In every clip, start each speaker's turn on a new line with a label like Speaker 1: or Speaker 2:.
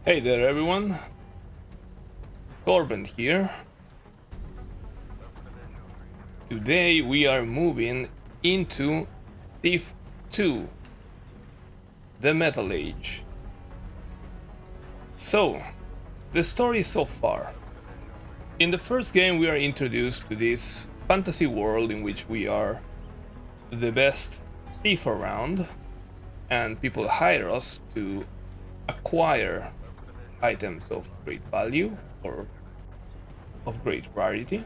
Speaker 1: Hey there everyone, Corbin here. Today we are moving into Thief 2, the Metal Age. So, the story so far. In the first game we are introduced to this fantasy world in which we are the best thief around and people hire us to acquire items of great value or of great rarity.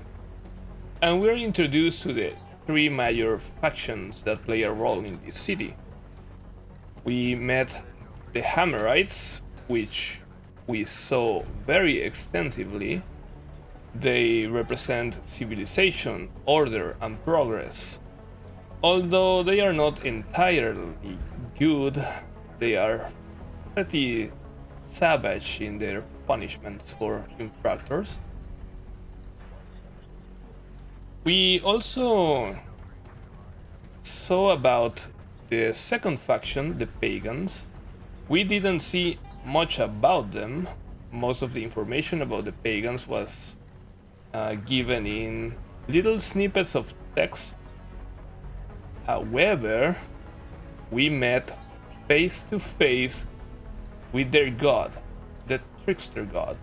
Speaker 1: And we're introduced to the three major factions that play a role in this city. We met the Hammerites, which we saw very extensively. They represent civilization, order, and progress. Although they are not entirely good, they are pretty savage in their punishments for infractors. We also saw about the second faction, the Pagans. We didn't see much about them. Most of the information about the Pagans was given in little snippets of text. However, we met face to face with their god, the trickster god.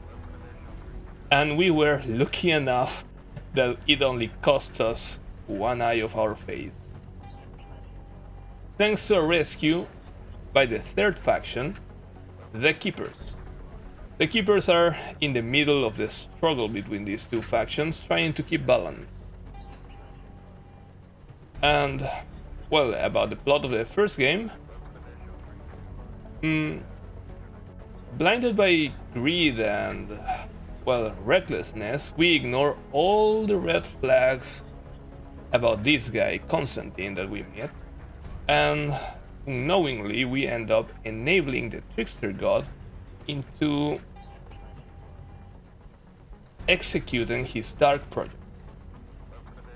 Speaker 1: And we were lucky enough that it only cost us one eye of our face. Thanks to a rescue by the third faction, the Keepers. The Keepers are in the middle of the struggle between these two factions, trying to keep balance. And, well, about the plot of the first game. Blinded by greed and, well, recklessness, we ignore all the red flags about this guy, Constantine, that we met. And unknowingly, we end up enabling the trickster god into executing his dark project.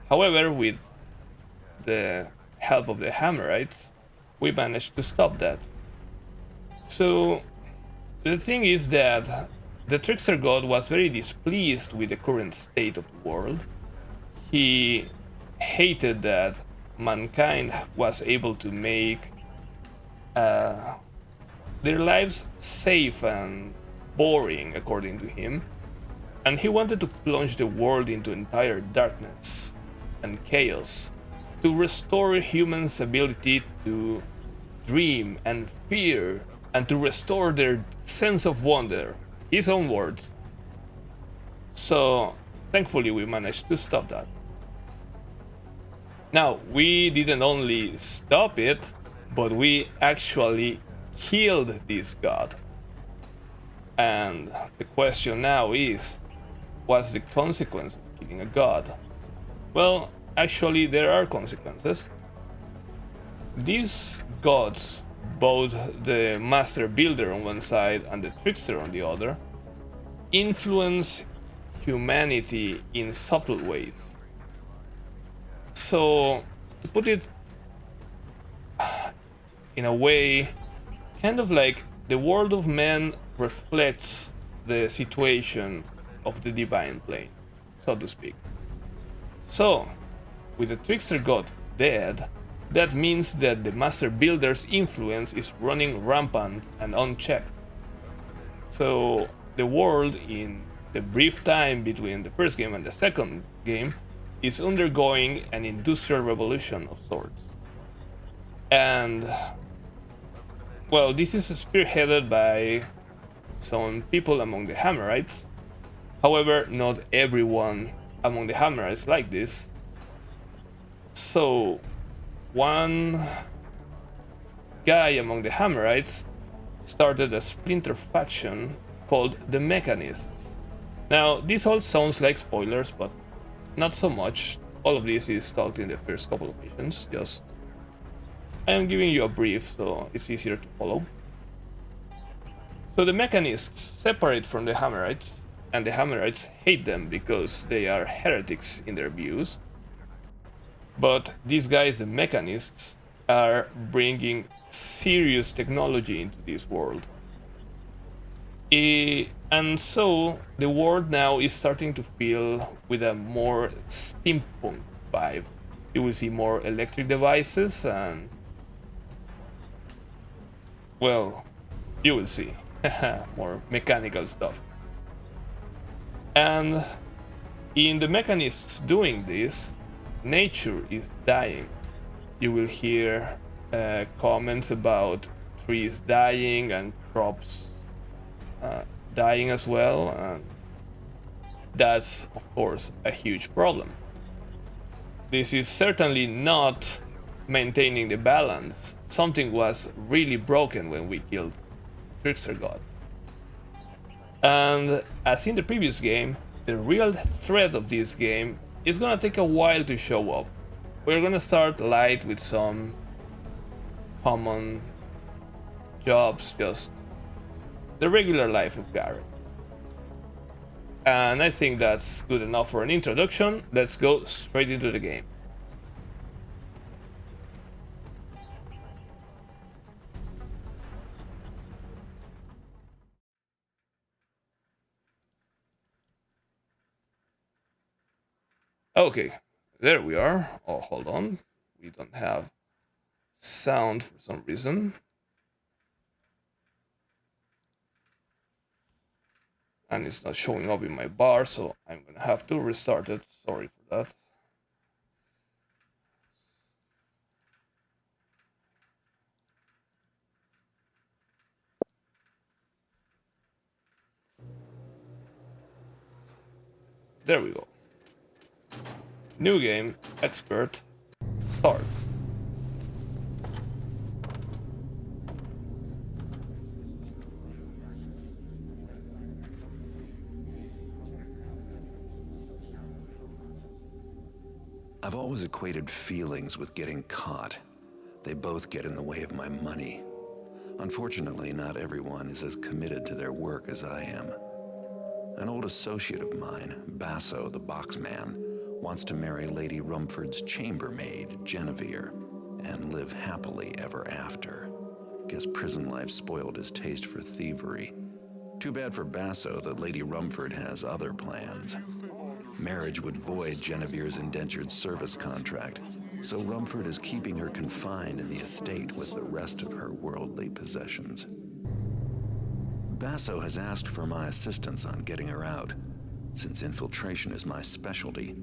Speaker 1: However, with the help of the Hammerites, we managed to stop that. So the thing is that the trickster god was very displeased with the current state of the world. He hated that mankind was able to make their lives safe and boring, according to him. And he wanted to plunge the world into entire darkness and chaos to restore humans' ability to dream and fear and to restore their sense of wonder. His own words. So, thankfully, we managed to stop that. Now, we didn't only stop it, but we actually killed this god. And the question now is, what's the consequence of killing a god? Well, actually, there are consequences. These gods, both the master builder on one side and the trickster on the other, influence humanity in subtle ways. So, to put it in a way, kind of like the world of men reflects the situation of the divine plane, so to speak. So, with the trickster god dead, that means that the master builder's influence is running rampant and unchecked. So the world, in the brief time between the first game and the second game, is undergoing an industrial revolution of sorts. And, well, this is spearheaded by some people among the Hammerites. However, not everyone among the Hammerites like this. So one guy among the Hammerites started a splinter faction called the Mechanists. Now, this all sounds like spoilers, but not so much. All of this is talked in the first couple of missions. Just, I am giving you a brief so it's easier to follow. So the Mechanists separate from the Hammerites, and the Hammerites hate them because they are heretics in their views. But these guys, the Mechanists, are bringing serious technology into this world. And so the world now is starting to feel with a more steampunk vibe. You will see more electric devices and, well, you will see more mechanical stuff. And in the mechanists doing this, nature is dying. You will hear comments about trees dying and crops dying as well, and that's of course a huge problem. This is certainly not maintaining the balance. Something was really broken when we killed Trickster God. And as in the previous game, the real threat of this game is gonna take a while to show up. We're gonna start light with some common jobs, just the regular life of Garrett. And I think that's good enough for an introduction. Let's go straight into the game. Okay, there we are. Oh, hold on. We don't have sound for some reason. And it's not showing up in my bar, so I'm gonna have to restart it. Sorry for that. There we go. New game, expert, start.
Speaker 2: I've always equated feelings with getting caught. They both get in the way of my money. Unfortunately, not everyone is as committed to their work as I am. An old associate of mine, Basso the boxman, wants to marry Lady Rumford's chambermaid, Genevieve, and live happily ever after. Guess prison life spoiled his taste for thievery. Too bad for Basso that Lady Rumford has other plans. Marriage would void Genevieve's indentured service contract, so Rumford is keeping her confined in the estate with the rest of her worldly possessions. Basso has asked for my assistance on getting her out, since infiltration is my specialty.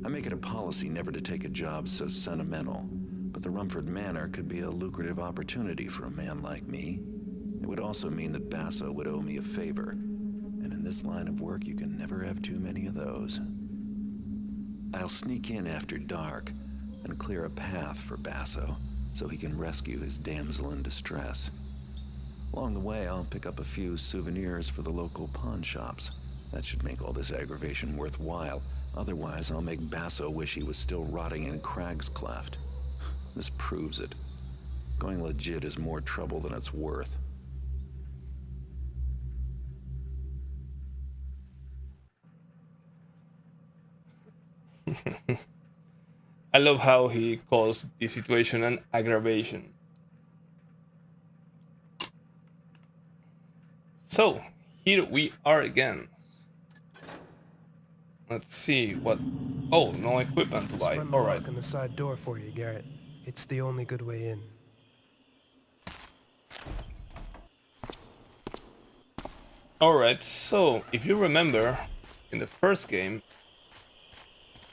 Speaker 2: I make it a policy never to take a job so sentimental, but the Rumford Manor could be a lucrative opportunity for a man like me. It would also mean that Basso would owe me a favor, and in this line of work you can never have too many of those. I'll sneak in after dark and clear a path for Basso so he can rescue his damsel in distress. Along the way, I'll pick up a few souvenirs for the local pawn shops. That should make all this aggravation worthwhile. Otherwise, I'll make Basso wish he was still rotting in Crag's Cleft. This proves it. Going legit is more trouble than it's worth.
Speaker 1: I love how he calls the situation an aggravation. So, here we are again. Let's see what... Oh, no equipment to buy.
Speaker 3: Run the
Speaker 1: Alright.
Speaker 3: lock on the side door for you, Garrett. It's the only good way in.
Speaker 1: Alright, so if you remember, in the first game,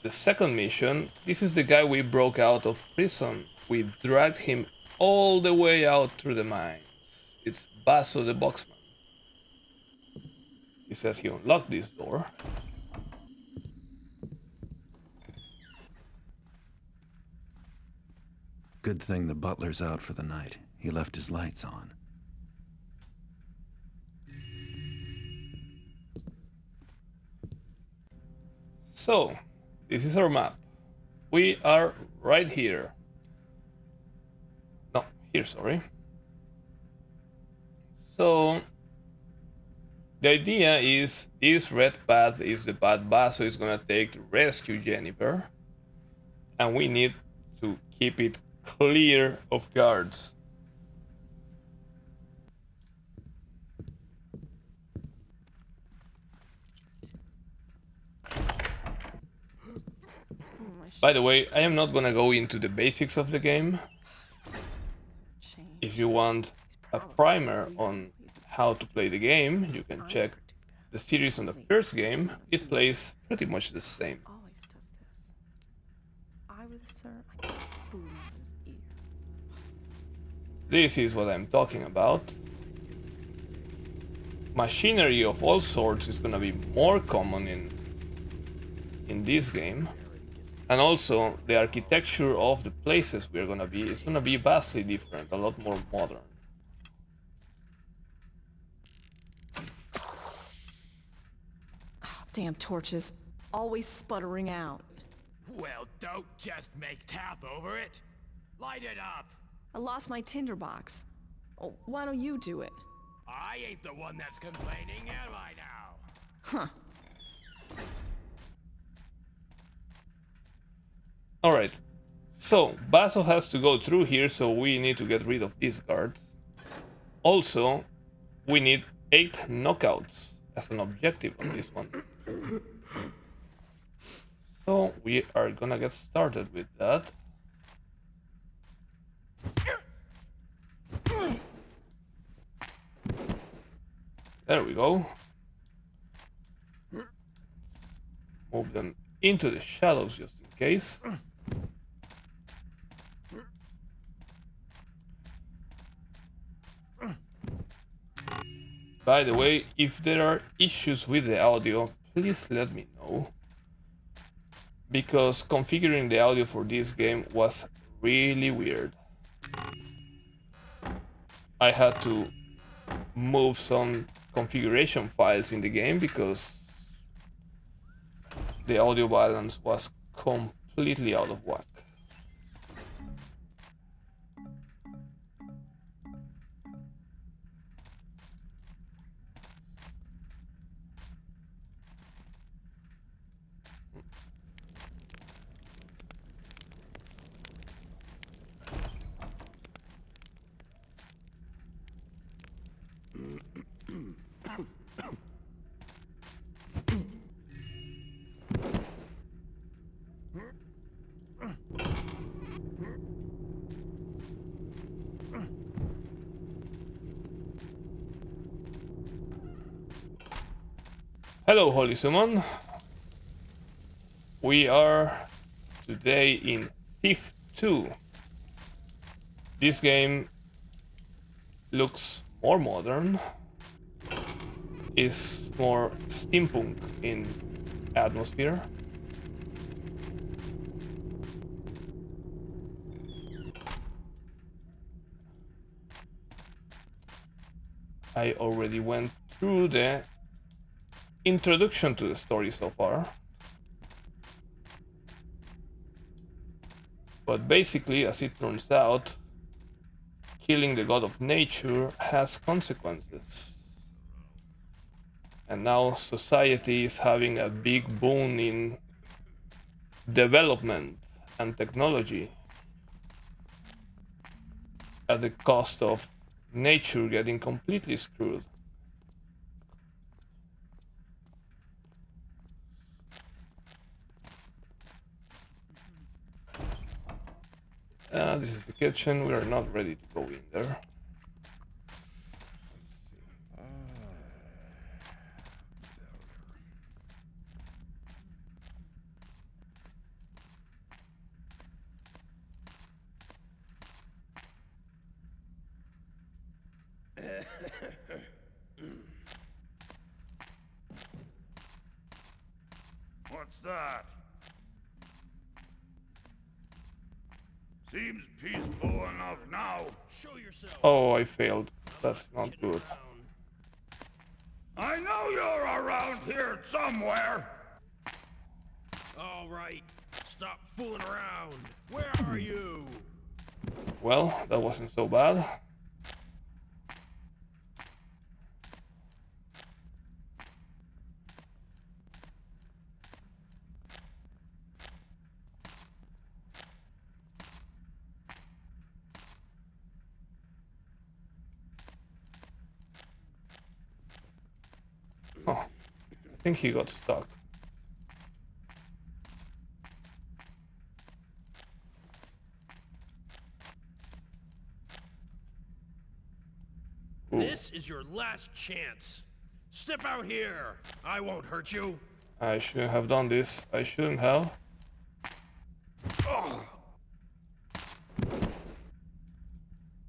Speaker 1: the second mission, this is the guy we broke out of prison. We dragged him all the way out through the mines. It's Basso the Boxman. He says he unlocked this door.
Speaker 2: Good thing the butler's out for the night. He left his lights on.
Speaker 1: So, this is our map. We are right here. No, here, sorry. So, the idea is this red path is the path Basso is gonna take to rescue Jennifer. And we need to keep it clear of guards. By the way, I am not gonna go into the basics of the game. If you want a primer on how to play the game, you can check the series on the first game. It plays pretty much the same.
Speaker 4: Always does this. I were the sir, I could fool out his ear.
Speaker 1: This is what I'm talking about. Machinery of all sorts is gonna be more common in this game. And also, the architecture of the places we're gonna be is gonna be vastly different, a lot more modern.
Speaker 4: Oh, damn torches. Always sputtering out.
Speaker 5: Well, don't just make tap over it. Light it up.
Speaker 4: I lost my tinderbox. Oh, why don't you do it?
Speaker 5: I ain't the one that's complaining, am I now?
Speaker 4: Huh.
Speaker 1: Alright, so Basil has to go through here, so we need to get rid of these guards. Also, we need 8 knockouts as an objective on this one. So we are gonna get started with that. There we go. Move them into the shadows just in case. By the way, if there are issues with the audio, please let me know. Because configuring the audio for this game was really weird. I had to move some configuration files in the game because the audio balance was completely out of whack. Hello, Holy Summon. We are today in Thief 2. This game looks more modern, is more steampunk in atmosphere. I already went through the introduction to the story so far. But basically, as it turns out, killing the god of nature has consequences. And now society is having a big boon in development and technology at the cost of nature getting completely screwed. This is the kitchen. We are not ready to go in there. Let's see.
Speaker 6: What's that? Seems peaceful enough now.
Speaker 5: Show yourself.
Speaker 1: Oh, I failed. That's not good.
Speaker 6: I know you're around here somewhere.
Speaker 5: All right, stop fooling around. Where are you?
Speaker 1: Well, that wasn't so bad. Oh, I think he got stuck.
Speaker 5: This is your last chance. Step out here. I won't hurt you.
Speaker 1: I shouldn't have done this. I shouldn't have.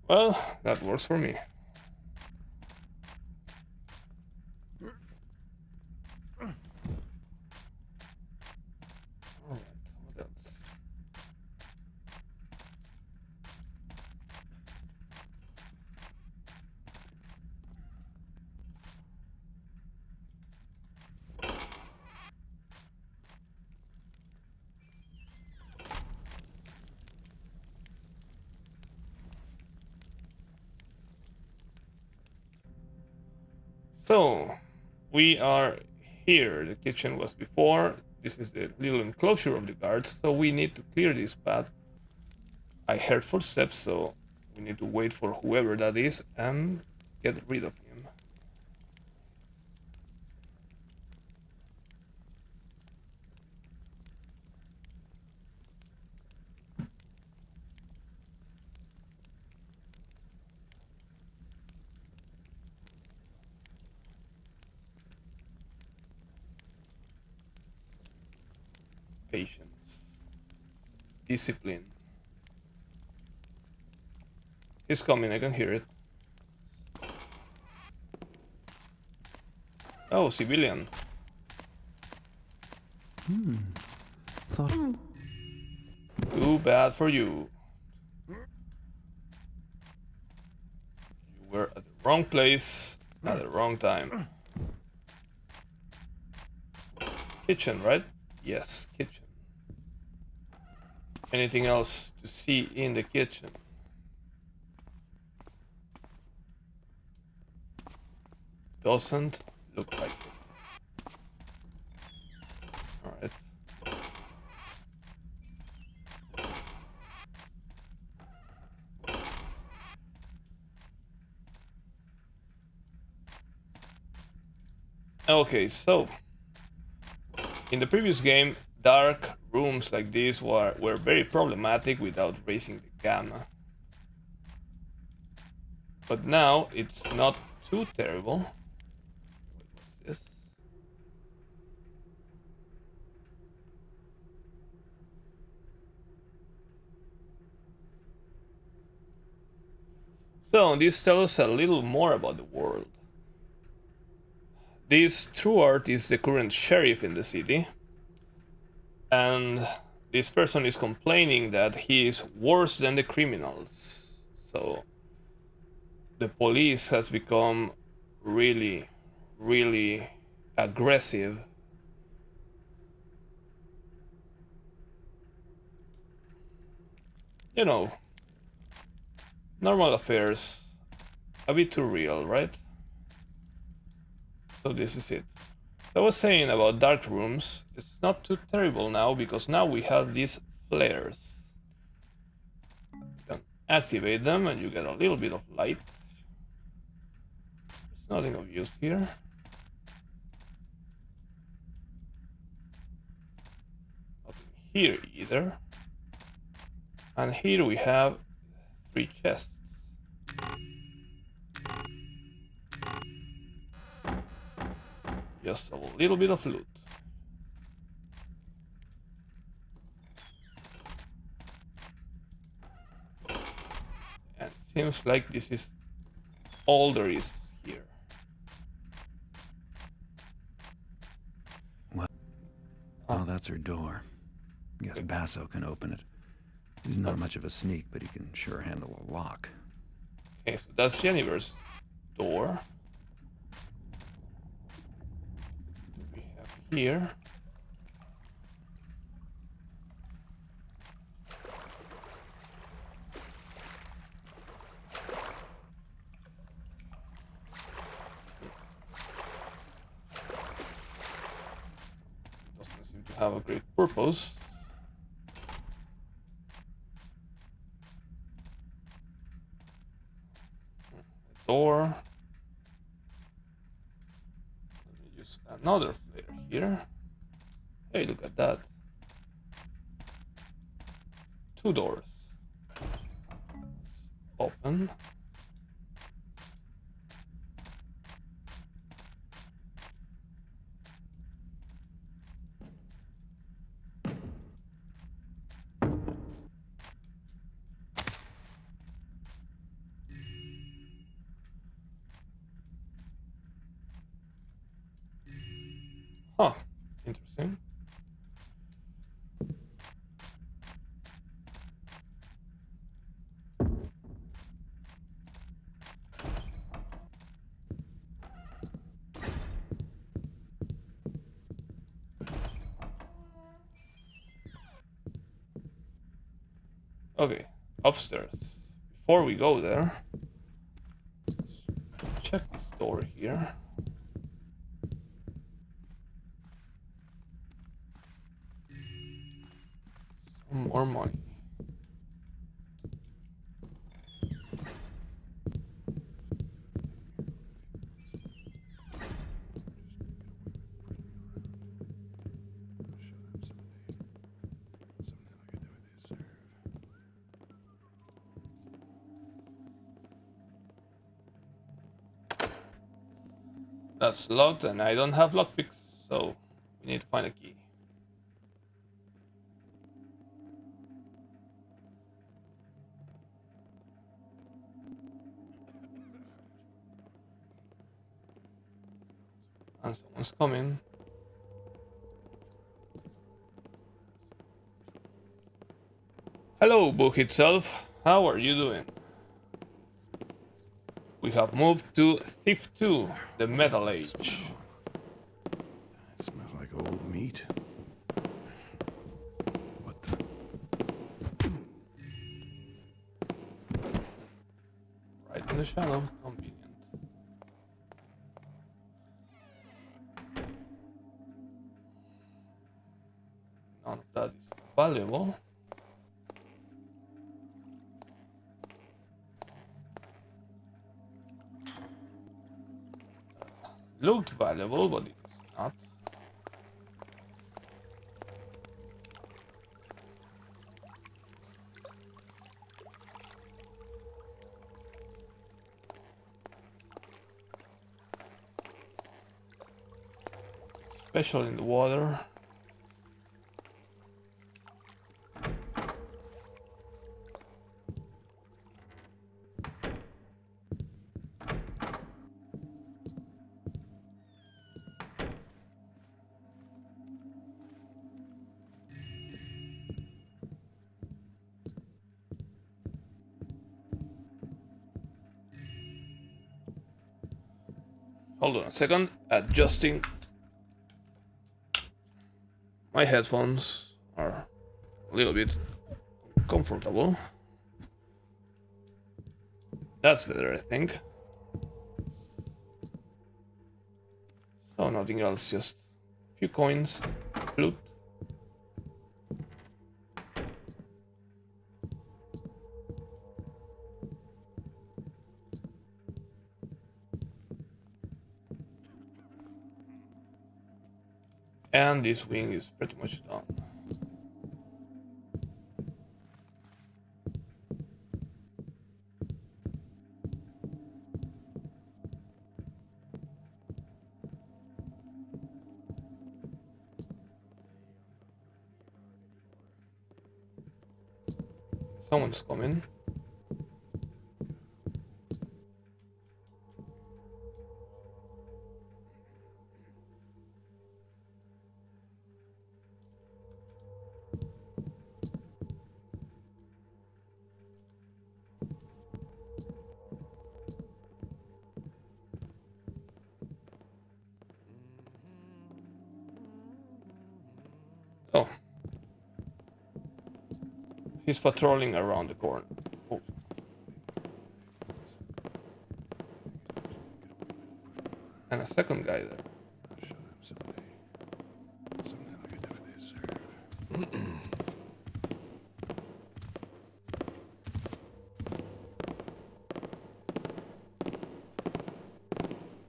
Speaker 1: Well, that works for me. Alright, what else? So, we are here. The kitchen was before. This is the little enclosure of the guards, so we need to clear this path. I heard footsteps, so we need to wait for whoever that is and get rid of him. Patience. Discipline. He's coming, I can hear it. Oh, civilian.
Speaker 3: Thought
Speaker 1: Too bad for you. You were at the wrong place at the wrong time. Kitchen, right? Yes, kitchen. Anything else to see in the kitchen? Doesn't look like it. Alright. Okay, so in the previous game, dark rooms like this were very problematic without raising the gamma. But now it's not too terrible. What's this? So this tells us a little more about the world. This Truart is the current sheriff in the city, and this person is complaining that he is worse than the criminals. So the police has become really, really aggressive. You know, normal affairs, a bit too real, right? So this is it. So I was saying about dark rooms, it's not too terrible now because now we have these flares. You can activate them and you get a little bit of light. There's nothing of use here. Nothing here either. And here we have 3 chests. Just a little bit of loot. And it seems like this is all there is here.
Speaker 2: Oh, that's her door. Guess Basso can open it. He's not much of a sneak, but he can sure handle a lock.
Speaker 1: Okay, so that's Jennifer's door. What do we have here? Doesn't seem to have a great purpose. Door. Let me use another flare here. Hey, look at that. 2 doors. Let's open. Huh. Interesting. Okay, upstairs. Before we go there, check this door here. Some more money. That's locked, and I don't have lockpicks, so we need to find a key. And someone's coming. Hello, book itself. How are you doing? We have moved to Thief 2, the Metal Age.
Speaker 2: It smells like old meat. What the?
Speaker 1: Right in the shadow. Convenient. None of that is valuable. Looked valuable, but it is not. Especially in the water. Hold on a second, adjusting. My headphones are a little bit comfortable. That's better, I think. So nothing else, just a few coins, flute. And this wing is pretty much done. Someone's coming. Oh. He's patrolling around the corner. Oh. And a second guy there.
Speaker 2: Show them someday. Something I could do with this serve.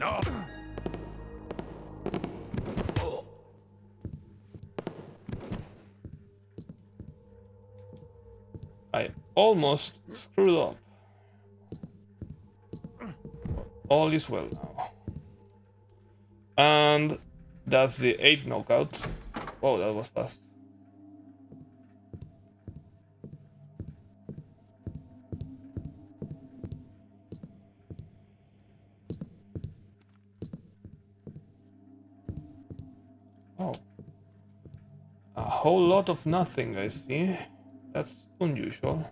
Speaker 5: No!
Speaker 1: I almost screwed up. All is well now. And that's the 8th knockout. Whoa, that was fast. whole lot of nothing, I see. That's unusual.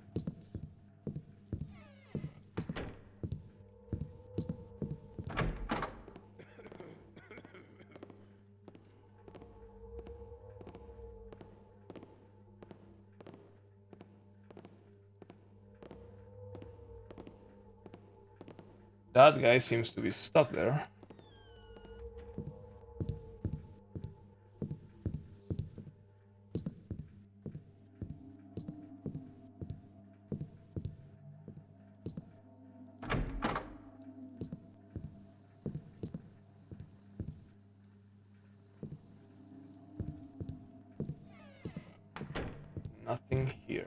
Speaker 1: That guy seems to be stuck there. Nothing here.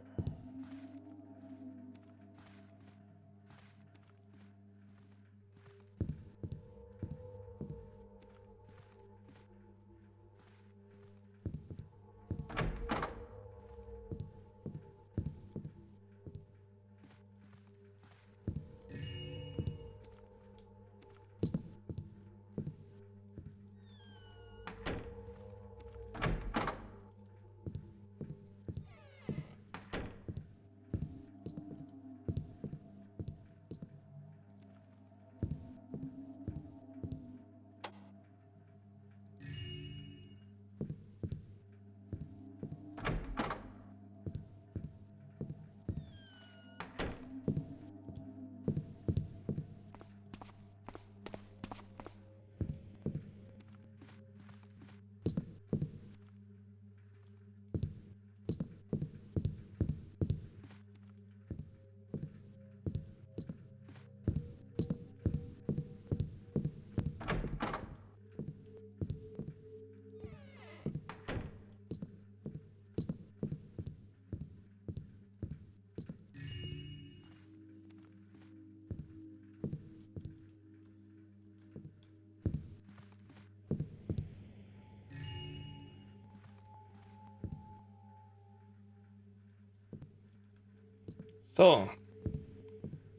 Speaker 1: So,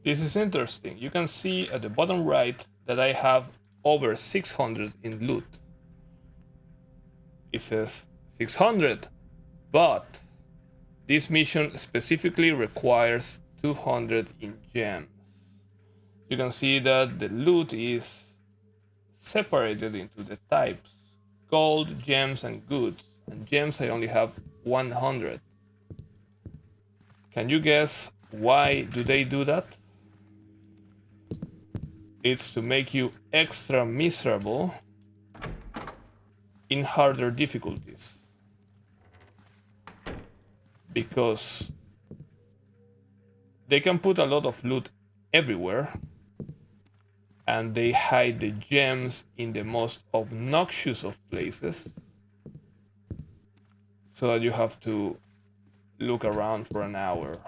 Speaker 1: this is interesting. You can see at the bottom right that I have over 600 in loot. It says 600, but this mission specifically requires 200 in gems. You can see that the loot is separated into the types: gold, gems, and goods. And gems I only have 100. Can you guess why do they do that? It's to make you extra miserable in harder difficulties. Because they can put a lot of loot everywhere, and they hide the gems in the most obnoxious of places, so that you have to look around for an hour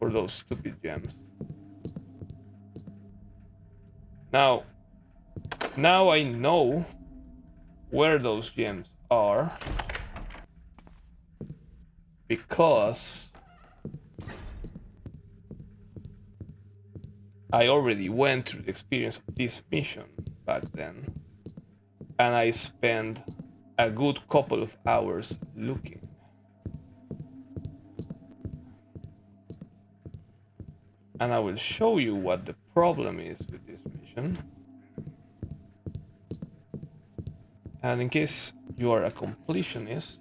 Speaker 1: for those stupid gems. Now I know where those gems are, because I already went through the experience of this mission back then, and I spent a good couple of hours looking. And I will show you what the problem is with this mission. And in case you are a completionist,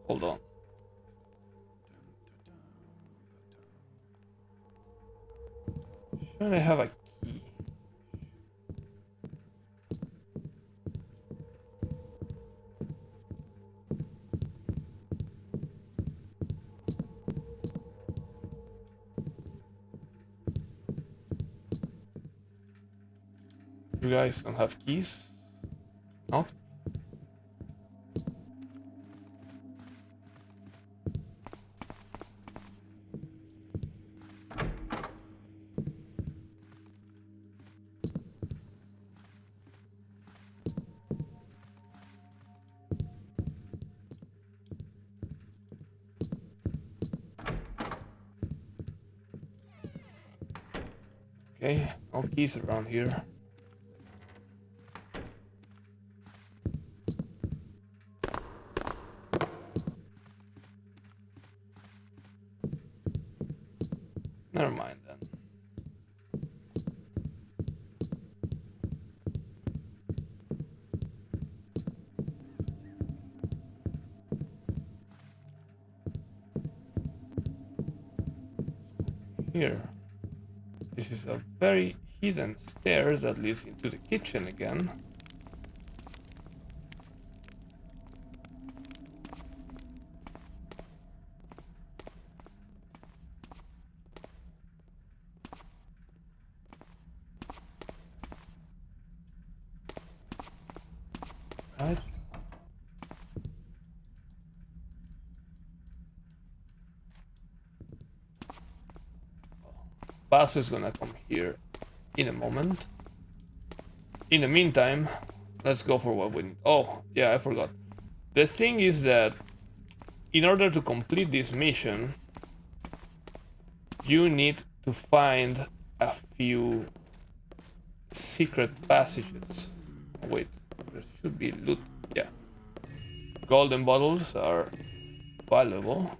Speaker 1: hold on. Should I have a key? You guys don't have keys? No? Okay, no keys around here. Never mind then. Here. This is a very hidden stairs that leads into the kitchen again. Right. Basu is gonna come here in a moment. In the meantime, let's go for what we need. Oh, yeah, I forgot. The thing is that in order to complete this mission, you need to find a few secret passages. Oh, wait, there should be loot. Yeah. Golden bottles are valuable.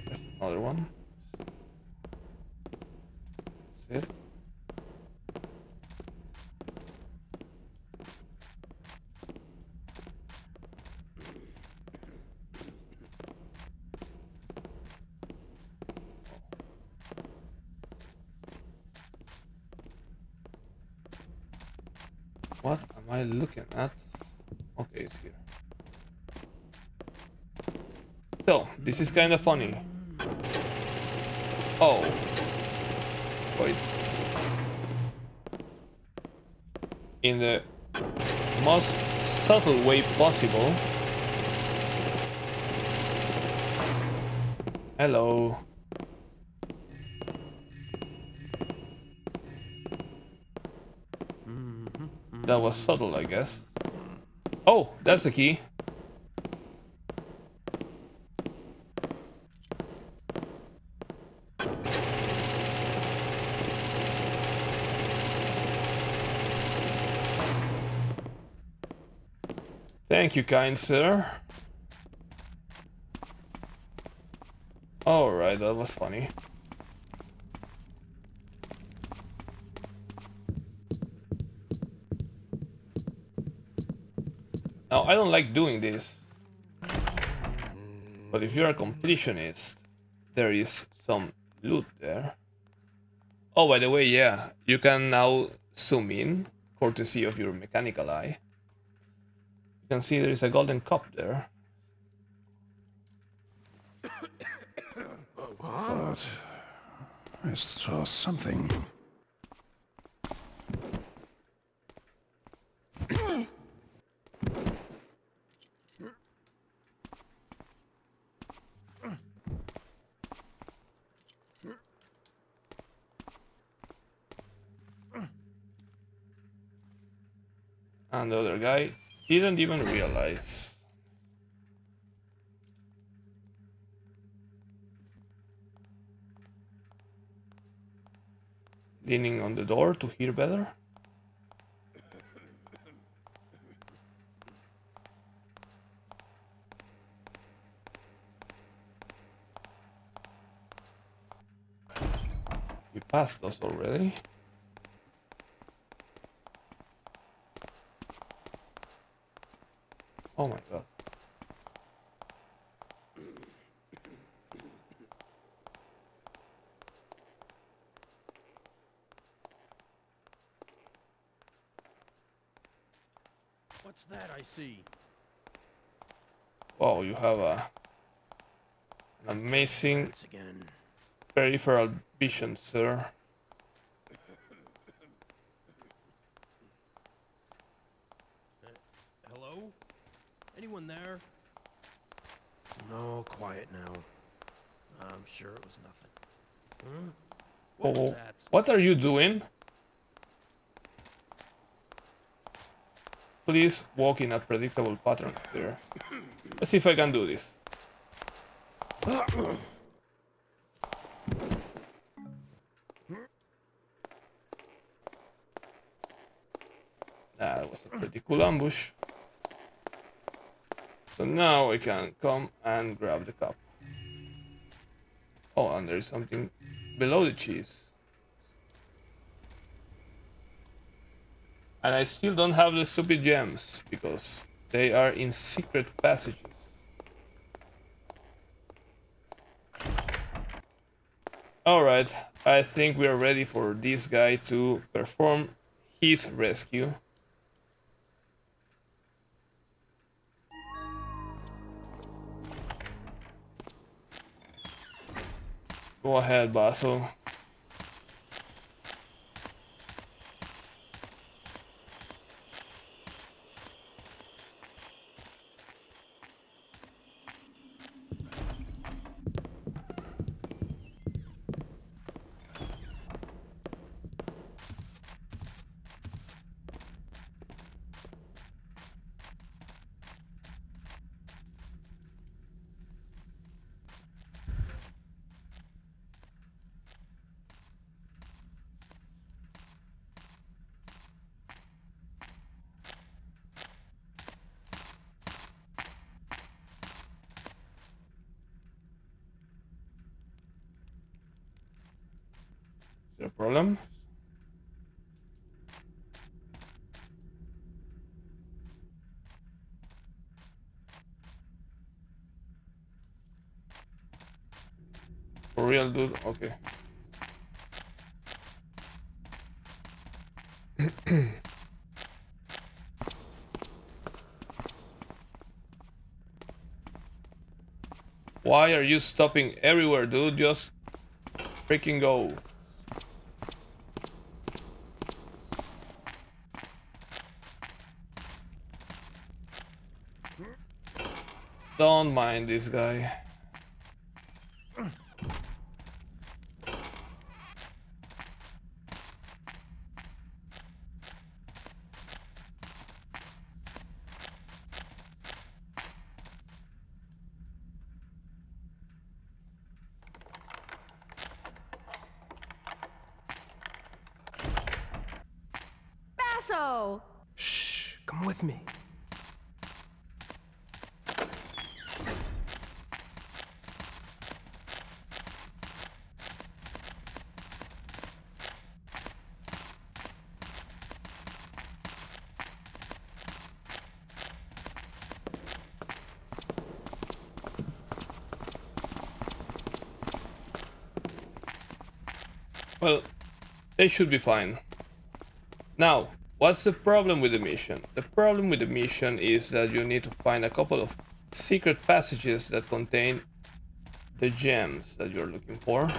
Speaker 1: There's another one. That's it. What am I looking at? Okay, it's here. So, this is kind of funny. Oh. Wait. In the most subtle way possible. Hello. That was subtle, I guess. Oh, that's the key. Thank you, kind sir. Alright, that was funny. Now, I don't like doing this. But if you're a completionist, there is some loot there. Oh, by the way, yeah, you can now zoom in, courtesy of your mechanical eye. You can see there is a golden cup there.
Speaker 6: But I saw something.
Speaker 1: And the other guy didn't even realize. Leaning on the door to hear better. We passed those already. Oh my god.
Speaker 7: What's that I see?
Speaker 1: Wow, you have an amazing
Speaker 7: Once again.
Speaker 1: peripheral vision, sir.
Speaker 7: Hello? Anyone there? No, quiet now. I'm sure it was nothing. Huh? What was
Speaker 1: Oh,
Speaker 7: that?
Speaker 1: what are you doing? Please walk in a predictable pattern, sir. Let's see if I can do this. That was a pretty cool ambush. So now I can come and grab the cup. Oh, and there is something below the cheese. And I still don't have the stupid gems because they are in secret passages. Alright, I think we are ready for this guy to perform his rescue. Go ahead, Basil. Is there a problem? For real, dude? Okay. Why are you stopping everywhere, dude? Just freaking go. Don't mind this guy.
Speaker 4: Basso!
Speaker 3: Shh, come with me.
Speaker 1: Well, they should be fine. Now, what's the problem with the mission? The problem with the mission is that you need to find a couple of secret passages that contain the gems that you're looking for.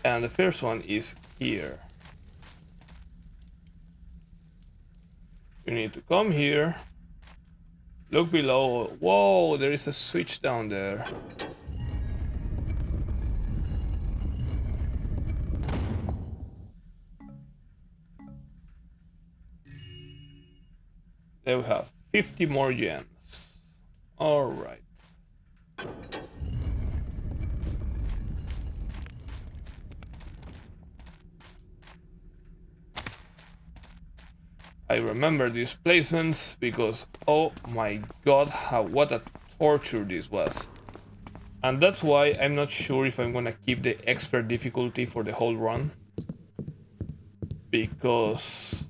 Speaker 1: And the first one is here. You need to come here, look below. Whoa, there is a switch down there. There we have 50 more gems. Alright. I remember these placements because oh my god, what a torture this was. And that's why I'm not sure if I'm gonna keep the expert difficulty for the whole run. Because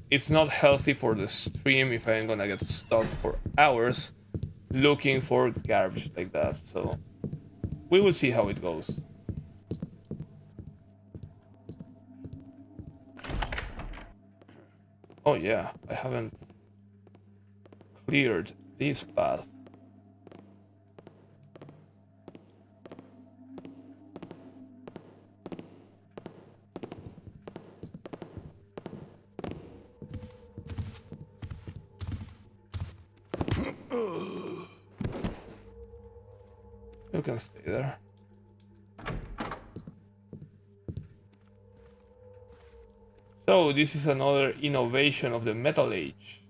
Speaker 1: it's not healthy for the stream if I'm gonna get stuck for hours looking for garbage like that. So we will see how it goes. Oh yeah, I haven't cleared this path. You can stay there. So this is another innovation of the Metal Age.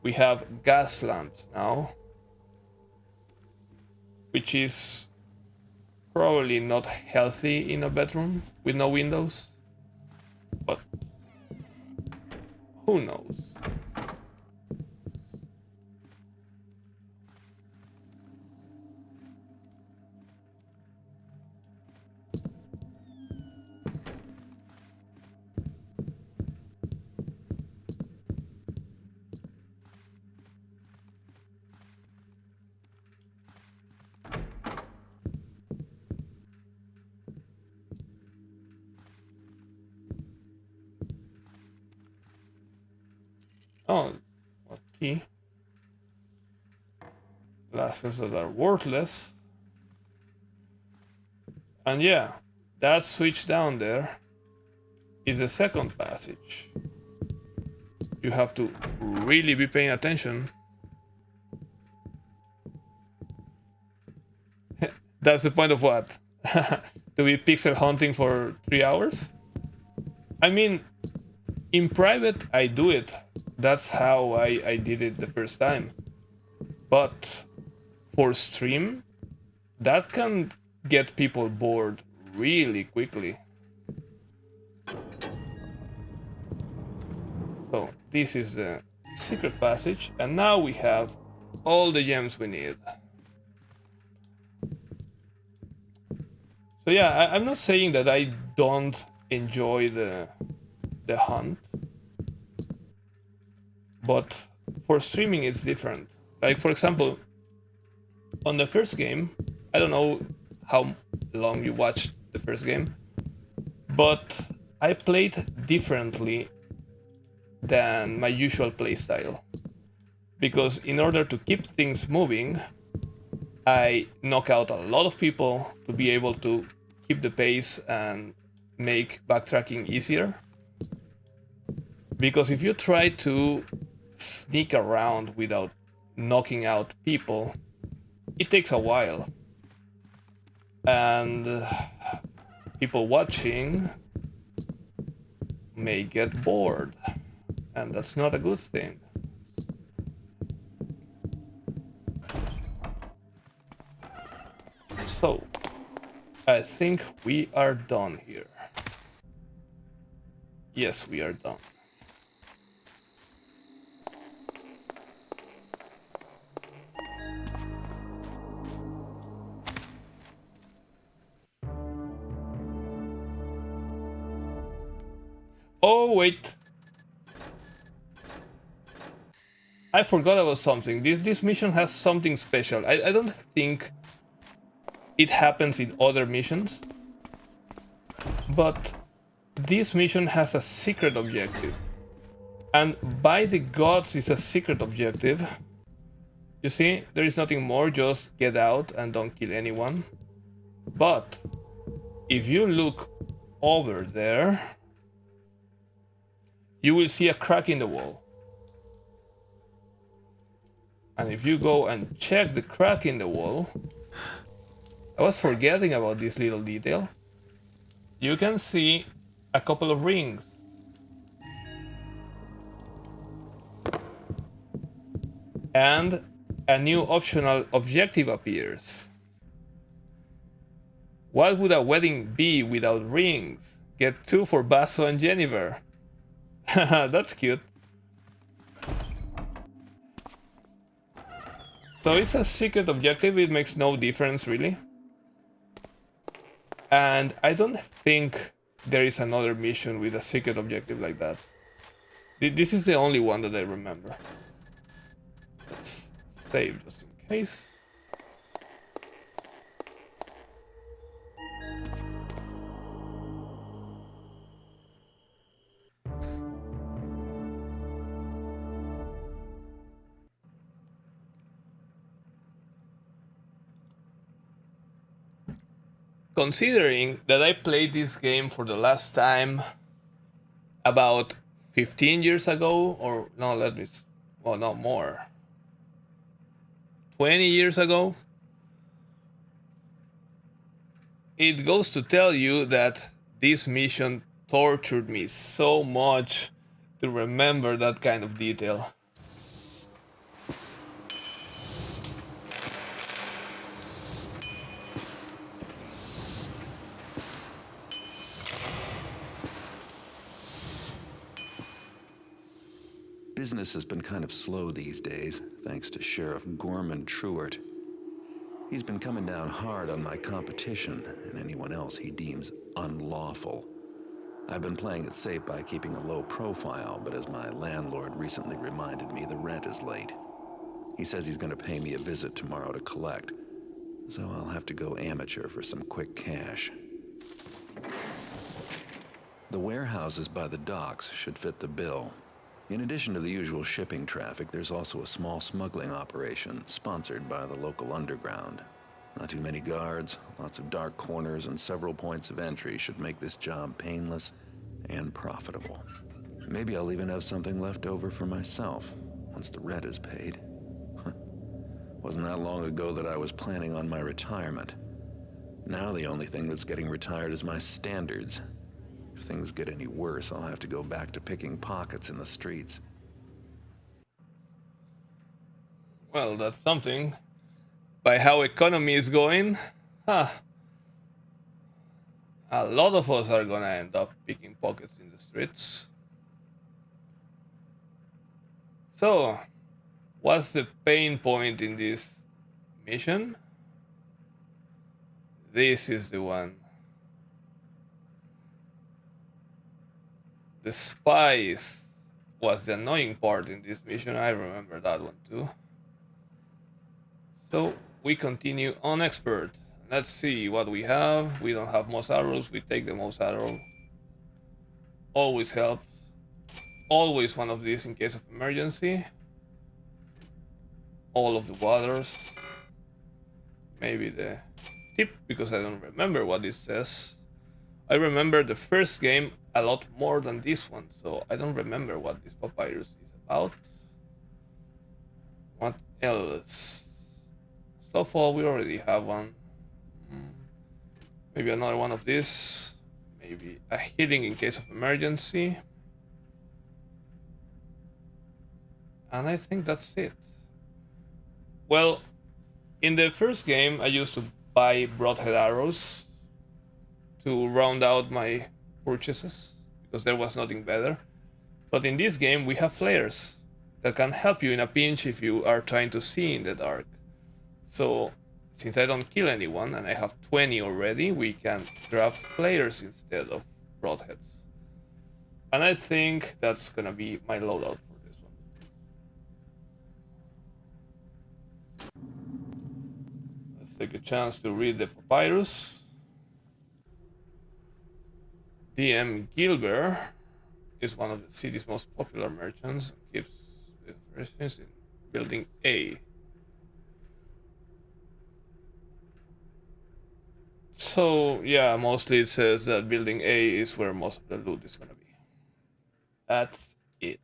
Speaker 1: We have gas lamps now, which is probably not healthy in a bedroom with no windows, but who knows? Oh, what key? Glasses that are worthless. And yeah, that switch down there is the second passage. You have to really be paying attention. That's the point of what? To be pixel hunting for 3 hours? I mean, in private, I do it. That's how I did it the first time. But for stream, that can get people bored really quickly. So this is the secret passage, and now we have all the gems we need. So yeah, I'm not saying that I don't enjoy the hunt, but for streaming it's different. Like for example, on the first game, I don't know how long you watched the first game, but I played differently than my usual playstyle. Because in order to keep things moving, I knock out a lot of people to be able to keep the pace and make backtracking easier. Because if you try to sneak around without knocking out people, it takes a while. And people watching may get bored. And that's not a good thing. So, I think we are done here. Yes, we are done. Oh, wait. I forgot about something. This mission has something special. I don't think it happens in other missions, but this mission has a secret objective. And by the gods, it's a secret objective. You see, there is nothing more, just get out and don't kill anyone. But if you look over there, you will see a crack in the wall. And if you go and check the crack in the wall, I was forgetting about this little detail. You can see a couple of rings. And a new optional objective appears. What would a wedding be without rings? Get 2 for Basso and Jennifer. That's cute. So it's a secret objective, it makes no difference really. And I don't think there is another mission with a secret objective like that. This is the only one that I remember. Let's save just in case. Considering that I played this game for the last time about 15 years ago, or no, well, no more, 20 years ago, it goes to tell you that this mission tortured me so much to remember that kind of detail.
Speaker 2: Business has been kind of slow these days, thanks to Sheriff Gorman Truart. He's been coming down hard on my competition and anyone else he deems unlawful. I've been playing it safe by keeping a low profile, but as my landlord recently reminded me, the rent is late. He says he's going to pay me a visit tomorrow to collect, so I'll have to go amateur for some quick cash. The warehouses by the docks should fit the bill. In addition to the usual shipping traffic, there's also a small smuggling operation sponsored by the local underground. Not too many guards, lots of dark corners, and several points of entry should make this job painless and profitable. Maybe I'll even have something left over for myself once the rent is paid. Wasn't that long ago that I was planning on my retirement. Now the only thing that's getting retired is my standards. If things get any worse, I'll have to go back to picking pockets in the streets.
Speaker 1: Well, that's something. By how economy is going, huh? A lot of us are gonna end up picking pockets in the streets. So, what's the pain point in this mission? This is the one. The spies was the annoying part in this mission. I remember that one too. So we continue on expert. Let's see what we have. We don't have most arrows. We take the most arrow. Always helps. Always one of these in case of emergency. All of the waters. Maybe the tip, because I don't remember what this says. I remember the first game a lot more than this one, so I don't remember what this papyrus is about. What else? Snowfall, we already have one. Maybe another one of these. Maybe a healing in case of emergency. And I think that's it. Well, in the first game, I used to buy broadhead arrows to round out my purchases, because there was nothing better. But in this game, we have flares that can help you in a pinch if you are trying to see in the dark. So, since I don't kill anyone, and I have 20 already, we can grab flares instead of broadheads. And I think that's gonna be my loadout for this one. Let's take a chance to read the papyrus. DM Gilbert is one of the city's most popular merchants and keeps operations in Building A. So, yeah, mostly it says that Building A is where most of the loot is gonna be. That's it.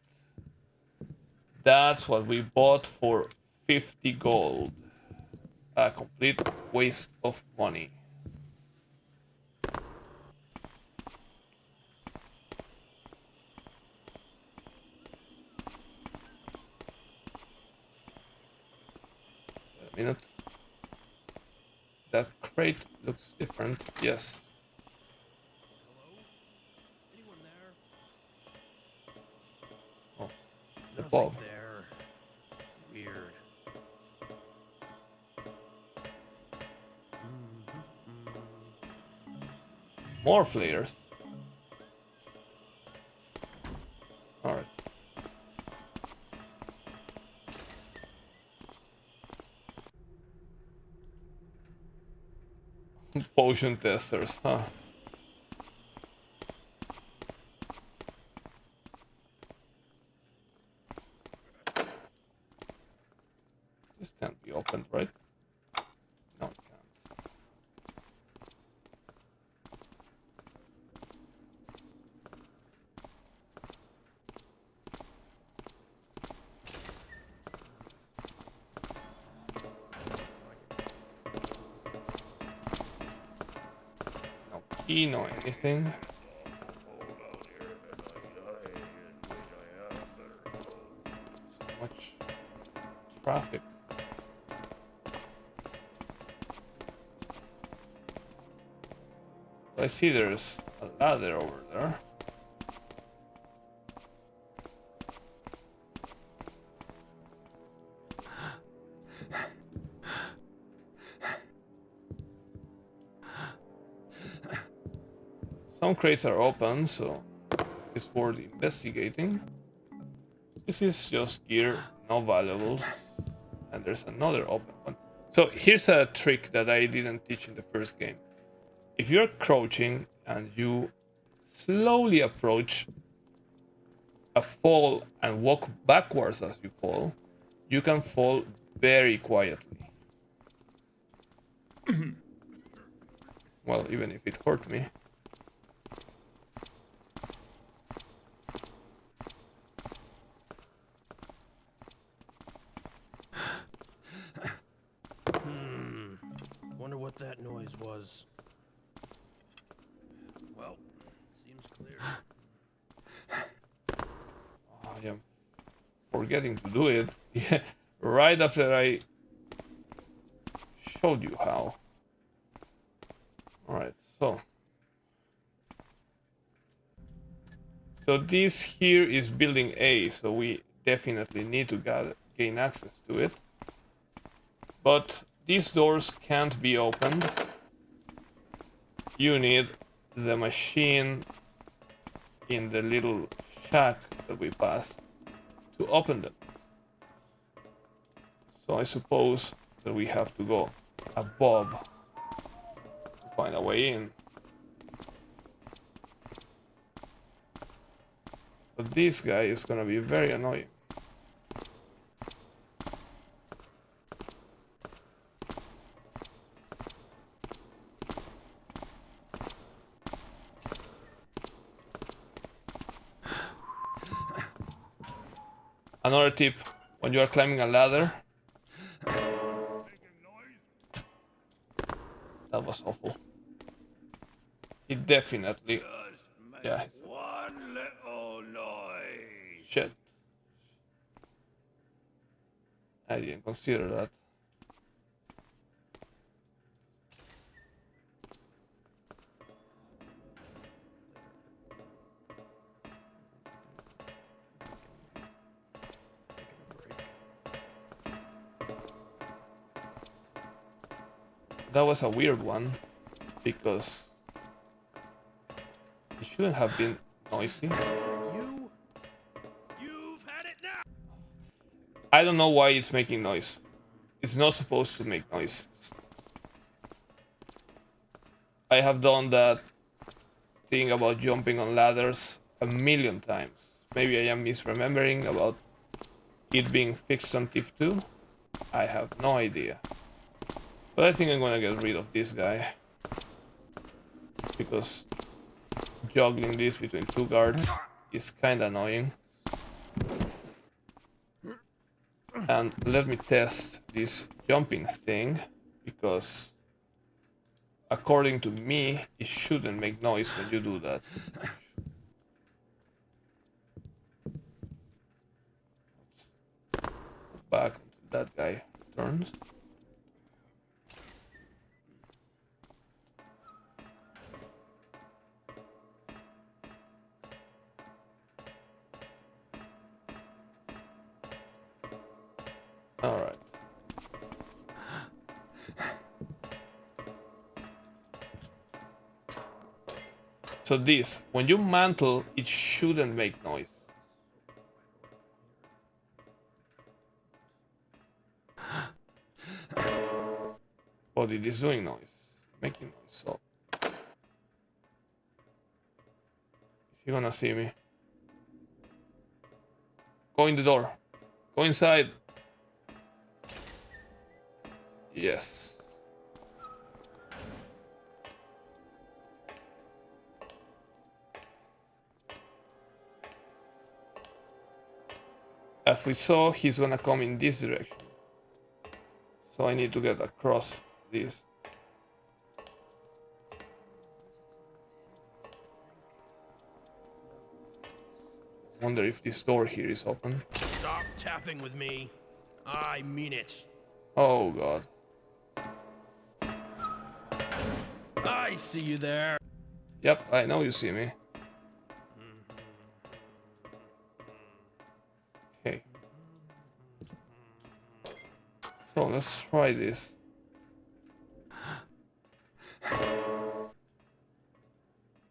Speaker 1: That's what we bought for 50 gold. A complete waste of money. A minute. That crate looks different. Yes.
Speaker 7: Hello? Anyone there?
Speaker 1: Oh, the
Speaker 7: Nothing
Speaker 1: Bob.
Speaker 7: there. Weird.
Speaker 1: More flares. All right. Potion testers, huh? This can't be opened, right? No, it can't. No key, no anything. So much traffic. I see there's a ladder over there. Some crates are open, so it's worth investigating. This is just gear, no valuables. And there's another open one. So here's a trick that I didn't teach in the first game. If you're crouching and you slowly approach a fall and walk backwards as you fall, you can fall very quietly. Well, even if it hurt me.
Speaker 7: Wonder what that noise was. Well, seems clear.
Speaker 1: I am forgetting to do it. Yeah, right after I showed you how. Alright, so this here is building A, so we definitely need to gain access to it. But these doors can't be opened. You need the machine in the little shack that we passed to open them. So I suppose that we have to go above to find a way in. But this guy is gonna be very annoying. Another tip, when you are climbing a ladder. That was awful. It definitely... Yeah.
Speaker 5: One little noise.
Speaker 1: Shit. I didn't consider that. That was a weird one, because it shouldn't have been noisy.
Speaker 5: You? You've had it now.
Speaker 1: I don't know why it's making noise. It's not supposed to make noise. I have done that thing about jumping on ladders a million times. Maybe I am misremembering about it being fixed on Thief 2. I have no idea. But I think I'm gonna get rid of this guy. Because juggling this between two guards is kinda annoying. And let me test this jumping thing, because according to me, it shouldn't make noise when you do that. Let's go back until that guy returns. Alright. So this, when you mantle, it shouldn't make noise. But it is doing noise, making noise, so... Is he gonna see me? Go in the door. Go inside. Yes. As we saw, he's gonna come in this direction. So I need to get across this. Wonder if this door here is open.
Speaker 7: Stop tapping with me. I mean it.
Speaker 1: Oh god.
Speaker 7: I see you there.
Speaker 1: Yep, I know you see me. Okay. So let's try this.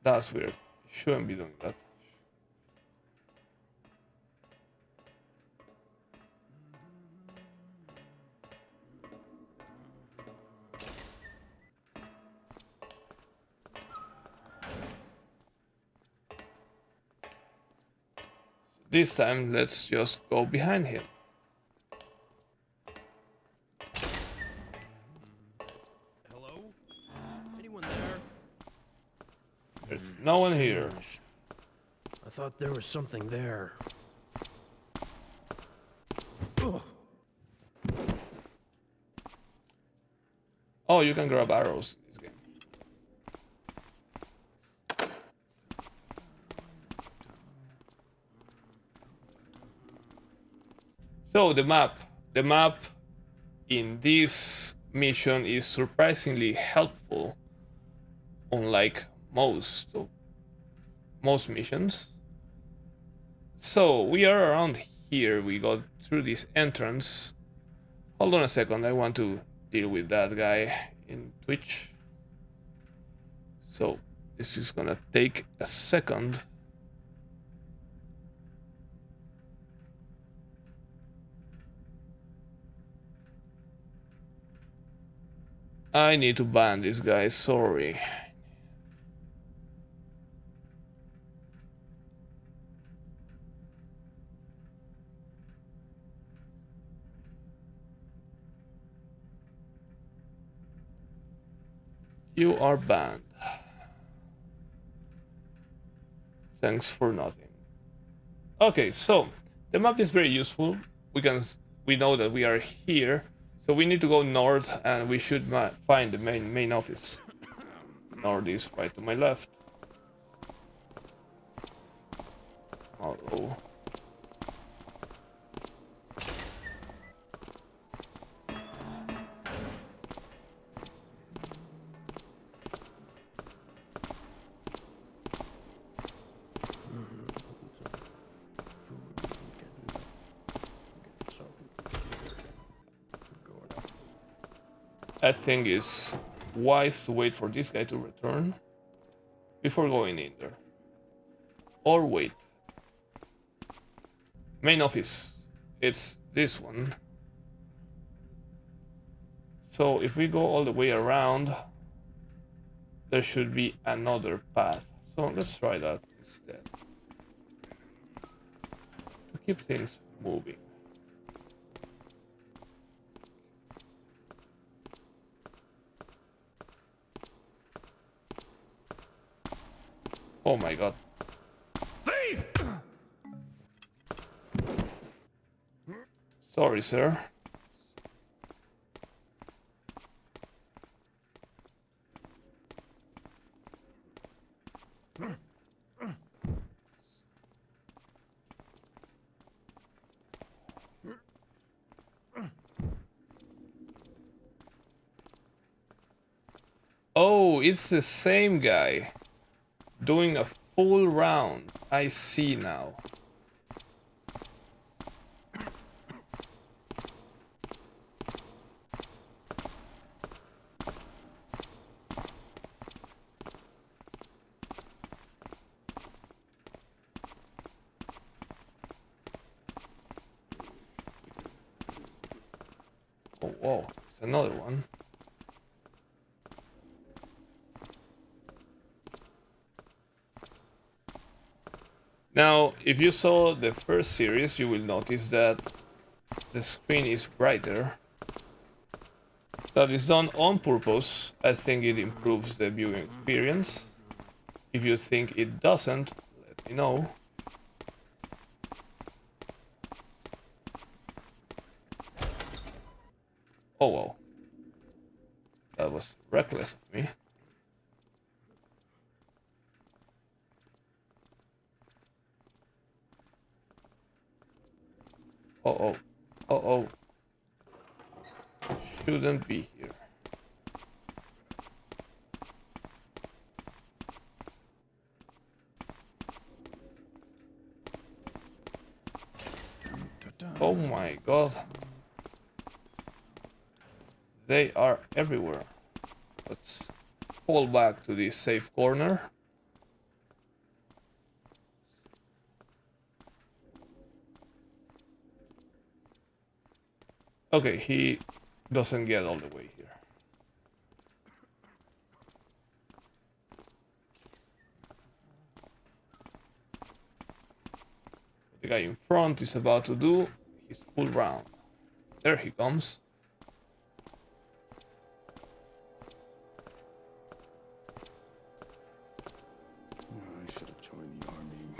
Speaker 1: That's weird. Shouldn't be doing that. This time, let's just go behind him.
Speaker 7: Hello? Anyone there?
Speaker 1: There's no one here.
Speaker 7: Strange. I thought there was something there. Ugh.
Speaker 1: Oh, you can grab arrows in this game. So the map in this mission is surprisingly helpful, unlike most missions. So we are around here. We got through this entrance. Hold on a second. I want to deal with that guy in Twitch. So this is gonna take a second. I need to ban this guy, sorry. You are banned. Thanks for nothing. Okay, so the map is very useful. We know that we are here, so we need to go north, and we should find the main office. North is right to my left. Oh. I think it's wise to wait for this guy to return before going in there. Or wait. Main office. It's this one. So if we go all the way around, there should be another path. So let's try that instead. To keep things moving. Oh my god.
Speaker 5: Thief!
Speaker 1: Sorry, sir. Oh, it's the same guy. Doing a full round. I see now. Oh, whoa, it's another one. Now, if you saw the first series, you will notice that the screen is brighter. That is done on purpose. I think it improves the viewing experience. If you think it doesn't, let me know. Oh wow. That was reckless of me. Uh-oh. Uh-oh. Shouldn't be here. Oh my god. They are everywhere. Let's fall back to this safe corner. Okay, he doesn't get all the way here. The guy in front is about to do his full round. There he comes.
Speaker 6: I should have joined the army.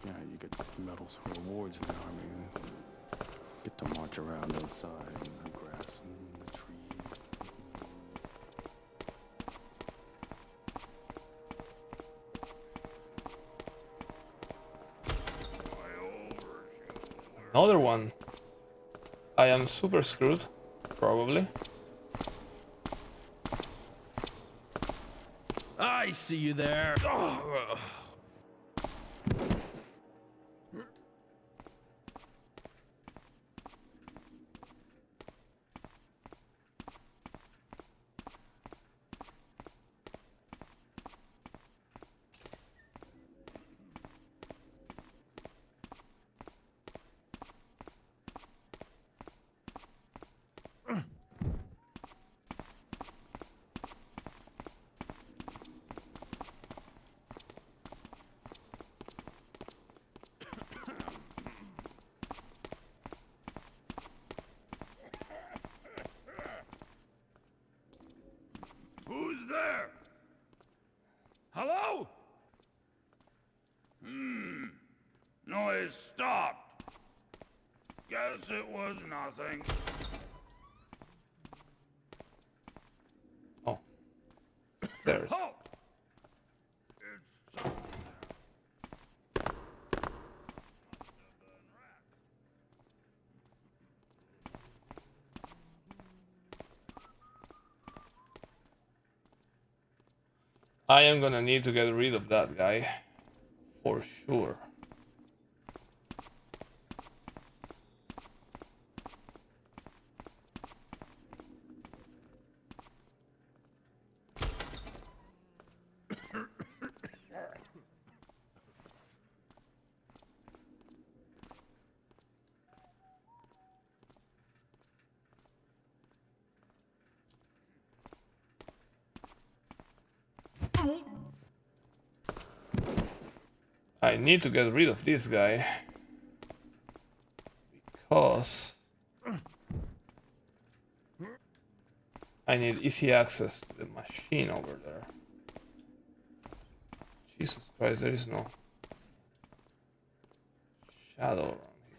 Speaker 6: Yeah, you get medals and rewards in the army. Get to march around outside in the grass and the trees.
Speaker 1: Another one. I am super screwed, probably.
Speaker 7: I see you there.
Speaker 5: Who's there? Hello? Noise stopped. Guess it was nothing.
Speaker 1: Oh. There's.
Speaker 5: Halt! It's someone there.
Speaker 1: I am gonna need to get rid of that guy. For sure. I need to get rid of this guy because I need easy access to the machine over there. Jesus Christ, there is no shadow around here.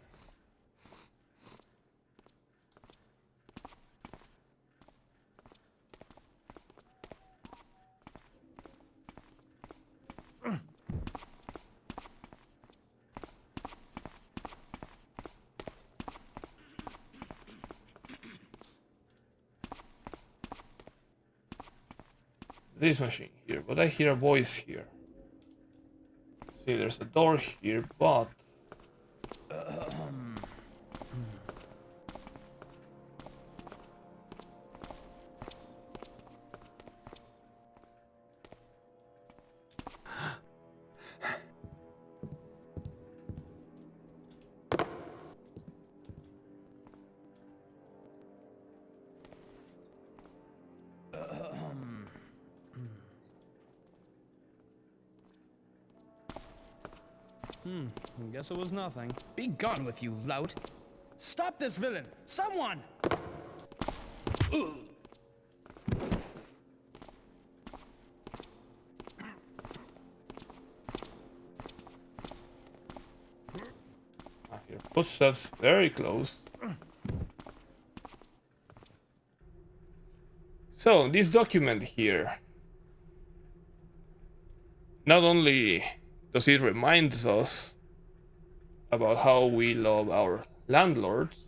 Speaker 1: This machine here, but I hear a voice here. See, there's a door here, but
Speaker 8: Guess it was nothing. Be gone with you, lout! Stop this villain! Someone!
Speaker 1: I hear footsteps very close. So, this document here, not only does it remind us about how we love our landlords,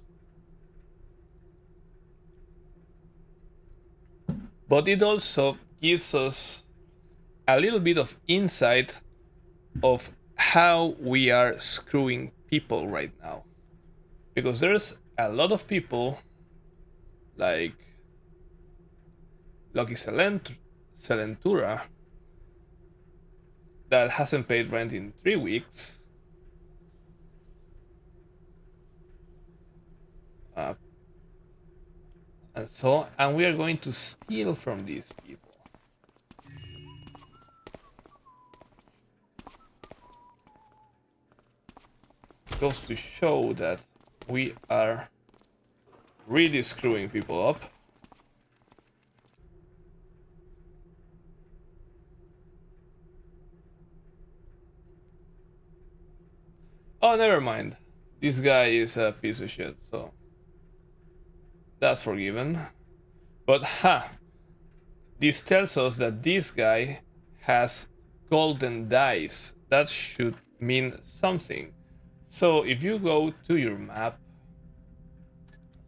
Speaker 1: but it also gives us a little bit of insight of how we are screwing people right now. Because there's a lot of people like Lucky Celentura that hasn't paid rent in 3 weeks. And we are going to steal from these people. goes to show that we are really screwing people up. Oh, never mind. This guy is a piece of shit, so that's forgiven. But this tells us that this guy has golden dice. That should mean something. So if you go to your map,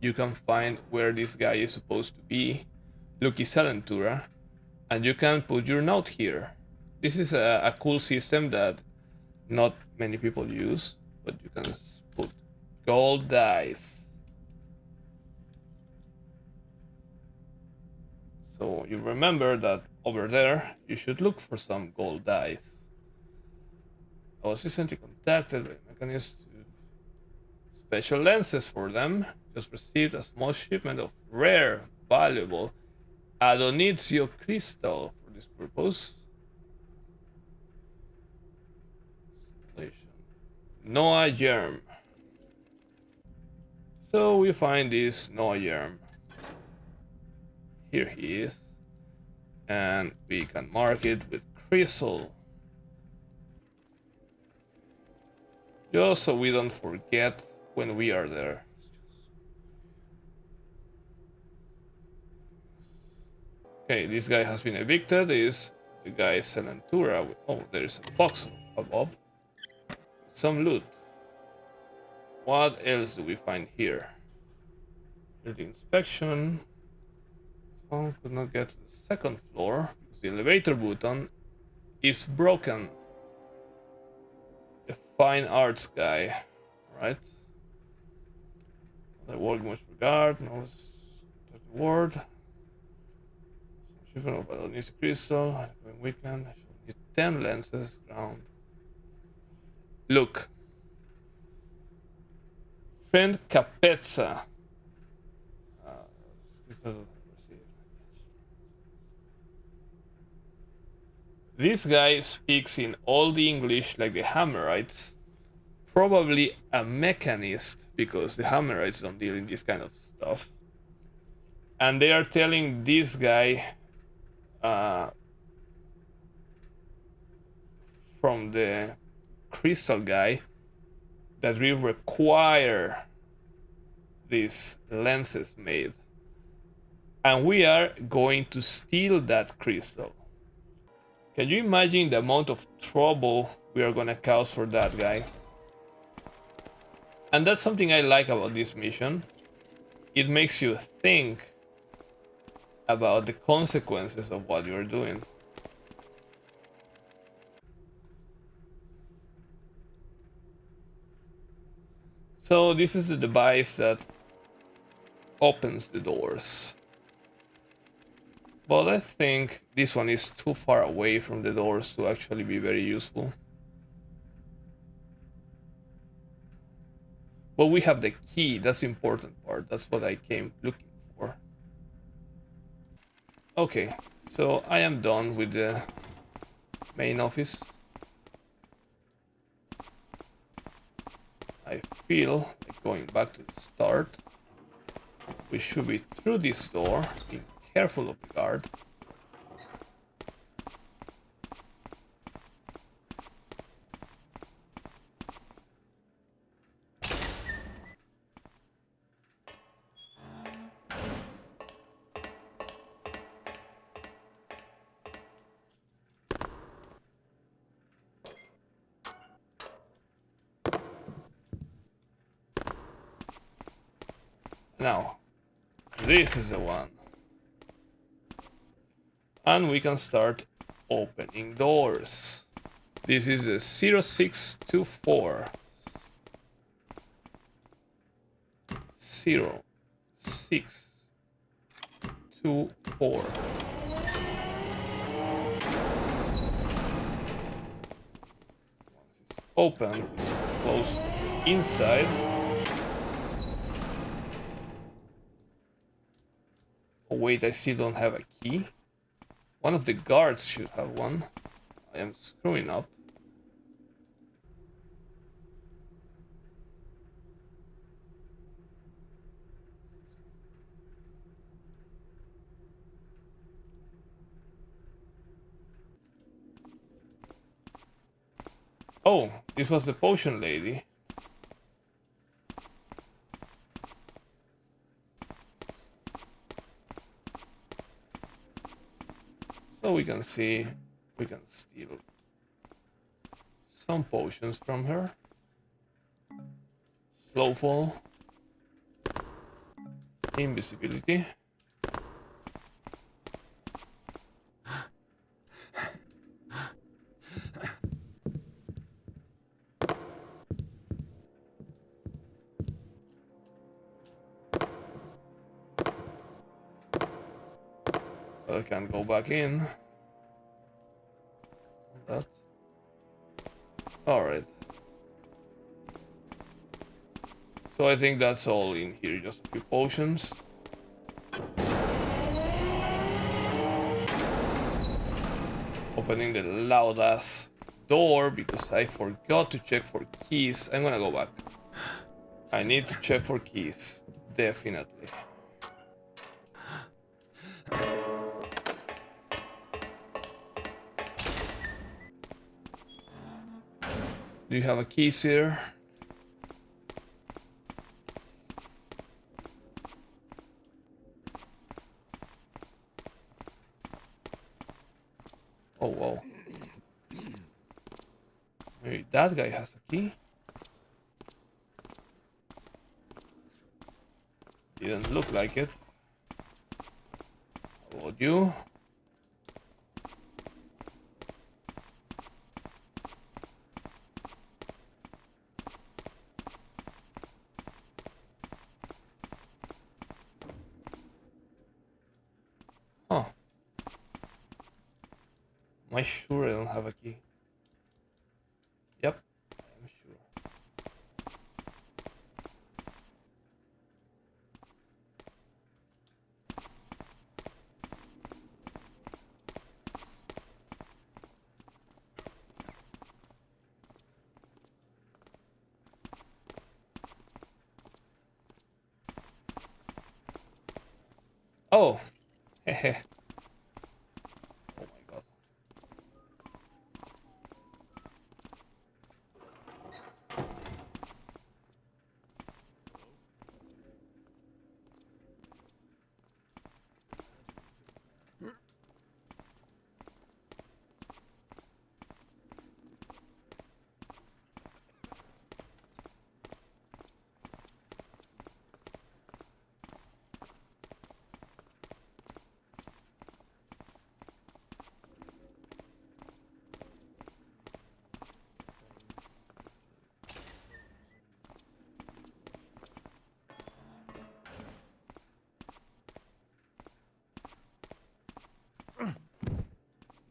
Speaker 1: you can find where this guy is supposed to be, Lucky Salentura, and you can put your note here. This is a cool system that not many people use, but you can put gold dice. So you remember that over there, you should look for some gold dice. I was recently contacted by mechanics to special lenses for them. Just received a small shipment of rare, valuable Adonizio crystal for this purpose. Noah germ. So we find this Noah germ. Here he is. And we can mark it with crystal. Just so we don't forget when we are there. Okay, this guy has been evicted. Is the guy Salentura? Oh, there is a box above. Some loot. What else do we find here? Here's the inspection. Oh, could not get to the second floor because the elevator button is broken. A fine arts guy, right? The work much regard, no word. Shipment of Adonis crystal, going weekend. I shall need 10 lenses, ground. Look. Friend Capezza. This guy speaks in all the English like the Hammerites. Probably a mechanist, because the Hammerites don't deal in this kind of stuff. And they are telling this guy from the crystal guy that we require these lenses made. And we are going to steal that crystal. Can you imagine the amount of trouble we are gonna cause for that guy? And that's something I like about this mission. It makes you think about the consequences of what you're doing. So this is the device that opens the doors. But I think this one is too far away from the doors to actually be very useful. But we have the key, that's the important part. That's what I came looking for. Okay, so I am done with the main office. I feel like going back to the start. We should be through this door, being careful of the guard. Now, this is the one. And we can start opening doors. This is the 0624. 0624. Open, close inside. Oh wait, I still don't have a key. One of the guards should have one. I am screwing up. Oh, this was the potion lady. So we can see we can steal some potions from her. Slow fall. Invisibility. But I can't go back in. That. Alright. So I think that's all in here, just a few potions. Opening the loud ass door because I forgot to check for keys. I'm gonna go back. I need to check for keys. Definitely. Do you have a keys here? Oh, whoa. Maybe that guy has a key. Didn't look like it. How about you? Huh. Am I sure I don't have a key? Yep, I am sure. Oh, hehe. Oh my god.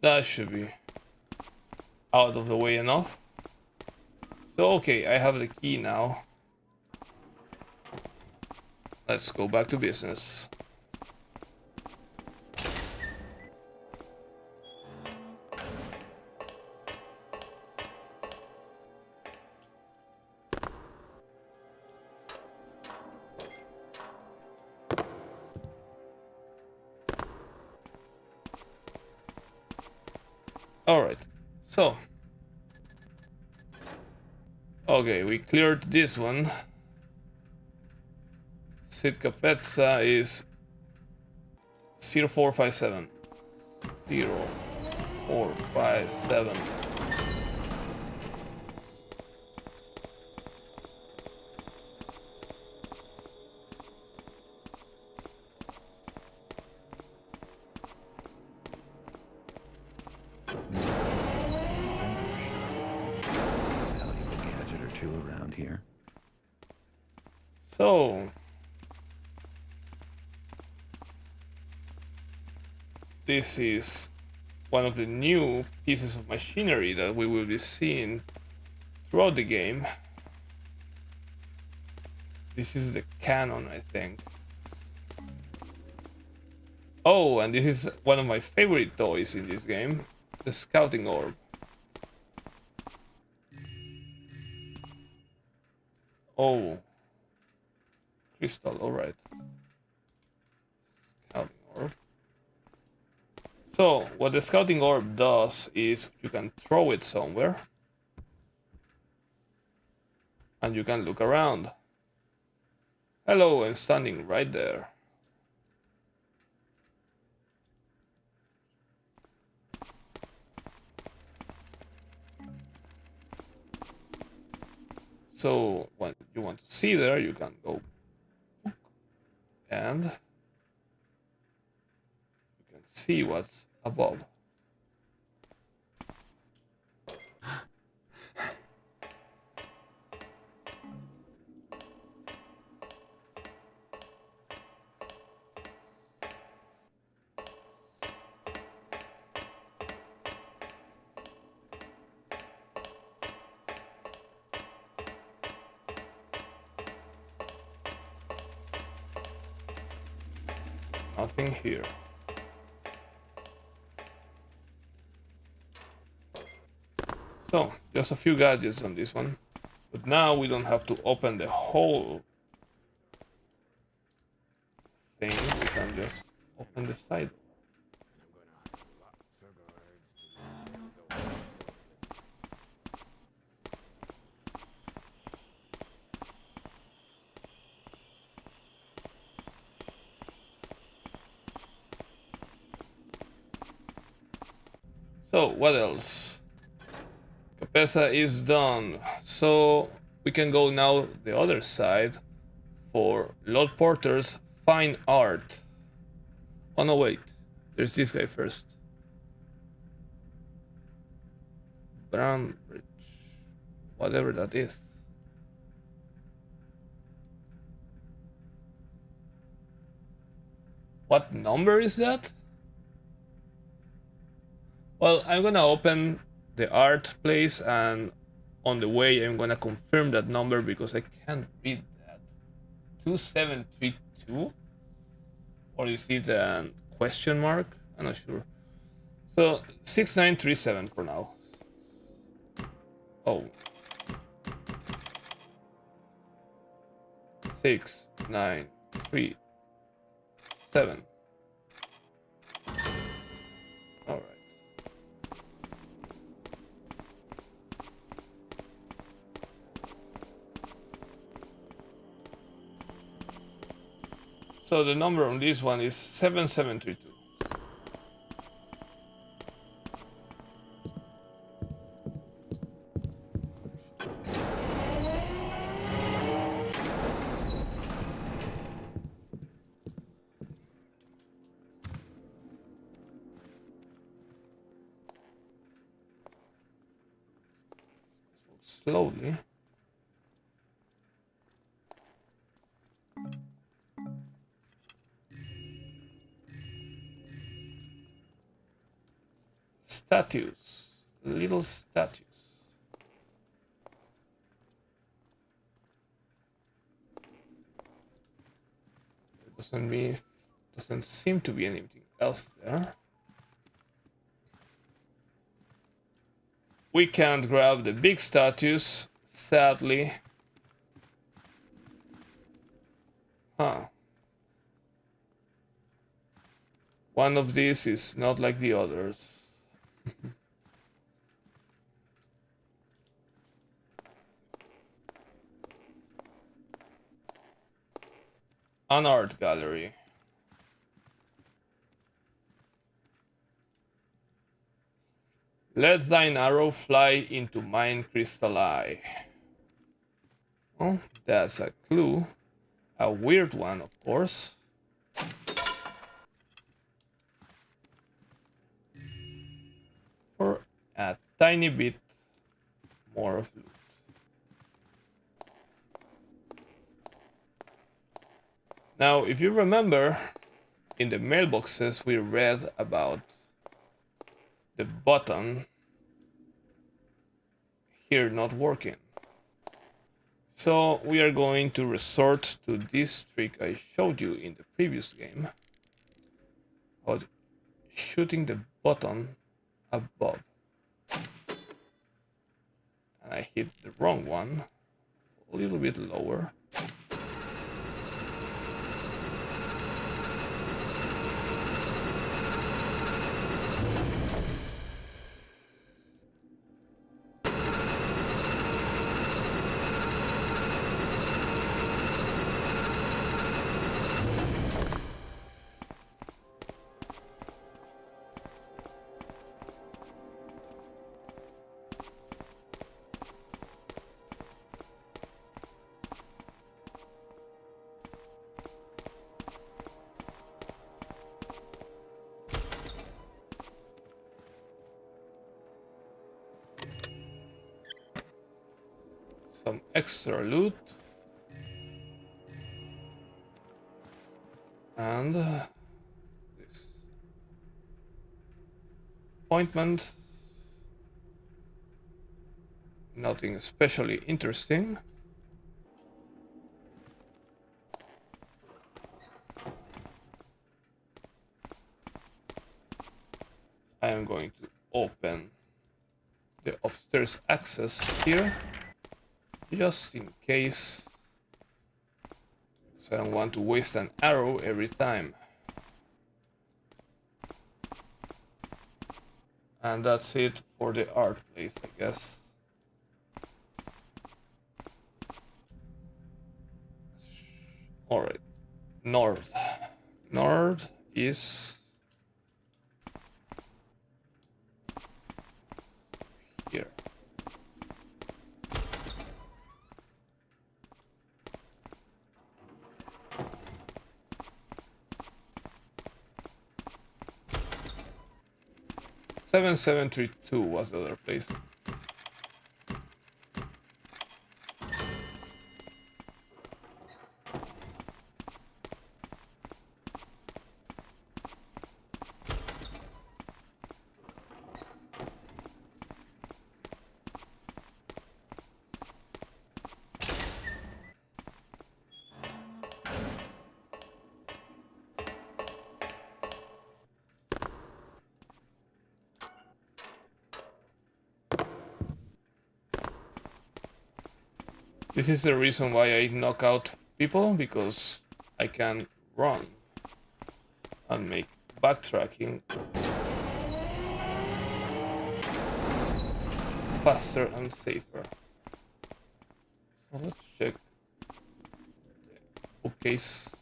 Speaker 1: That should be out of the way enough. So, okay, I have the key now. Let's go back to business. Alright, so. Okay, we cleared this one. Sitka Petsa is 0457. 0457.
Speaker 2: Valuable gadget or two around here.
Speaker 1: So. This is one of the new pieces of machinery that we will be seeing throughout the game. This is the cannon, I think. Oh, and this is one of my favorite toys in this game, the scouting orb. Oh, crystal, alright. Scouting orb. So, what the scouting orb does is you can throw it somewhere. And you can look around. Hello, I'm standing right there. So when you want to see there, you can go and you can see what's above. Nothing here. So, just a few gadgets on this one. But now we don't have to open the whole thing. We can just open the side. So, what else? Capesa is done. So, we can go now the other side for Lord Porter's fine art. Oh no, wait. There's this guy first. Brown Bridge. Whatever that is. What number is that? Well, I'm gonna open the art place, and on the way I'm gonna confirm that number because I can't read that. 2732? Or is it a question mark? I'm not sure. So 6937 for now. Oh. 6937. Alright. So the number on this one is 7732. Slowly. Statues. Little statues. Doesn't seem to be anything else there. We can't grab the big statues, sadly. Huh. One of these is not like the others. An art gallery. Let thine arrow fly into mine crystal eye. Oh, that's a clue. A weird one, of course. For a tiny bit more of loot. Now, if you remember, in the mailboxes we read about the button here not working. So we are going to resort to this trick I showed you in the previous game about shooting the button above. And I hit the wrong one, a little bit lower. some extra loot. And this appointment. Nothing especially interesting. I am going to open the upstairs access here, just in case, because I don't want to waste an arrow every time. And that's it for the art place, I guess. Alright, north. North is here. Seven 32 was the other place. This is the reason why I knock out people, because I can run and make backtracking faster and safer. So let's check the bookcase.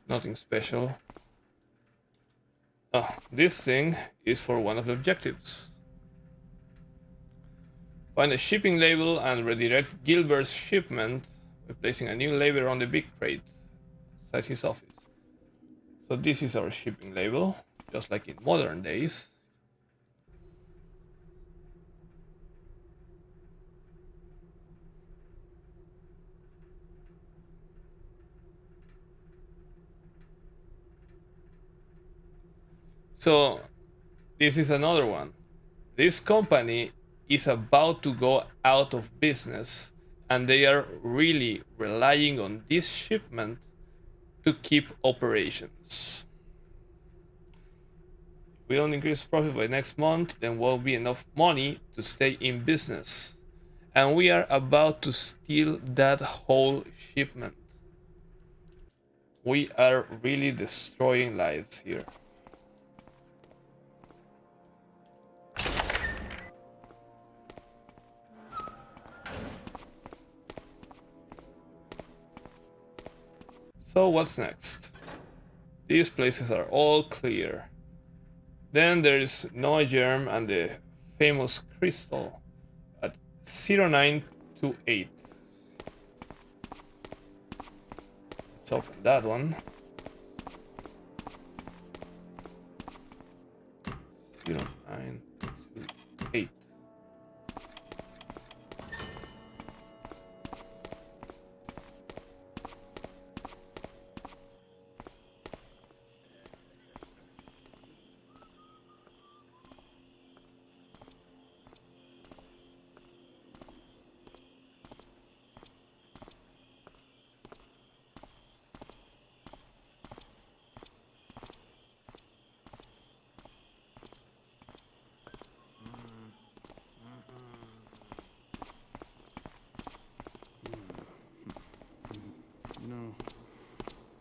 Speaker 1: Nothing special. Ah, this thing is for one of the objectives. Find a shipping label and redirect Gilbert's shipment by placing a new label on the big crate outside his office. So this is our shipping label, just like in modern days. So this is another one. This company is about to go out of business, and they are really relying on this shipment to keep operations. If we don't increase profit by next month, then won't be enough money to stay in business. And we are about to steal that whole shipment. We are really destroying lives here. So what's next? These places are all clear. Then there is Noah Germ and the famous crystal at 0928. Let's open that one. 0928.
Speaker 6: You know,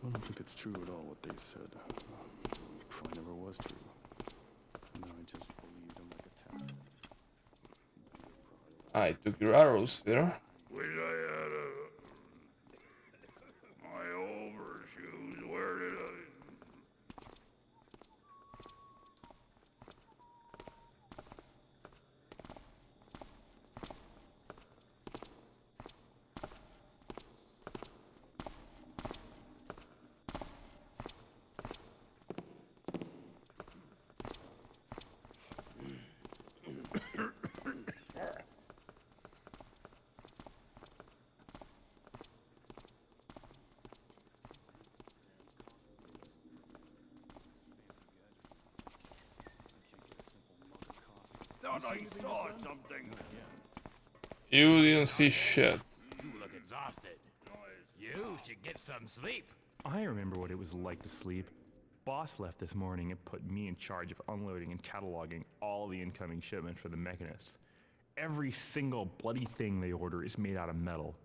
Speaker 6: I don't think it's true at all what they said. Probably never was true. And I just believed him like a tap.
Speaker 1: I took your arrows there.
Speaker 5: Wish I had my overshoes. Where did I? thought I saw something.
Speaker 1: You didn't see shit.
Speaker 5: You look exhausted. You should get some sleep.
Speaker 6: I remember what it was like to sleep. Boss left this morning and put me in charge of unloading and cataloging all the incoming shipments for the mechanists. Every single bloody thing they order is made out of metal.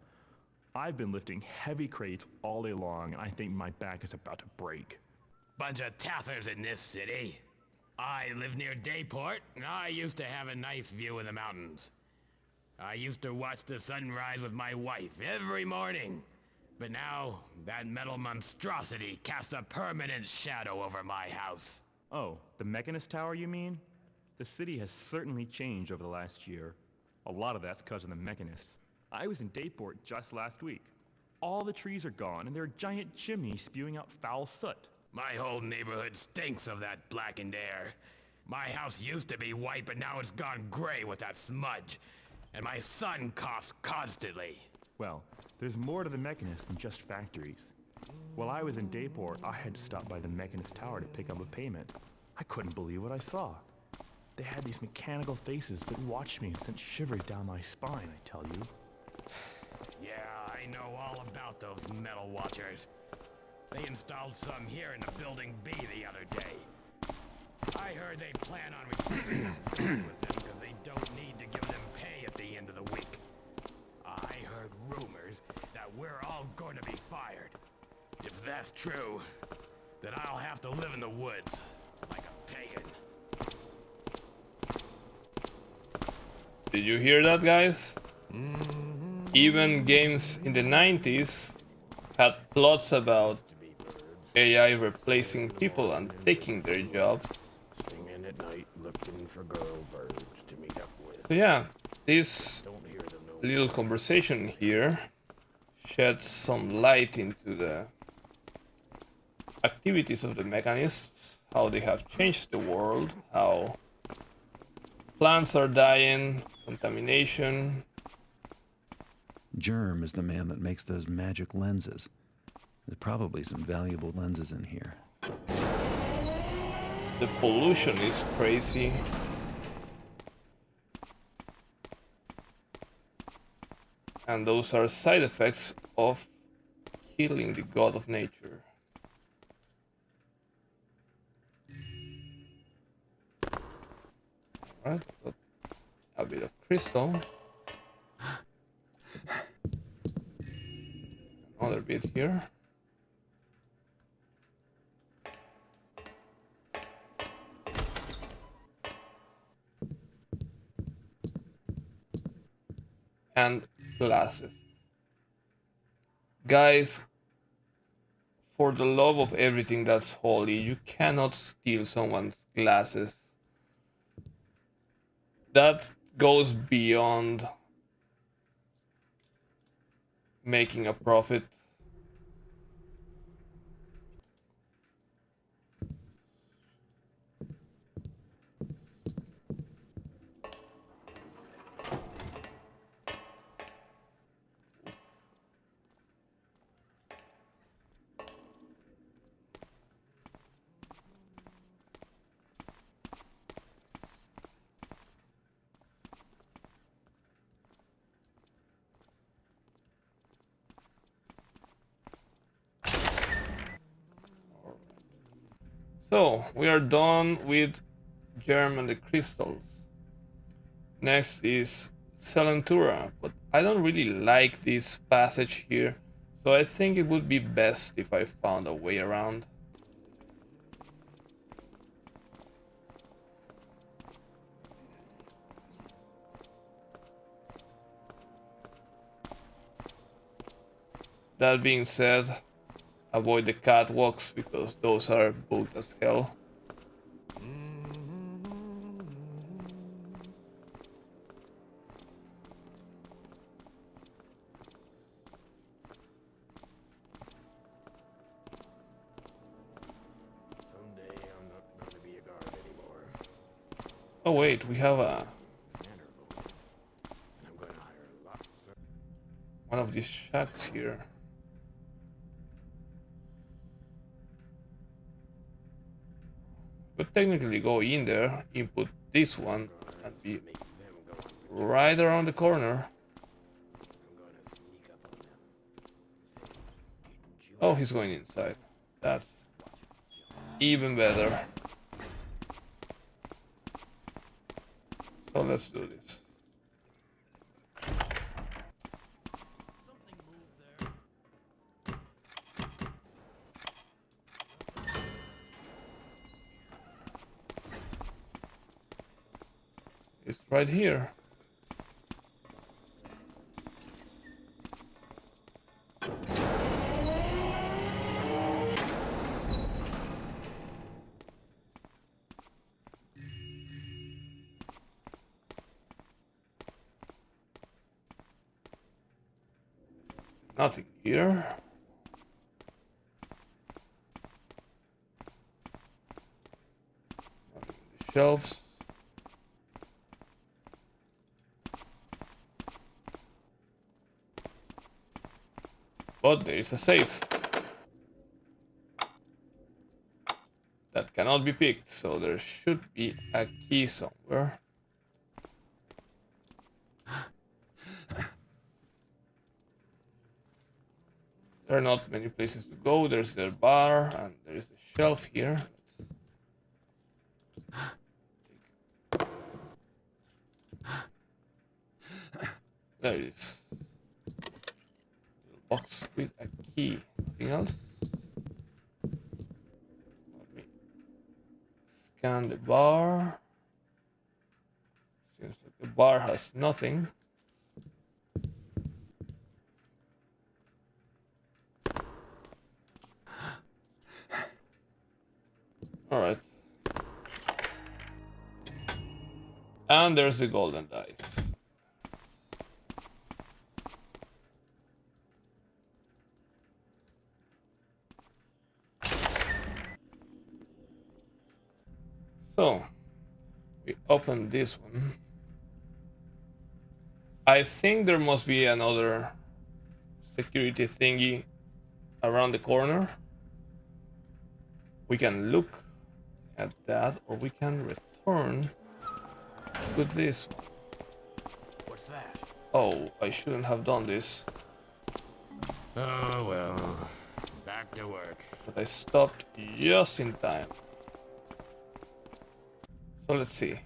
Speaker 6: I've been lifting heavy crates all day long, and I think my back is about to break.
Speaker 5: Bunch of tappers in this city. I live near Dayport, and I used to have a nice view of the mountains. I used to watch the sunrise with my wife every morning. But now, that metal monstrosity casts a permanent shadow over my house.
Speaker 6: Oh, the Mechanist Tower, you mean? The city has certainly changed over the last year. A lot of that's because of the Mechanists. I was in Dayport just last week. All the trees are gone, and there are giant chimneys spewing out foul soot.
Speaker 5: My whole neighborhood stinks of that blackened air. My house used to be white, but now it's gone gray with that smudge. And my son coughs constantly.
Speaker 6: Well, there's more to the Mechanists than just factories. While I was in Dayport, I had to stop by the Mechanist Tower to pick up a payment. I couldn't believe what I saw. They had these mechanical faces that watched me and sent shivers down my spine, I tell you.
Speaker 5: Yeah, I know all about those metal watchers. They installed some here in the Building B the other day. I heard they plan on replacing us guards with them because they don't need to give them pay at the end of the week. I heard rumors that we're all going to be fired. If that's true, then I'll have to live in the woods like a pagan.
Speaker 1: Did you hear that, guys? Even games in the 90s had plots about AI replacing people and taking their jobs.
Speaker 7: Singing at night, looking for girl birds to meet up with.
Speaker 1: So yeah, this
Speaker 7: Don't hear them no
Speaker 1: little conversation here sheds some light into the activities of the mechanists, how they have changed the world, how plants are dying, contamination.
Speaker 2: Germ is the man that makes those magic lenses. There's probably some valuable lenses in here.
Speaker 1: The pollution is crazy. And those are side effects of killing the god of nature. Alright, got a bit of crystal. Another bit here. And glasses. Guys, for the love of everything that's holy, you cannot steal someone's glasses. That goes beyond making a profit. So, we are done with Germ and the crystals. Next is Celentura, but I don't really like this passage here, so I think it would be best if I found a way around. That being said, avoid the catwalks because those are booked as hell.
Speaker 7: Someday I'm not going to be a guard anymore.
Speaker 1: Oh wait, we have a
Speaker 7: And I'm going to hire lots of...
Speaker 1: one of these shacks here. could technically go in there, input this one, and be right around the corner. Oh, he's going inside. That's even better. So let's do this. It's right here. Nothing here. Nothing in the shelves. But there is a safe that cannot be picked, so there should be a key somewhere. There are not many places to go. There's the bar and there is a shelf here. There it is. Little box with a key. Nothing else. Let me scan the bar. Seems like the bar has nothing. All right. And there's the golden dice. So, we open this one. I think there must be another security thingy around the corner. We can look at that, or we can return to this one.
Speaker 5: What's that?
Speaker 1: Oh, I shouldn't have done this,
Speaker 5: Oh well. Back to work.
Speaker 1: but I stopped just in time. So let's see.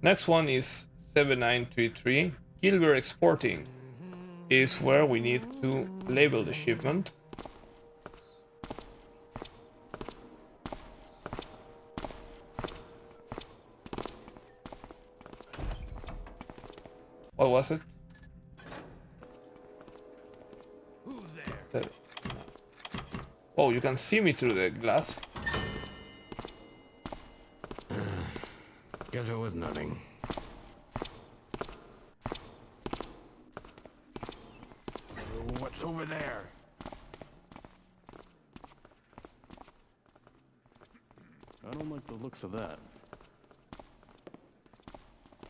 Speaker 1: Next one is 7933. Gilbert Exporting is where we need to label the shipment. What was it?
Speaker 5: Who's there?
Speaker 1: Oh, you can see me through the glass.
Speaker 5: Guess it was nothing. What's over there?
Speaker 9: I don't like the looks of that.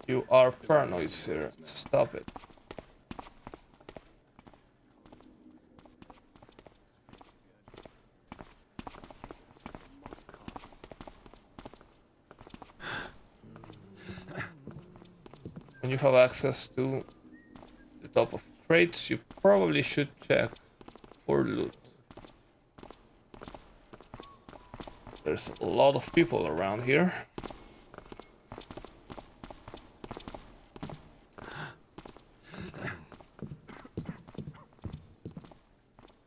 Speaker 1: You are paranoid, sir. Stop it. When you have access to the top of crates, you probably should check for loot. There's a lot of people around here.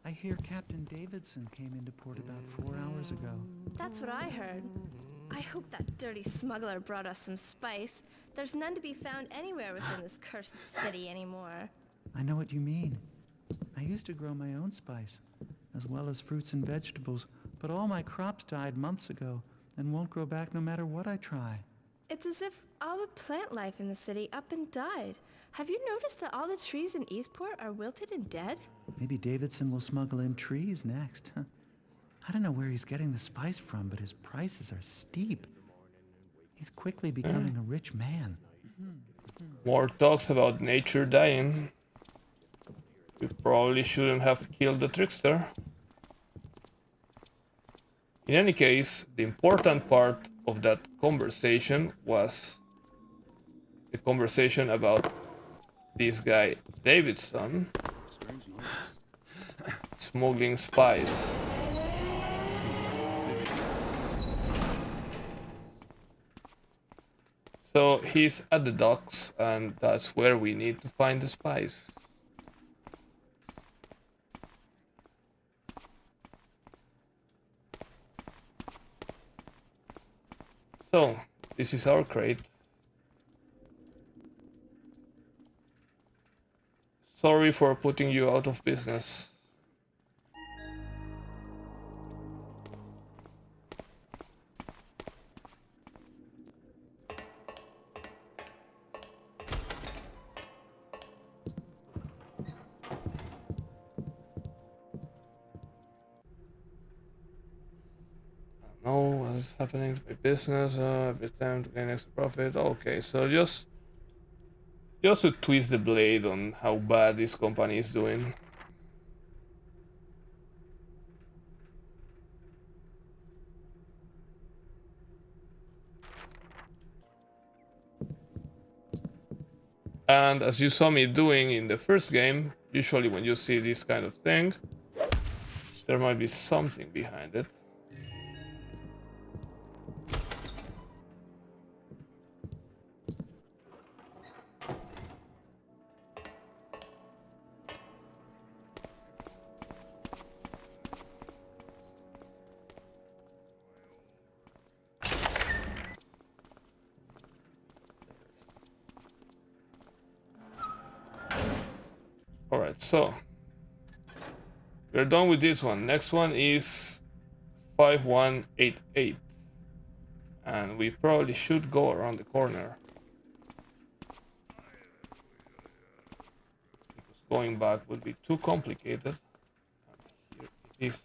Speaker 10: I hear Captain Davidson came into port about 4 hours ago.
Speaker 11: That's what I heard. I hope that dirty smuggler brought us some spice. There's none to be found anywhere within this cursed city anymore.
Speaker 10: I know what you mean. I used to grow my own spice, as well as fruits and vegetables, but all my crops died months ago and won't grow back no matter what I try.
Speaker 11: It's as if all the plant life in the city up and died. Have you noticed that all the trees in Eastport are wilted and dead?
Speaker 10: Maybe Davidson will smuggle in trees next. I don't know where he's getting the spice from, but his prices are steep. He's quickly becoming a rich man.
Speaker 1: More talks about nature dying. We probably shouldn't have killed the trickster. In any case, the important part of that conversation was the conversation about this guy Davidson smuggling spies. So he's at the docks, and that's where we need to find the spies. So, this is our crate. Sorry for putting you out of business. Know what is happening to my business, every time to gain extra profit. Okay, so just to twist the blade on how bad this company is doing. And as you saw me doing in the first game, usually when you see this kind of thing, there might be something behind it. Alright, so we're done with this one. Next one is 5188. And we probably should go around the corner. Because going back would be too complicated. And here it is.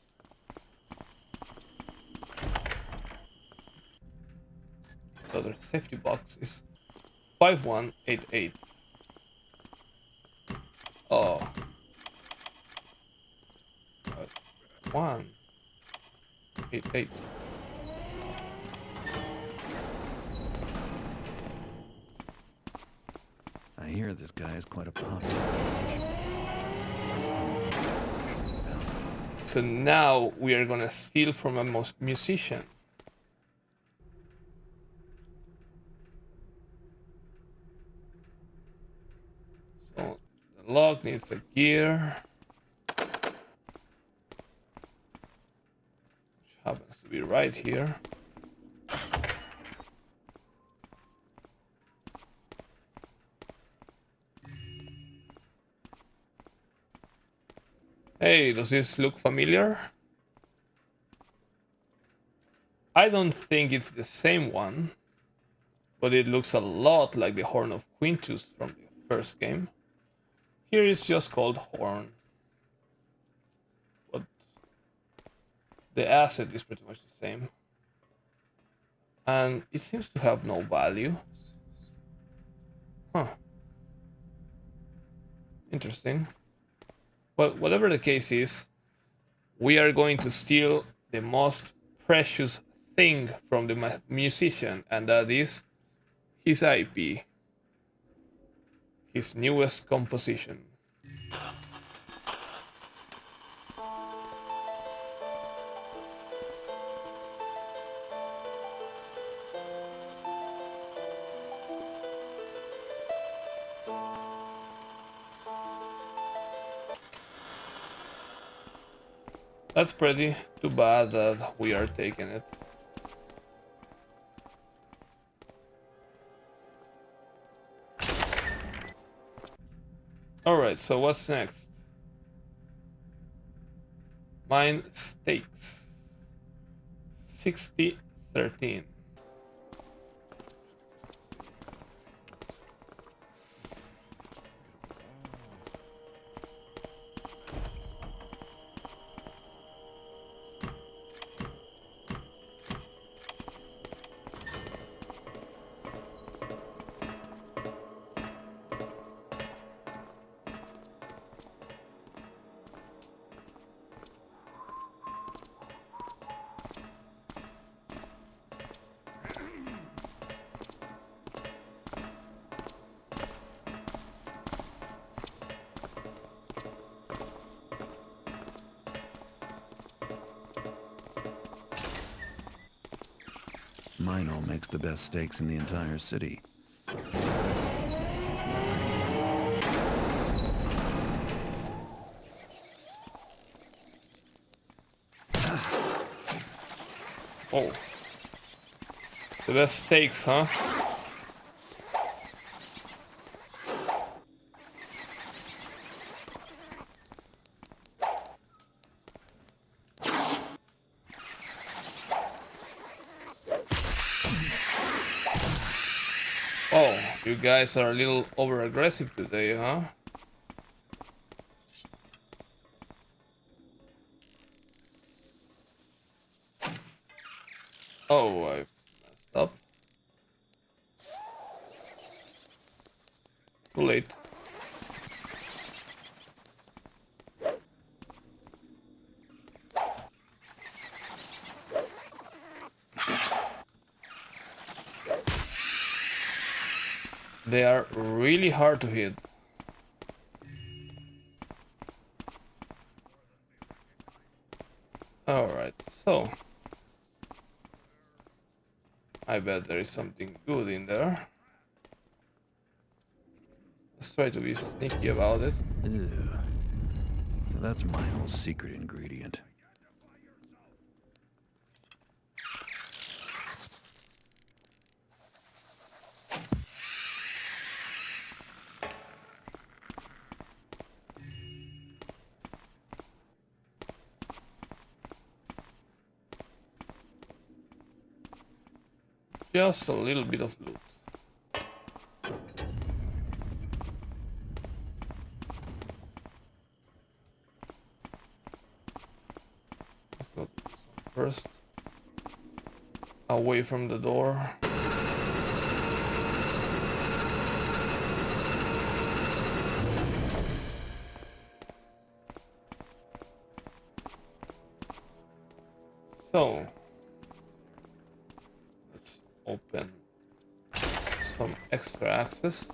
Speaker 1: The other safety box is 5188. Oh. 188.
Speaker 2: I hear this guy is quite a popular musician.
Speaker 1: So now we are gonna steal from a musician. So the lock needs a gear. Which happens to be right here. Hey, does this look familiar? I don't think it's the same one, but it looks a lot like the Horn of Quintus from the first game. Here it's just called Horn. But the asset is pretty much the same. And it seems to have no value. Huh. Interesting. But whatever the case is, we are going to steal the most precious thing from the musician, and that is his IP. His newest composition. That's pretty too bad that we are taking it. Alright, so what's next? Mine stakes. 60-13.
Speaker 2: Mino makes the best steaks in the entire city.
Speaker 1: Oh. The best steaks, huh? Oh, you guys are a little over aggressive today, huh? Oh, I messed up. Too late. They are really hard to hit. Alright, so I bet there is something good in there. Let's try to be sneaky about it.
Speaker 2: Ew. So that's Mino's secret ingredient.
Speaker 1: Just a little bit of loot. Let's go to this one first. Away from the door. So let's open some extra access.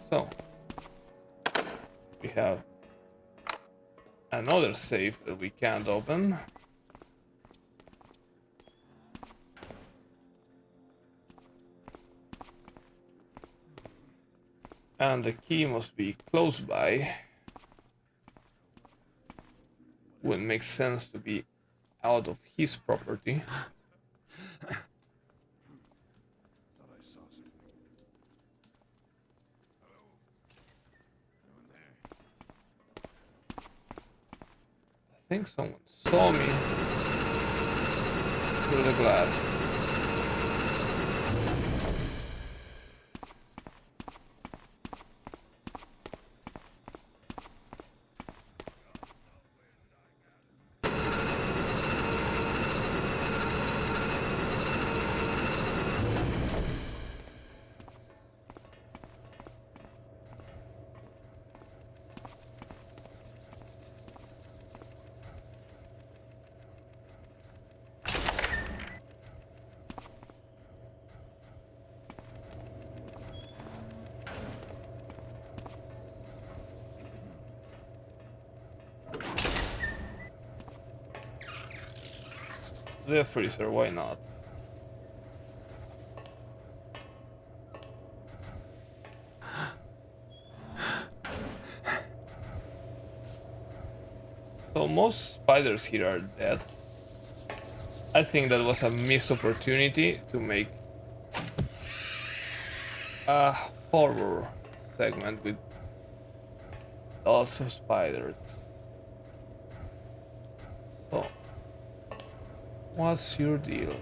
Speaker 1: So we have another safe that we can't open. And the key must be close by. Wouldn't make sense to be out of his property. I think someone saw me through the glass. The freezer, why not? So most spiders here are dead. I think that was a missed opportunity to make a horror segment with lots of spiders. So, what's your deal?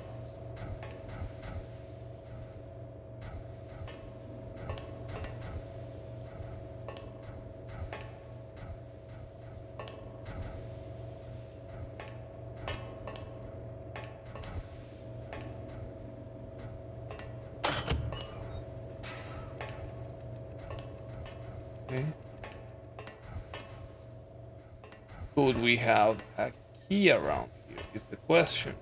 Speaker 1: Okay. Could we have a key around here is the question.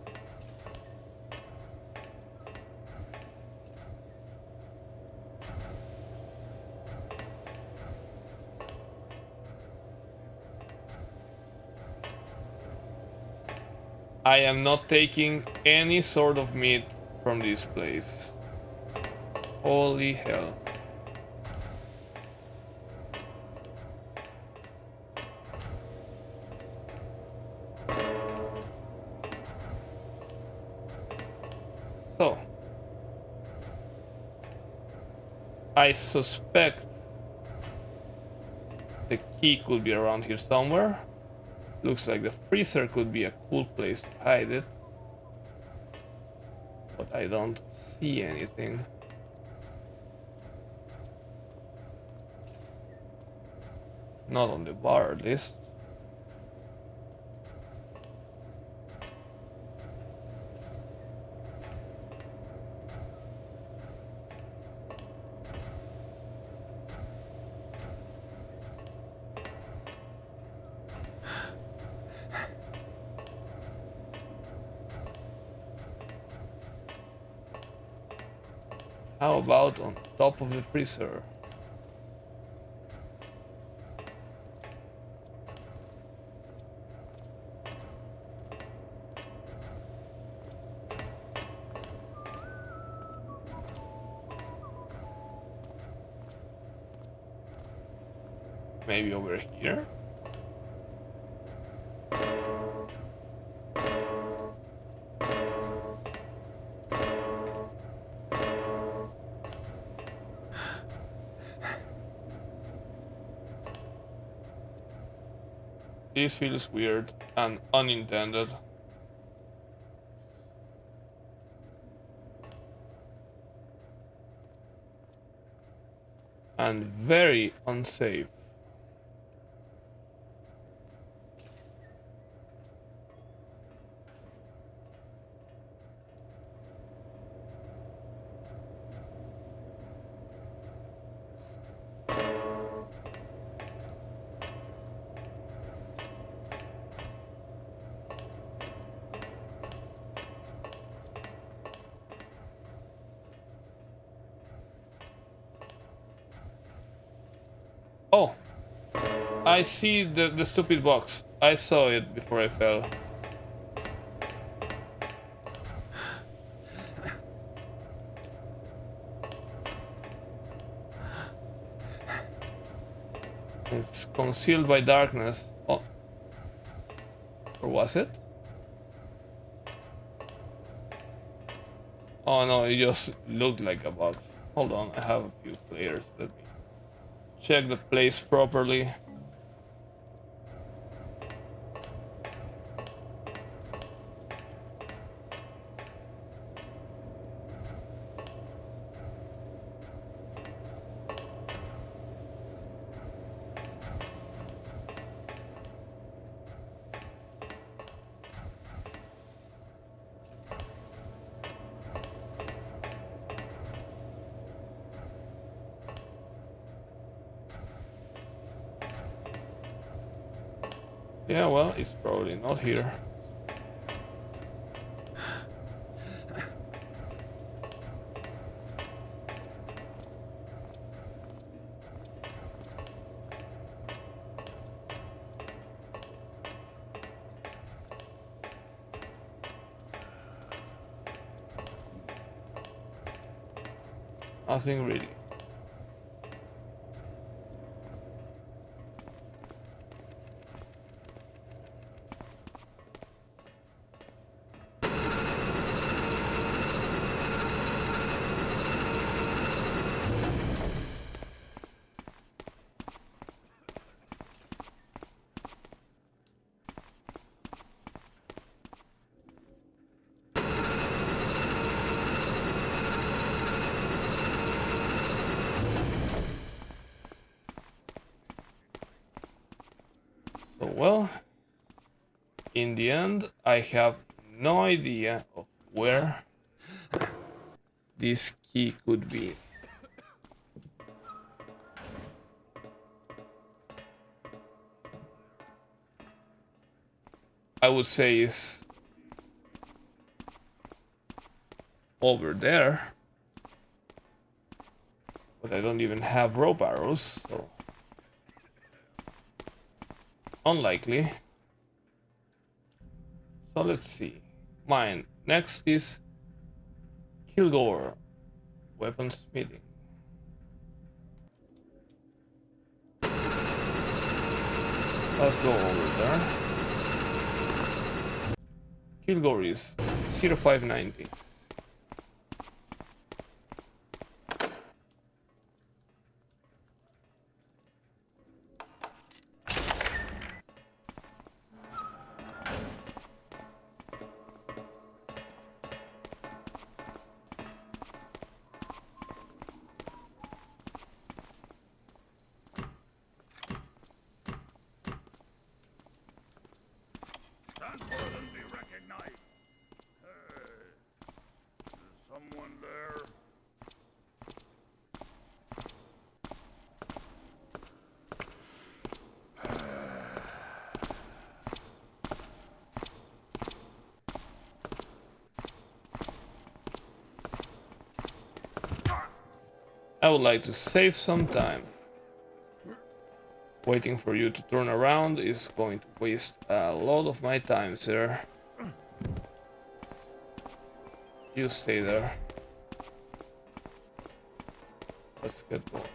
Speaker 1: I am not taking any sort of meat from this place. Holy hell. So, I suspect the key could be around here somewhere. Looks like the freezer could be a cool place to hide it. But I don't see anything. Not on the bar list. How about on top of the freezer? Maybe over here? This feels weird and unintended. And very unsafe. Oh, I see the stupid box. I saw it before I fell. It's concealed by darkness. Oh. Or was it? Oh no, it just looked like a box. Hold on, I have a few flares. Let me check the place properly. Yeah, well, it's probably not here. Nothing really. So, well, in the end, I have no idea of where this key could be. I would say it's over there, but I don't even have rope arrows, so unlikely. So let's see. mine. Next is Kilgore, weapons smithing. Let's go over there. Kilgore is 0590.
Speaker 5: Stand for them be recognized. Is someone there?
Speaker 1: I would like to save some time. Waiting for you to turn around is going to waste a lot of my time, sir. You stay there. Let's get going.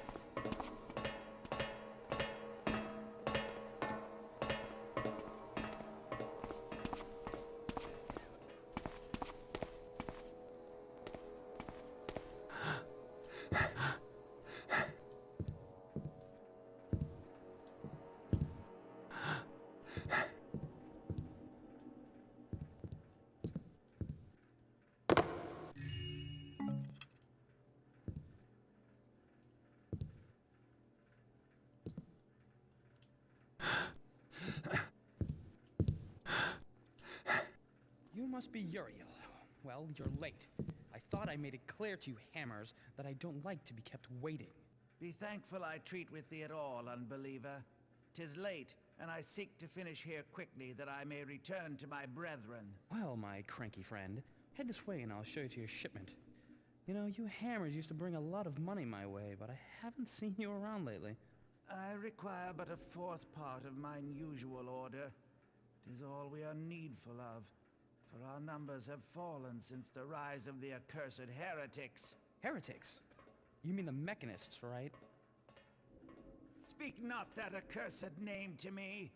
Speaker 8: You must be Uriel. Well, you're late. I thought I made it clear to you hammers that I don't like to be kept waiting.
Speaker 12: Be thankful I treat with thee at all, unbeliever. 'Tis late, and I seek to finish here quickly that I may return to my brethren.
Speaker 8: Well, my cranky friend, head this way and I'll show you to your shipment. You know, you hammers used to bring a lot of money my way, but I haven't seen you around lately.
Speaker 12: I require but a fourth part of mine usual order. 'Tis all we are needful of, for our numbers have fallen since the rise of the accursed heretics.
Speaker 8: Heretics? You mean the mechanists, right?
Speaker 12: Speak not that accursed name to me.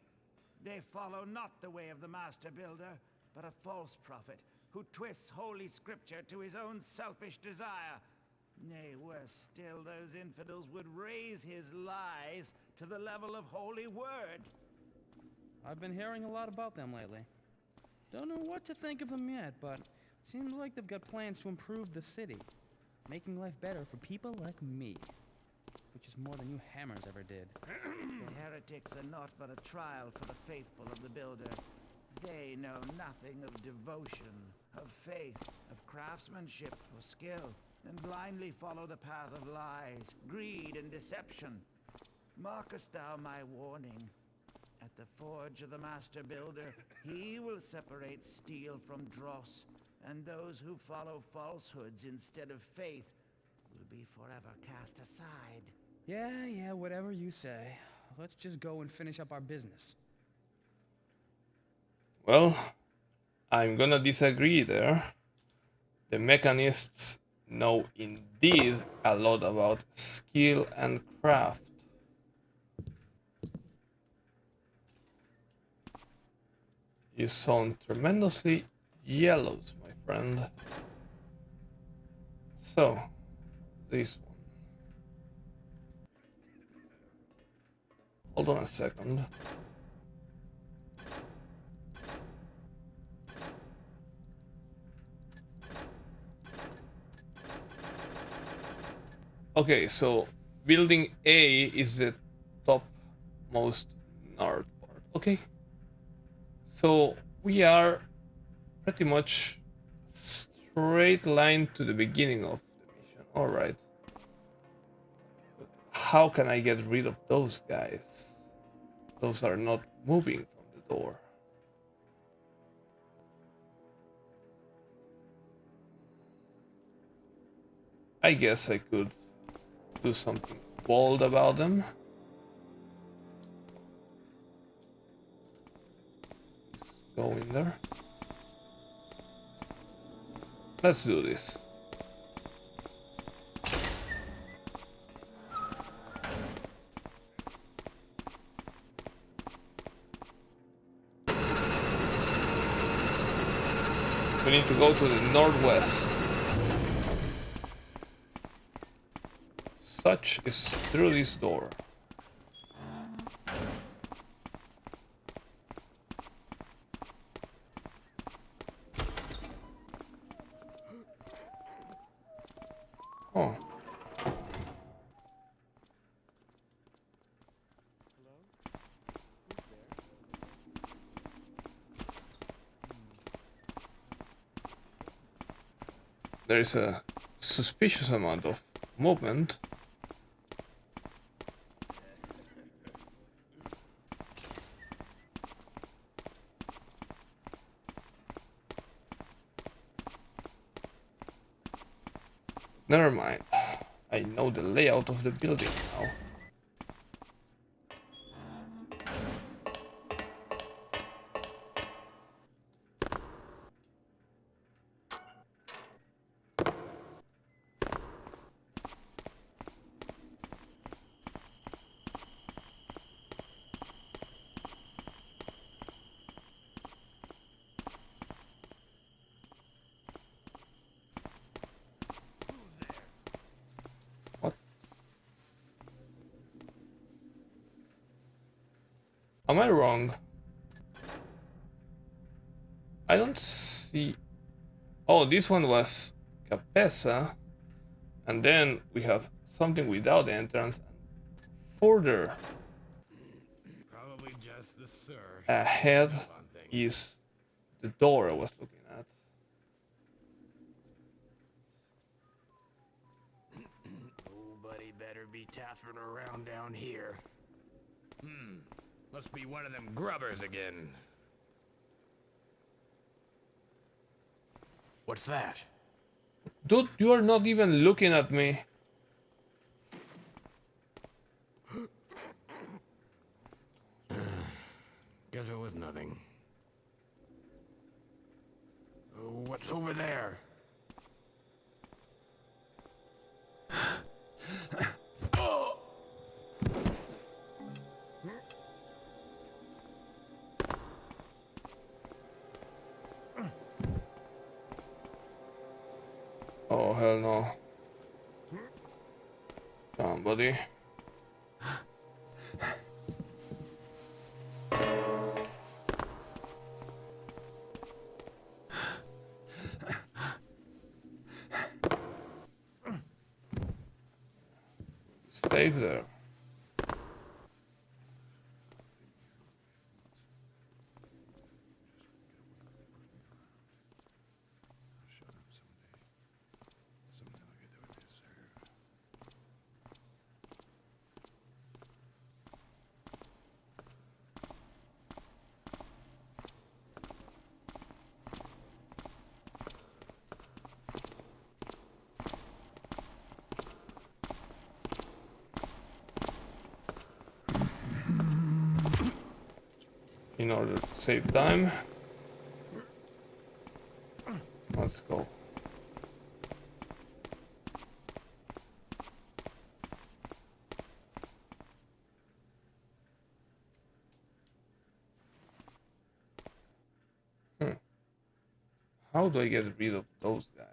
Speaker 12: They follow not the way of the Master Builder, but a false prophet who twists holy scripture to his own selfish desire. Nay, worse still, those infidels would raise his lies to the level of holy word.
Speaker 8: I've been hearing a lot about them lately. Don't know what to think of them yet, but seems like they've got plans to improve the city, making life better for people like me, which is more than you hammers ever did.
Speaker 12: The heretics are naught but a trial for the faithful of the Builder. They know nothing of devotion, of faith, of craftsmanship or skill, and blindly follow the path of lies, greed, and deception. Markest thou my warning? At the forge of the Master Builder, he will separate steel from dross, and those who follow falsehoods instead of faith will be forever cast aside.
Speaker 8: Yeah, whatever you say. Let's just go and finish up our business.
Speaker 1: Well, I'm gonna disagree there. The mechanists know indeed a lot about skill and craft. You sound tremendously yellows, my friend. So, this one. Hold on a second. Okay, so building A is the topmost north part. Okay. So we are pretty much straight line to the beginning of the mission. Alright. How can I get rid of those guys? Those are not moving from the door. I guess I could do something bold about them. Just go in there. Let's do this. We need to go to the northwest. Such is through this door. Oh. There is a suspicious amount of movement. Never mind. I know the layout of the building now. Am I wrong? I don't see... Oh, this one was Capesa. And then we have something without entrance. Further
Speaker 5: Probably just the sir.
Speaker 1: ahead is the door I was looking at.
Speaker 5: Nobody better be taffing around down here. Must be one of them grubbers again. What's that?
Speaker 1: Dude, you are not even looking at me.
Speaker 5: Guess it was nothing. What's over there?
Speaker 1: Oh, hell no. Somebody. Safe there. In order to save time, let's go. How do I get rid of those guys?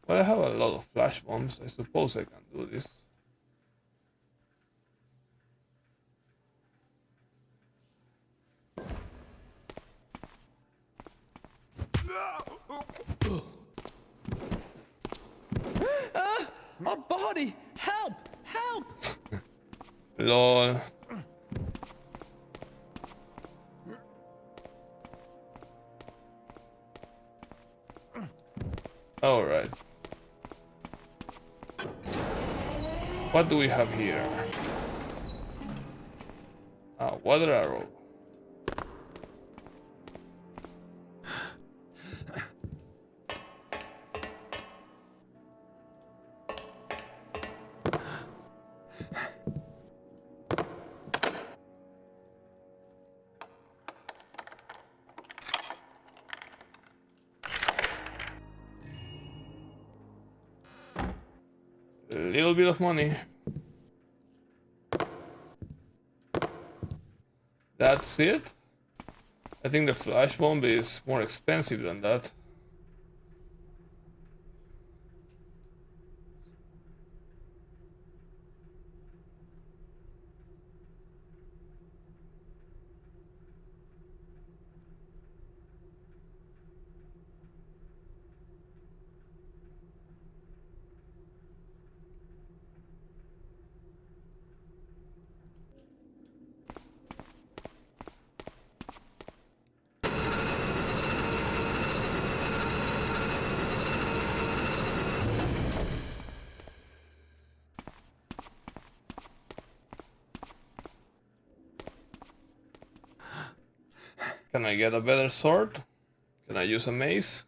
Speaker 1: Well, I have a lot of flash bombs. I suppose I can do this.
Speaker 8: A body! Help! Help!
Speaker 1: Lol. Alright. What do we have here? Water arrow. A little bit of money. That's it? I think the flash bomb is more expensive than that. Can I get a better sword? Can I use a mace?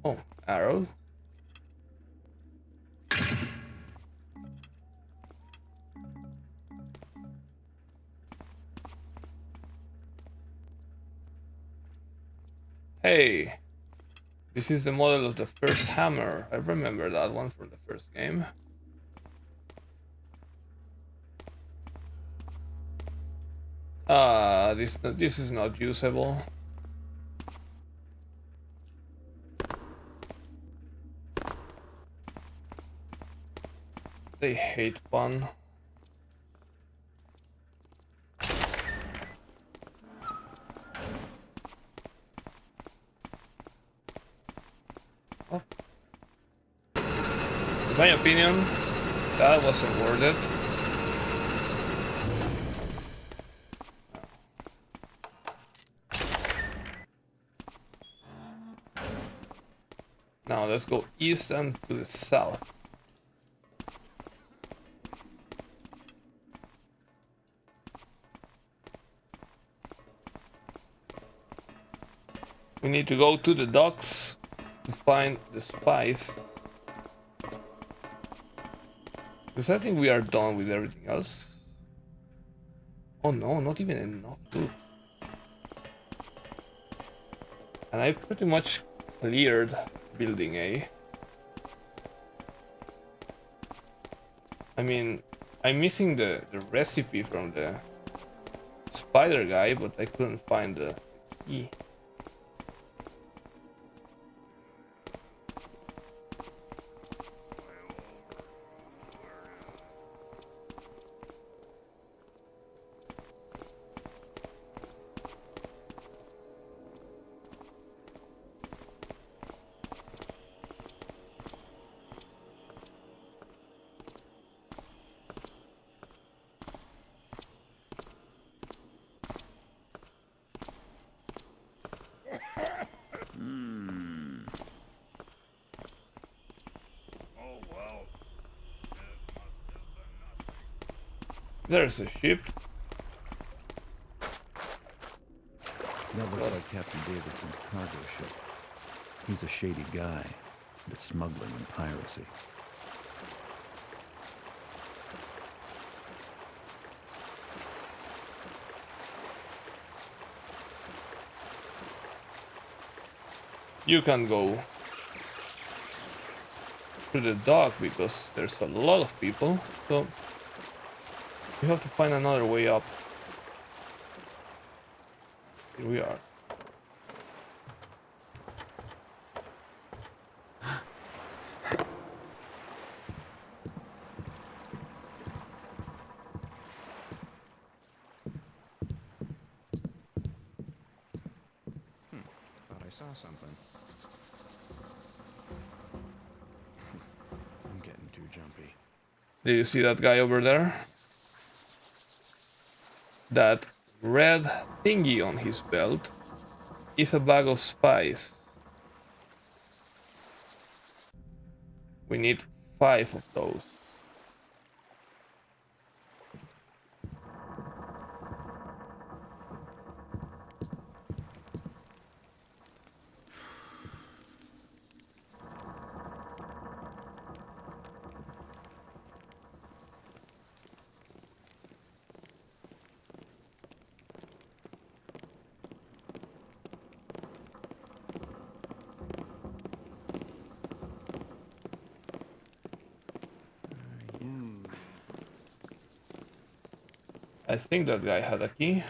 Speaker 1: Oh, arrow. Hey, this is the model of the first hammer. I remember that one from the first game. Ah, this is not usable. They hate fun. Oh. In my opinion, that wasn't worth it. Now let's go east and to the south. We need to go to the docks to find the spice. Because I think we are done with everything else. Oh no, not even enough food. And I pretty much cleared building A. I mean, I'm missing the recipe from the spider guy, but I couldn't find the key. There's a ship.
Speaker 2: That looks like Captain Davidson's cargo ship. He's a shady guy, into smuggling and piracy.
Speaker 1: You can go to the dock because there's a lot of people, so you have to find another way up. Here we are.
Speaker 6: Thought I saw something. I'm getting too jumpy.
Speaker 1: Do you see that guy over there? That red thingy on his belt is a bag of spice. We need 5 of those. I think that guy had a key.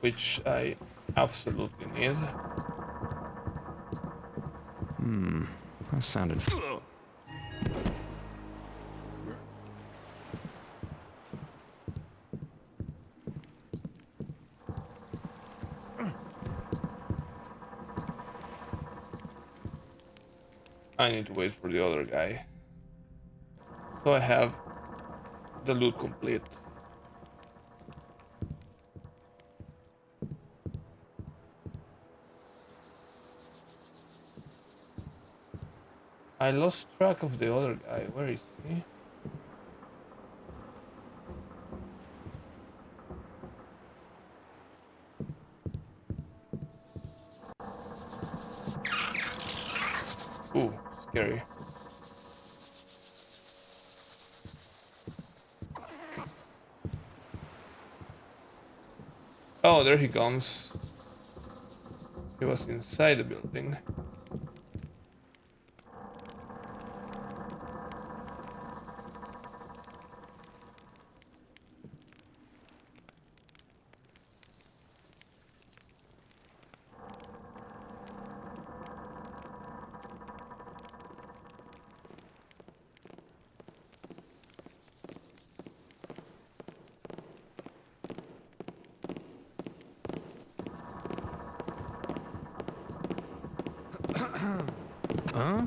Speaker 1: Which I absolutely need.
Speaker 9: That sounded.
Speaker 1: I need to wait for the other guy. So I have the loot complete. I lost track of the other guy. Where is he? Ooh, scary. Oh, there he comes. He was inside the building.
Speaker 7: Huh?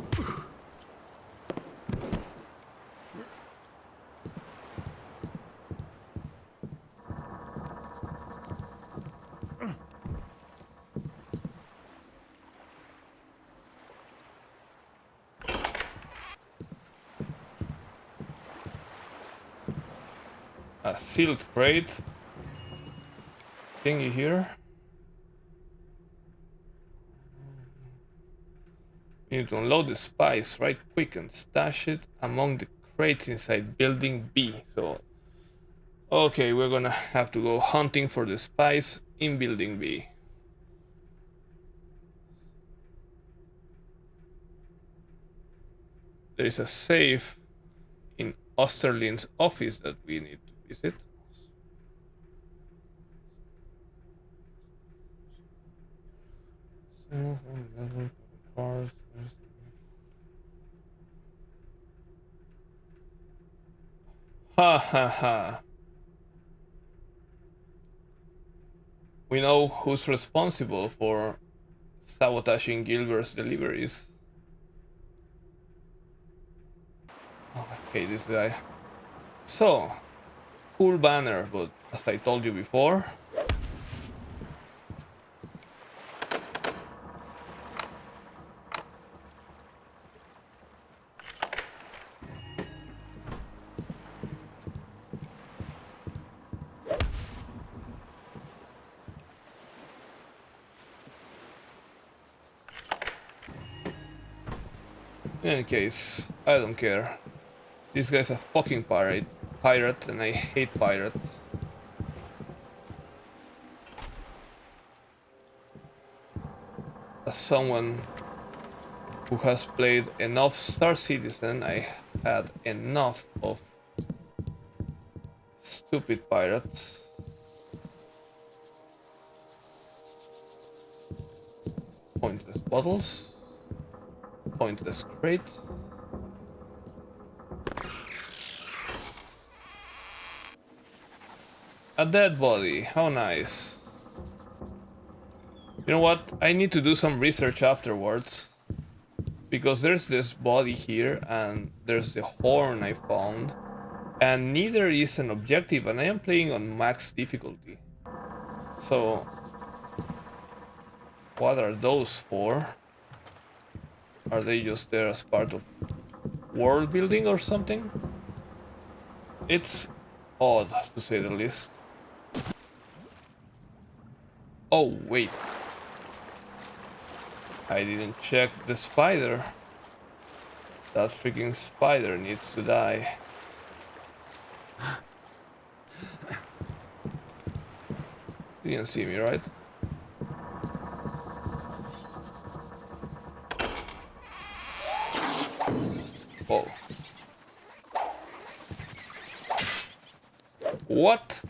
Speaker 1: A sealed crate. Thingy here. You need to unload the spice right quick and stash it among the crates inside building B. So, okay, we're gonna have to go hunting for the spice in building B. There is a safe in Osterlin's office that we need to visit. Cars. Ha ha ha. We know who's responsible for sabotaging Gilbert's deliveries. Okay, this guy. So, cool banner, but as I told you before, in any case, I don't care. This guy's a fucking pirate, and I hate pirates. As someone who has played enough Star Citizen, I have had enough of stupid pirates. Pointless bottles. Pointless crates. A dead body, how nice. You know what? I need to do some research afterwards. Because there's this body here and there's the horn I found. And neither is an objective, and I am playing on max difficulty. So, what are those for? Are they just there as part of world building or something? It's odd, to say the least. Oh, wait. I didn't check the spider. That freaking spider needs to die. You didn't see me, right? What?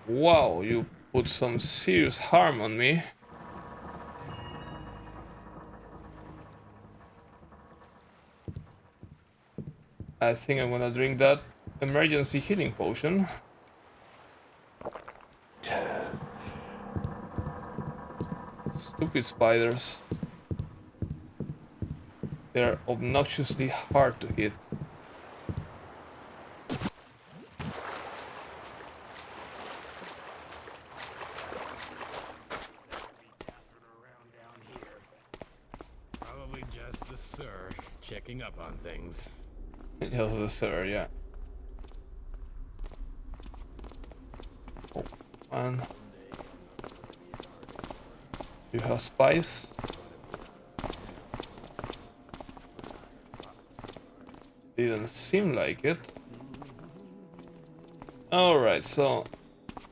Speaker 1: Wow, you put some serious harm on me. I think I'm gonna drink that emergency healing potion. Stupid spiders. They're obnoxiously hard to hit.
Speaker 5: Probably just the sir checking up on things.
Speaker 1: Yes, sir, yeah. Oh, man. You have spice? Didn't seem like it. Alright, so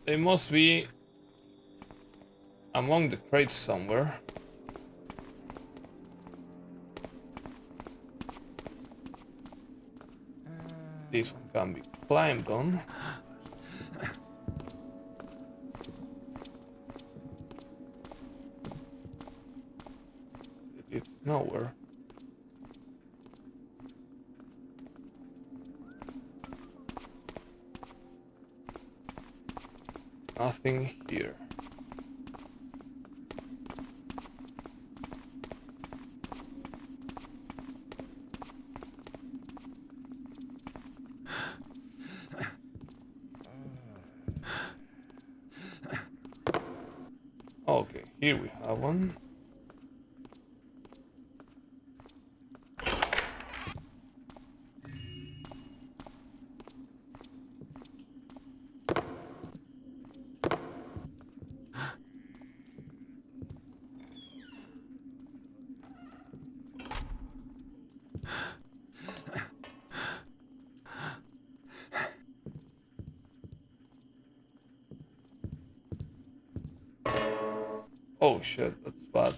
Speaker 1: they must be among the crates somewhere. This one can be climbed on. It's nowhere. Nothing here. Okay, here we have one. Oh shit, that's bad.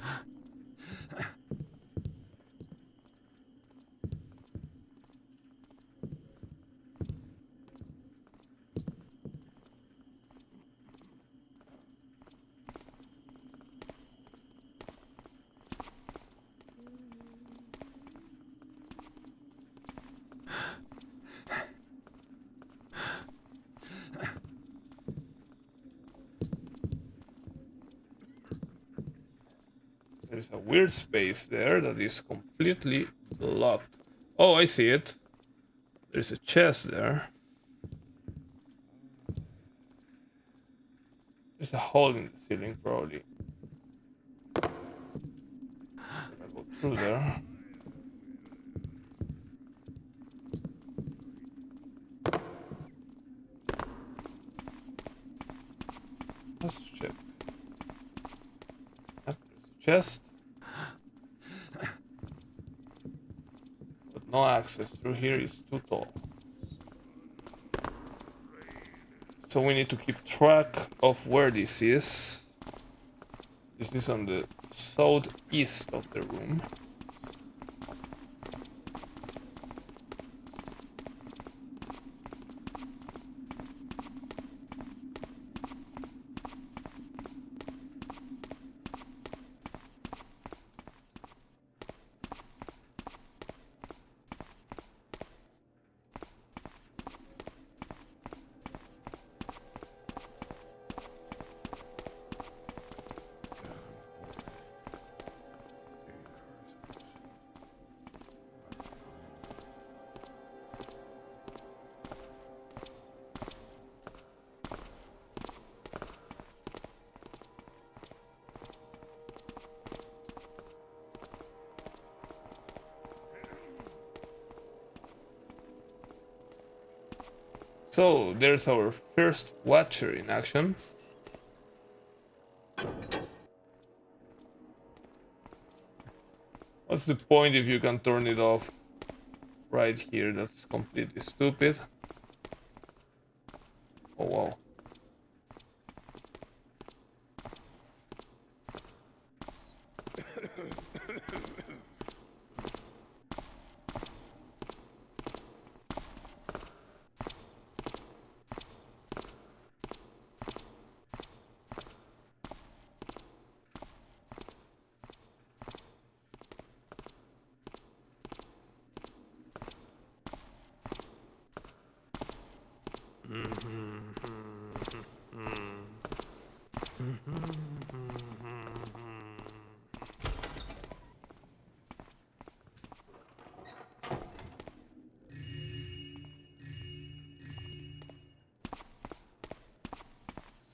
Speaker 1: There's a weird space there that is completely blocked. Oh, I see it. There's a chest there. There's a hole in the ceiling, probably. I'll go through there. Let's check. Yep, there's a chest. But no access through here is too tall. So we need to keep track of where this is. This is on the southeast of the room. So there's our first watcher in action. What's the point if you can turn it off? right here. That's completely stupid. Oh wow.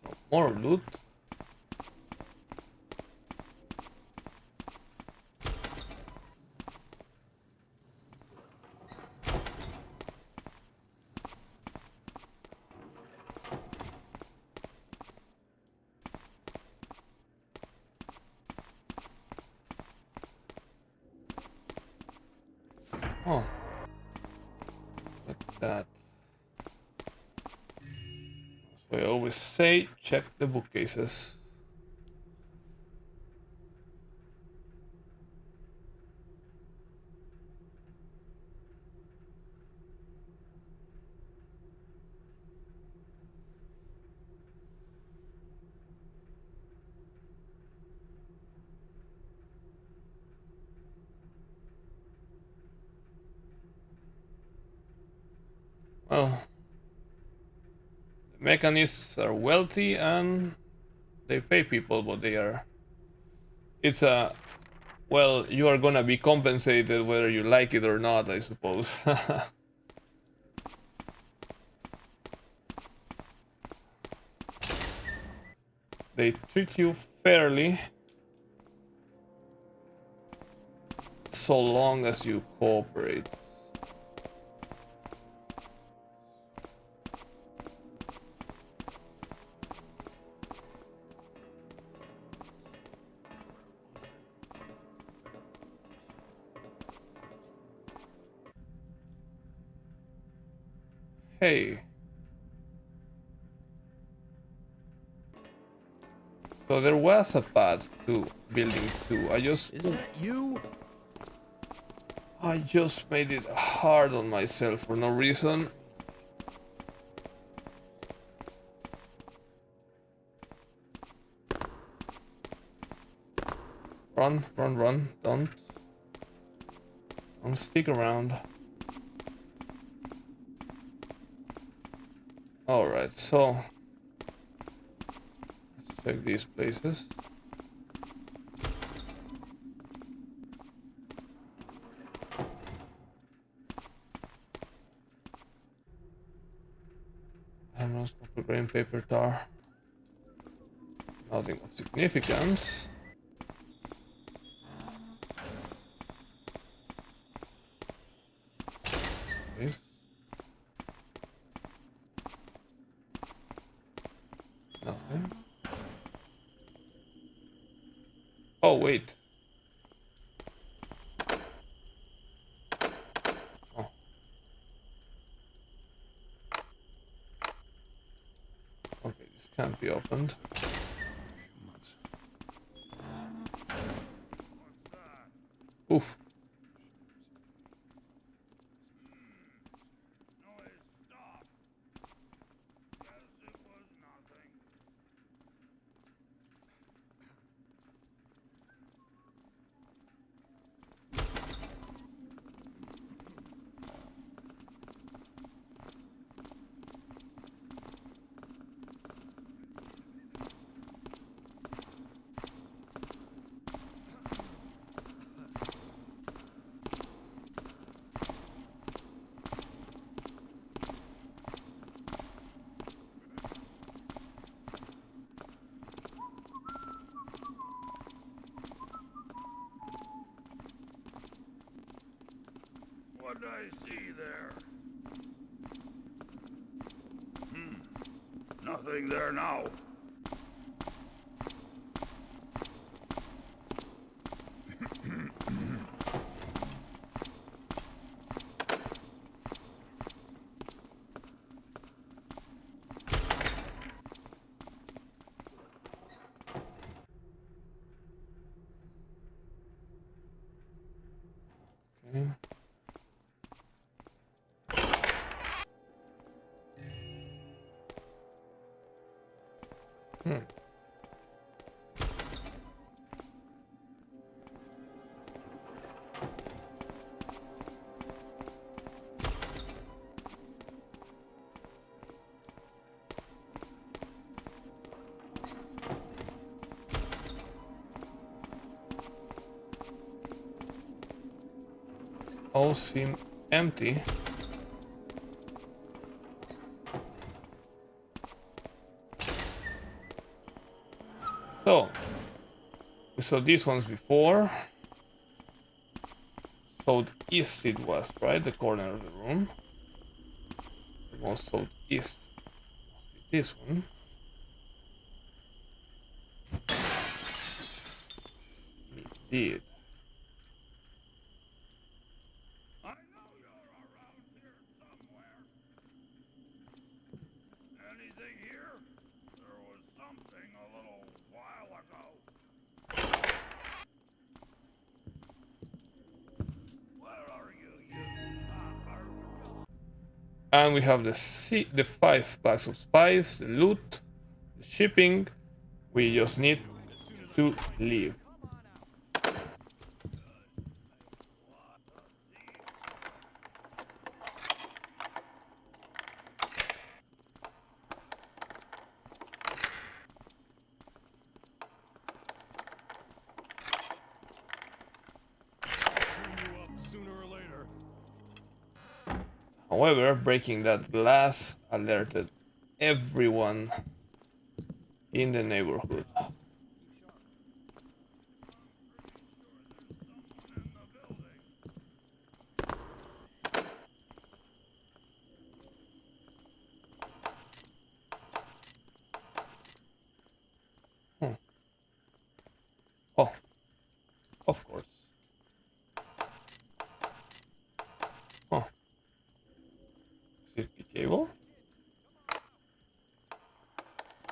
Speaker 1: Some more loot. Oh, look at that. As I always say, check the bookcases. Well, the mechanists are wealthy and they pay people, but they are... It's a... Well, you are gonna be compensated whether you like it or not, I suppose. They treat you fairly, so long as you cooperate. Hey. So there was a path to building 2.
Speaker 7: Is that you?
Speaker 1: I just made it hard on myself for no reason. Run, run, run. Don't stick around. Alright, so let's check these places. Emeralds, copper, grain, paper, tar. Nothing of significance. Space. Nothing. Oh, wait. Oh. Okay, this can't be opened. Oof.
Speaker 5: What did I see there? Nothing there now.
Speaker 1: Hmm. All seem empty. So, we saw these ones before. Southeast it was, right? The corner of the room. The most southeast must be this one. Indeed.
Speaker 5: I know you're around here somewhere. Anything here? There was something a little while ago. Where are you,
Speaker 1: And we have the 5 bags of spice, the loot, the shipping. We just need to leave. However, breaking that glass alerted everyone in the neighborhood. Oh, of course. Oh, is it the cable?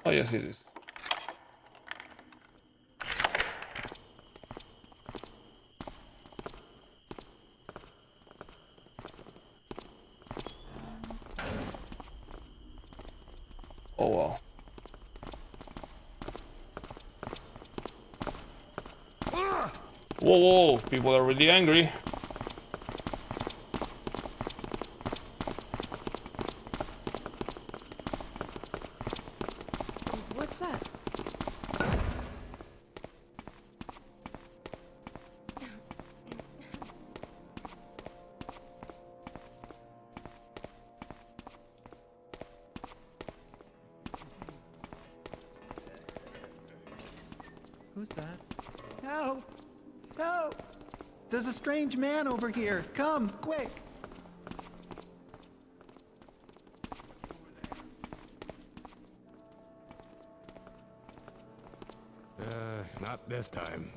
Speaker 1: Oh, yes, it is. Oh, wow. Whoa, whoa, people are really angry.
Speaker 4: What's that?
Speaker 10: Who's that? Help! Help! There's a strange man over here. Come, quick!
Speaker 5: Not this time.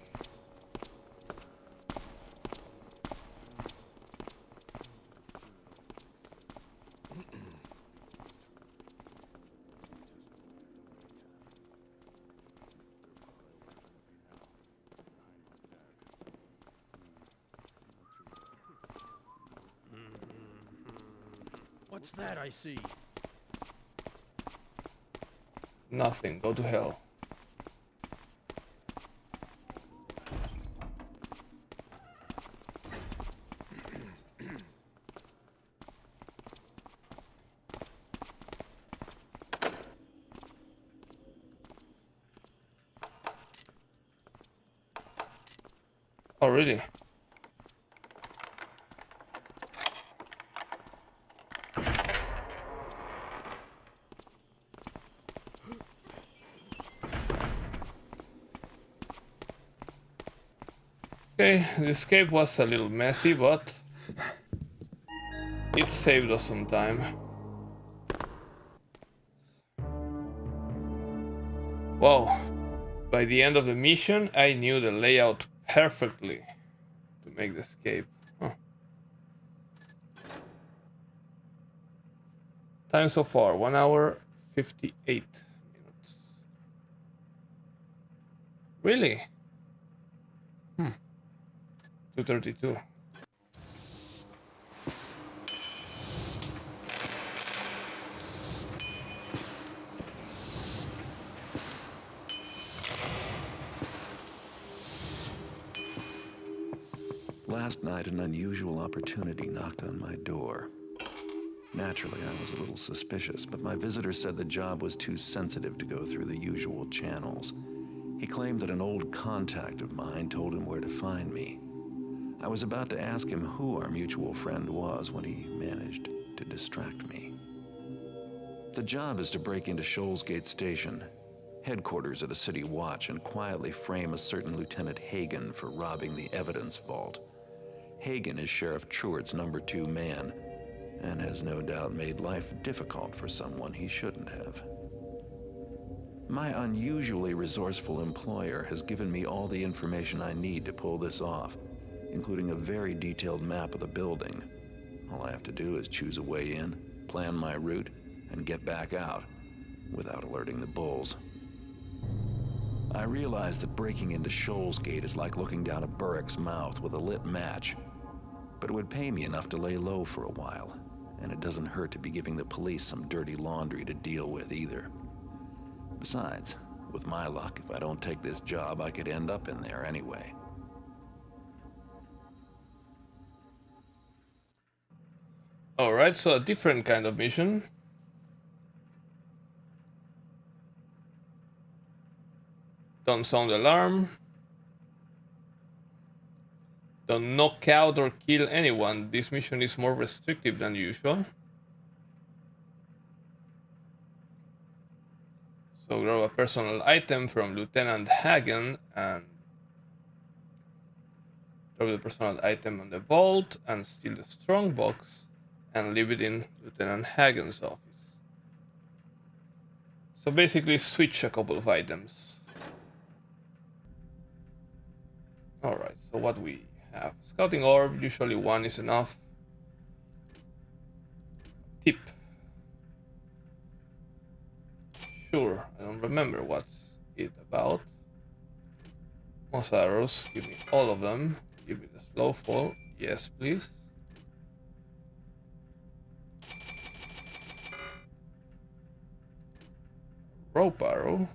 Speaker 7: What's that I see?
Speaker 1: Nothing, go to hell. Oh, really? Okay, the escape was a little messy, but it saved us some time. Wow, by the end of the mission, I knew the layout perfectly to make the escape. Huh. Time so far, 1 hour 58 minutes. Really? 2:32.
Speaker 2: last night, an unusual opportunity knocked on my door. Naturally, I was a little suspicious, but my visitor said the job was too sensitive to go through the usual channels. He claimed that an old contact of mine told him where to find me. I was about to ask him who our mutual friend was when he managed to distract me. The job is to break into Shoalsgate Station, headquarters of the City Watch, and quietly frame a certain Lieutenant Hagen for robbing the evidence vault. Hagen is Sheriff Truart's #2 man, and has no doubt made life difficult for someone he shouldn't have. My unusually resourceful employer has given me all the information I need to pull this off, including a very detailed map of the building. All I have to do is choose a way in, plan my route, and get back out, without alerting the bulls. I realize that breaking into Shoalsgate is like looking down a burrick's mouth with a lit match, but it would pay me enough to lay low for a while, and it doesn't hurt to be giving the police some dirty laundry to deal with either. Besides, with my luck, if I don't take this job, I could end up in there anyway.
Speaker 1: Alright, so a different kind of mission. Don't sound the alarm. Don't knock out or kill anyone. This mission is more restrictive than usual. So grab a personal item from Lieutenant Hagen and drop the personal item on the vault and steal the strong box and leave it in Lieutenant Hagen's office. So basically switch a couple of items. Alright, so what we have? Scouting orb, usually one is enough. Tip. Sure, I don't remember what's it about. Moss arrows, give me all of them. Give me the slow fall, yes please. Rope arrow.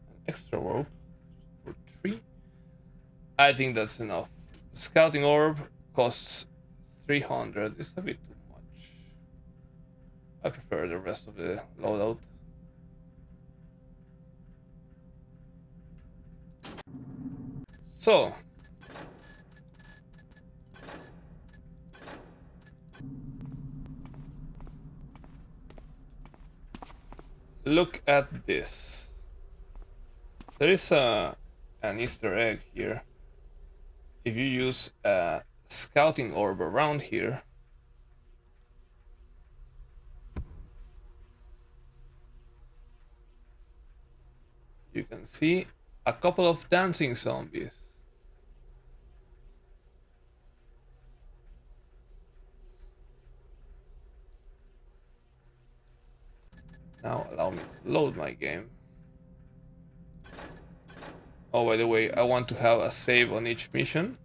Speaker 1: An extra rope for 3. I think that's enough. Scouting orb costs 300. It's a bit too much. I prefer the rest of the loadout. So, look at this. There is an Easter egg here. If you use a scouting orb around here, you can see a couple of dancing zombies. Now allow me to load my game. Oh, by the way, I want to have a save on each mission.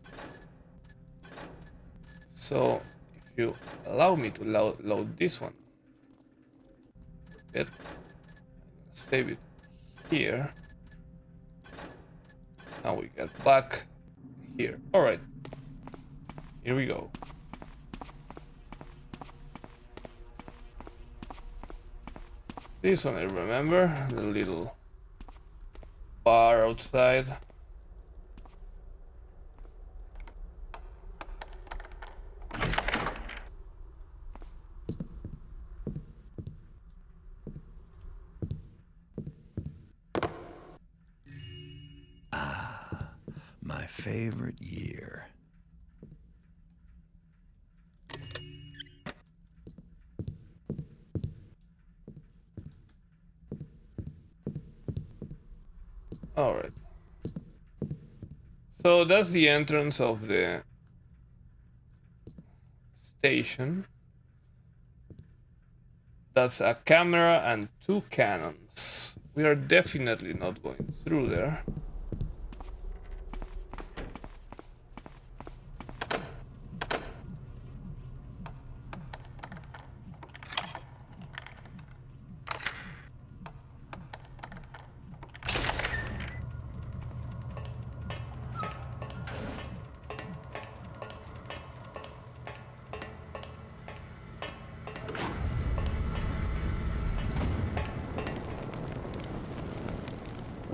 Speaker 1: So if you allow me to load this one, I'm gonna save it here. Now we get back here. All right, here we go. This one I remember, the little bar outside.
Speaker 2: Ah, my favorite year.
Speaker 1: Alright. So that's the entrance of the station. That's a camera and 2 cannons. We are definitely not going through there.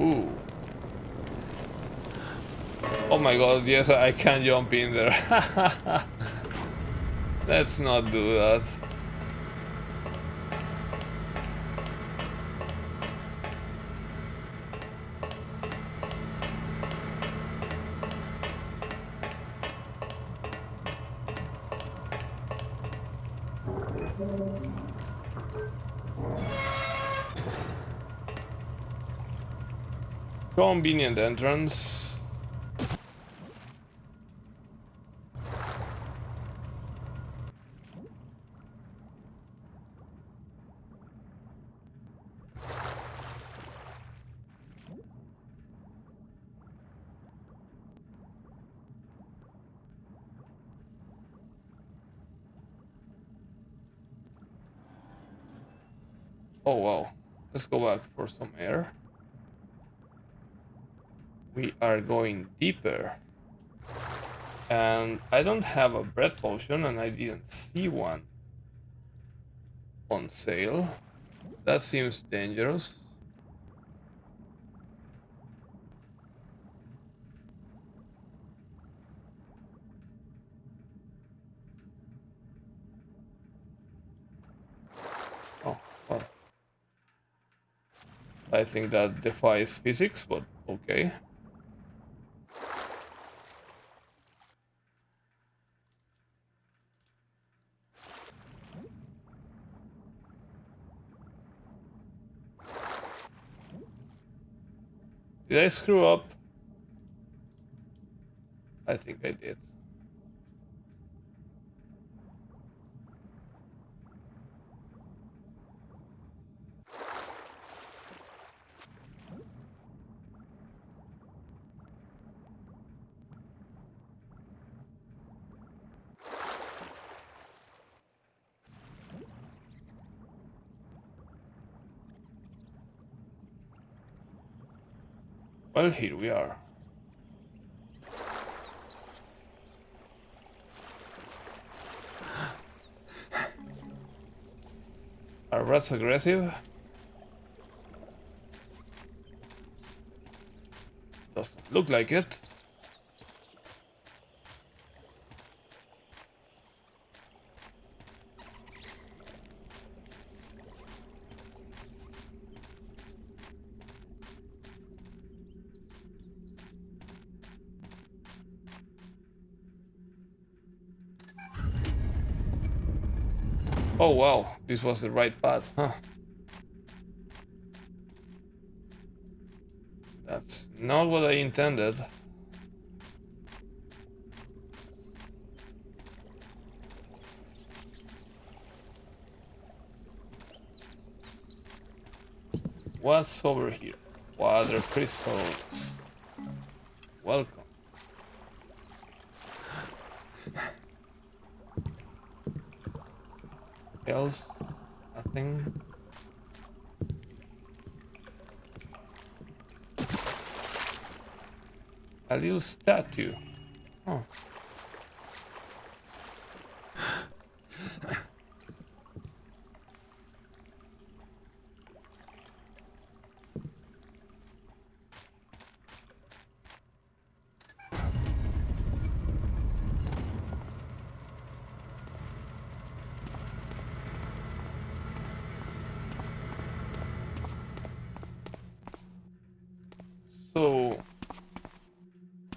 Speaker 1: Ooh. Oh my god, yes, I can jump in there. Let's not do that. Convenient entrance. Oh wow, let's go back for some air. We are going deeper. And I don't have a breath potion and I didn't see one on sale. That seems dangerous. Oh, well. I think that defies physics, but okay. Did I screw up? I think I did. Well, here we are. Are rats aggressive? Doesn't look like it. Oh wow, this was the right path, huh? That's not what I intended. What's over here? Water crystals. Welcome. Else? Nothing. A little statue. Oh. So,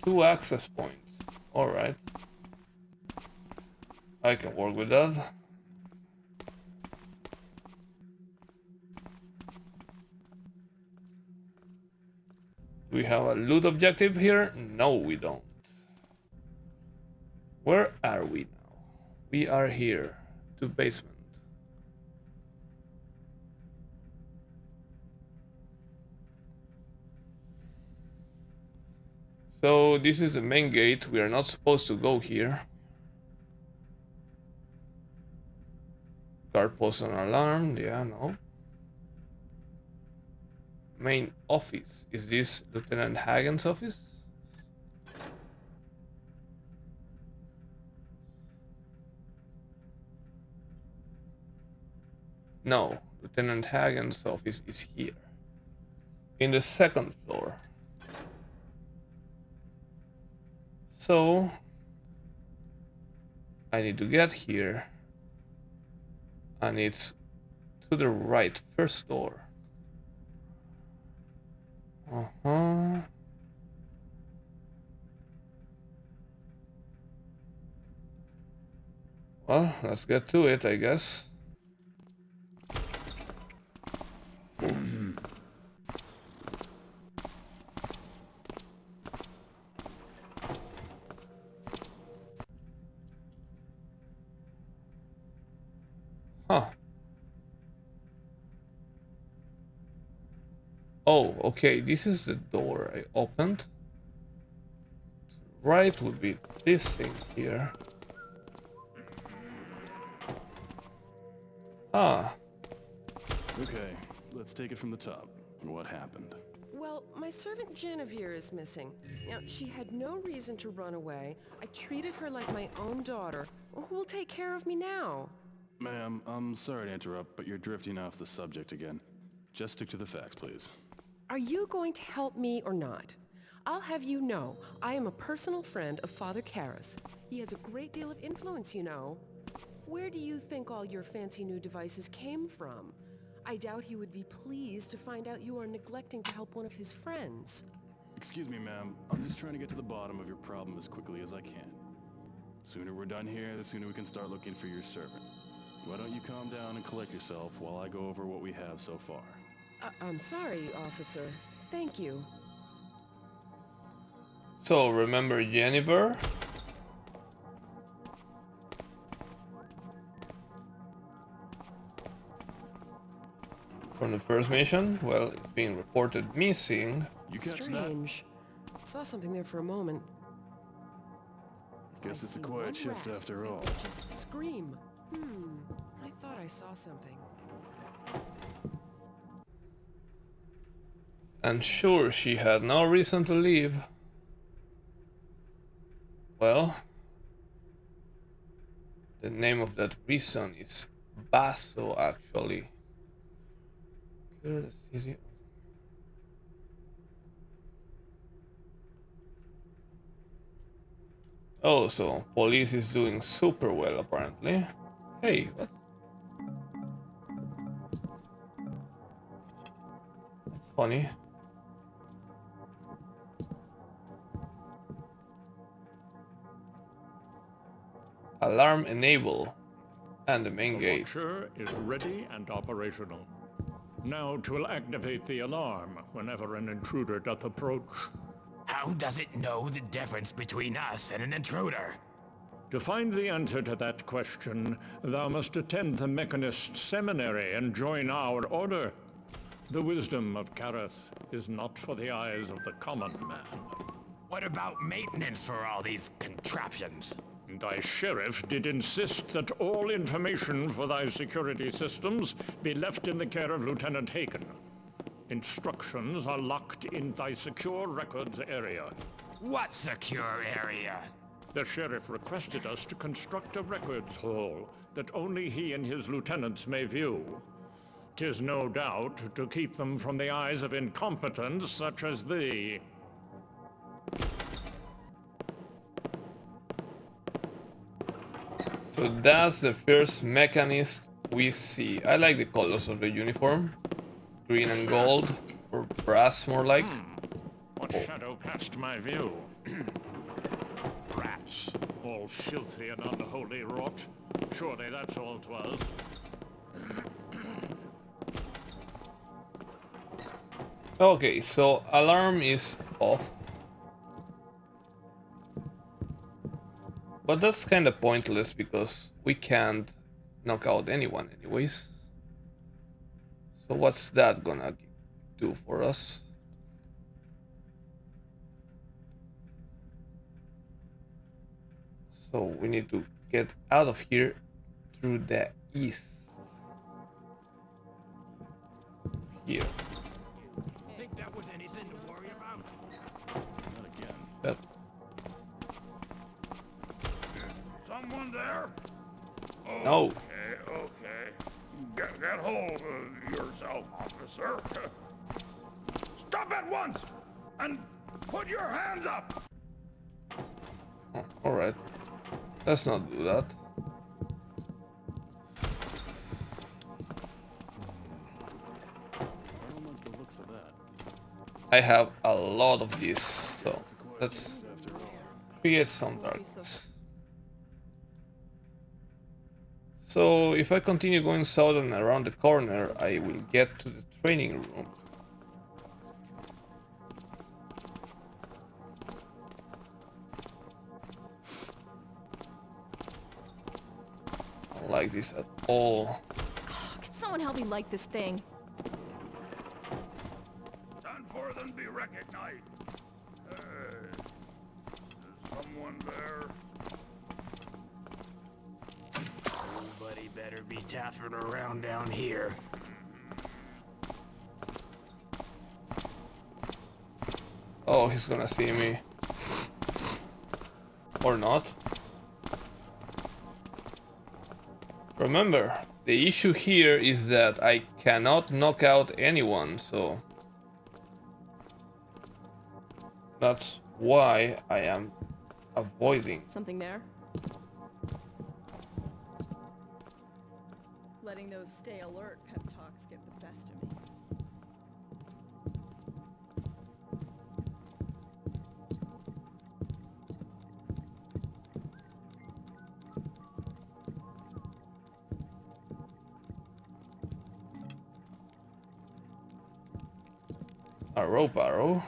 Speaker 1: 2 access points. Alright. I can work with that. Do we have a loot objective here? No, we don't. Where are we now? We are here. To basement. So this is the main gate. We are not supposed to go here. Guard post on alarm. Yeah, no. Main office. Is this Lieutenant Hagen's office? No. Lieutenant Hagen's office is here. in the second floor. So I need to get here, and it's to the right, first door. Well, let's get to it, I guess. Huh. Oh, okay, this is the door I opened. Right would be this thing here. Ah.
Speaker 13: Okay, let's take it from the top. What happened?
Speaker 14: Well, my servant Genevieve is missing. Now, she had no reason to run away. I treated her like my own daughter. Who will take care of me now?
Speaker 13: Ma'am, I'm sorry to interrupt, but you're drifting off the subject again. Just stick to the facts, please.
Speaker 14: Are you going to help me or not? I'll have you know, I am a personal friend of Father Karras. He has a great deal of influence, you know. Where do you think all your fancy new devices came from? I doubt he would be pleased to find out you are neglecting to help one of his friends.
Speaker 13: Excuse me, ma'am. I'm just trying to get to the bottom of your problem as quickly as I can. Sooner we're done here, the sooner we can start looking for your servant. Why don't you calm down and collect yourself while I go over what we have so far?
Speaker 14: I'm sorry, officer. Thank you.
Speaker 1: So, remember Jennifer? From the first mission? Well, it's being reported missing.
Speaker 13: You catch
Speaker 14: Strange. Saw something there for a moment.
Speaker 13: Guess it's a quiet shift after all.
Speaker 14: Just scream. I thought I saw something.
Speaker 1: And sure, she had no reason to leave. Well, the name of that reason is Basso, actually. Clear the city. Oh, so police is doing super well, apparently. Hey, what? That's funny. Alarm enable. And the main gate.
Speaker 15: Watcher is ready and operational. Now 'twill activate the alarm whenever an intruder doth approach.
Speaker 5: How does it know the difference between us and an intruder?
Speaker 15: To find the answer to that question, thou must attend the Mechanist Seminary and join our order. The wisdom of Karras is not for the eyes of the common man.
Speaker 5: What about maintenance for all these contraptions?
Speaker 15: Thy sheriff did insist that all information for thy security systems be left in the care of Lieutenant Hagen. Instructions are locked in thy secure records area.
Speaker 5: What secure area?
Speaker 15: The sheriff requested us to construct a records hall that only he and his lieutenants may view. 'Tis no doubt to keep them from the eyes of incompetents such as thee.
Speaker 1: So that's the first mechanist we see. I like the colors of the uniform. Green and gold, or brass more like.
Speaker 15: What shadow passed my view? Rats, all filthy and unholy rot. Surely that's all 'twas.
Speaker 1: Okay, so alarm is off. But that's kind of pointless because we can't knock out anyone anyways. So what's that gonna do for us? So we need to get out of here through the east. Here.
Speaker 5: Think that was anything to worry about?
Speaker 13: Not again.
Speaker 1: Yep.
Speaker 15: Someone there?
Speaker 1: No.
Speaker 15: Okay. Get hold of yourself, officer.
Speaker 5: up at once! And put your hands up!
Speaker 1: Oh, alright. Let's not do that.
Speaker 13: I don't like the looks of that.
Speaker 1: I have a lot of these, so let's create some darkness. So if I continue going south and around the corner, I will get to the training room. I don't like this at all.
Speaker 11: Oh, can someone help me light this thing?
Speaker 5: Stand forth and be recognized. Is someone there? Nobody better be taffing around down here.
Speaker 1: Oh, he's gonna see me. Or not. Remember, the issue here is that I cannot knock out anyone, so that's why I am avoiding.
Speaker 4: Something there? Letting those stay alert pep talks get the best of me.
Speaker 1: A rope arrow.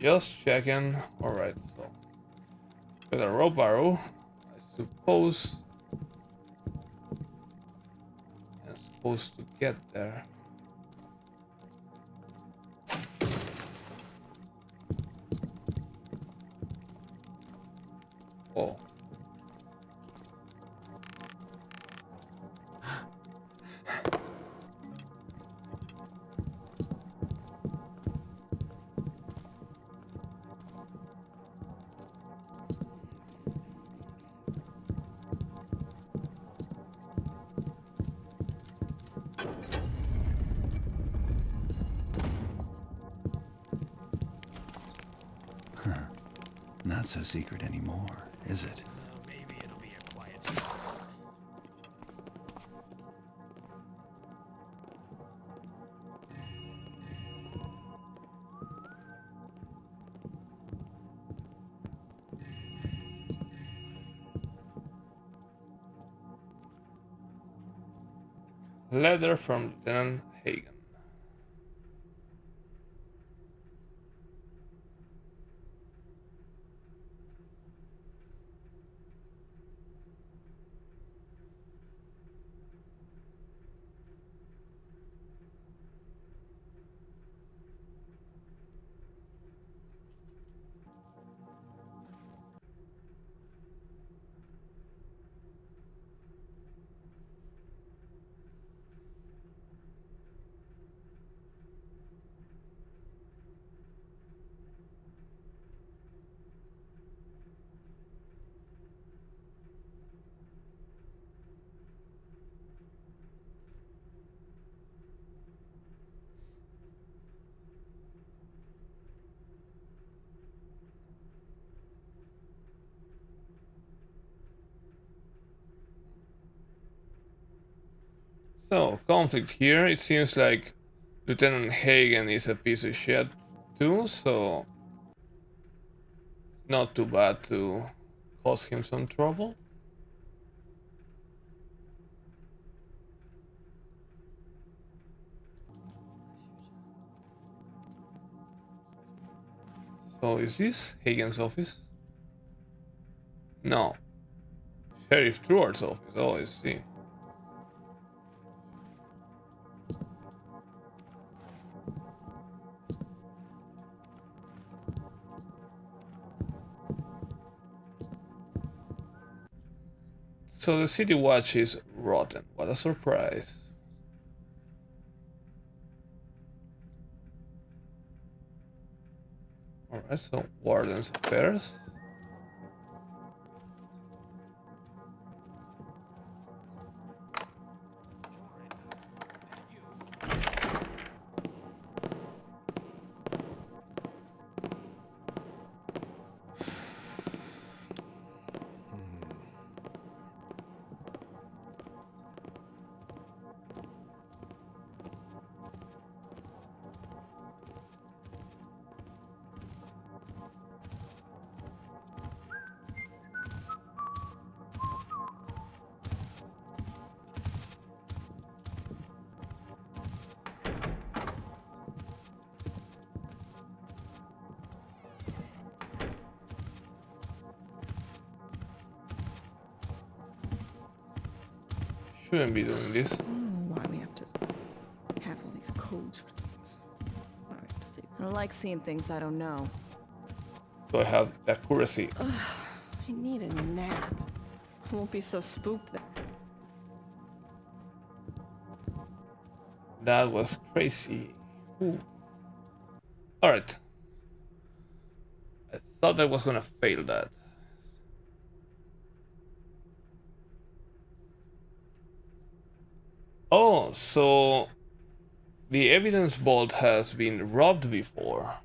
Speaker 1: Just checking. Alright, so with a rope arrow, I suppose I'm supposed to get there. Oh.
Speaker 2: Not so secret anymore, is it?
Speaker 5: Maybe it'll be a quiet.
Speaker 1: Letter from Lieutenant Hagen. So, conflict here. It seems like Lieutenant Hagen is a piece of shit too, so not too bad to cause him some trouble. So, is this Hagen's office? No. Sheriff Truart's office. Oh, I see. So the city watch is rotten. What a surprise. Alright, so Warden's Affairs. Shouldn't be doing this.
Speaker 4: I don't know why we have to have all these codes for things. Why we have to say
Speaker 16: I don't like seeing things I don't know.
Speaker 1: So I have accuracy.
Speaker 4: I need a nap. I won't be so spooked that.
Speaker 1: That was crazy. Alright. I thought I was gonna fail that. Oh, so the evidence vault has been robbed before.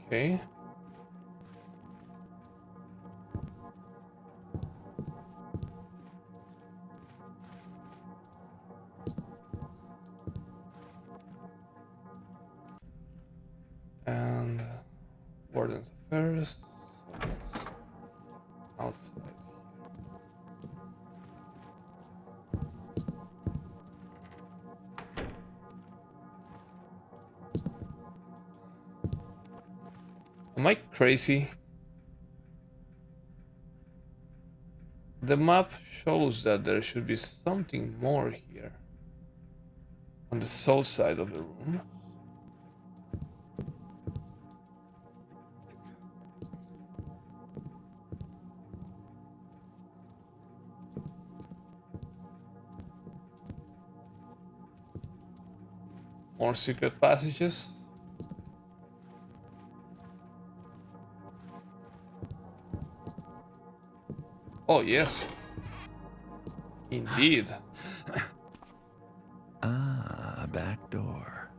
Speaker 1: Okay. And Warden's Affairs. So that's outside. Am I crazy? The map shows that there should be something more here. On the south side of the room. More secret passages. Oh, yes. Indeed.
Speaker 2: Ah, a back door.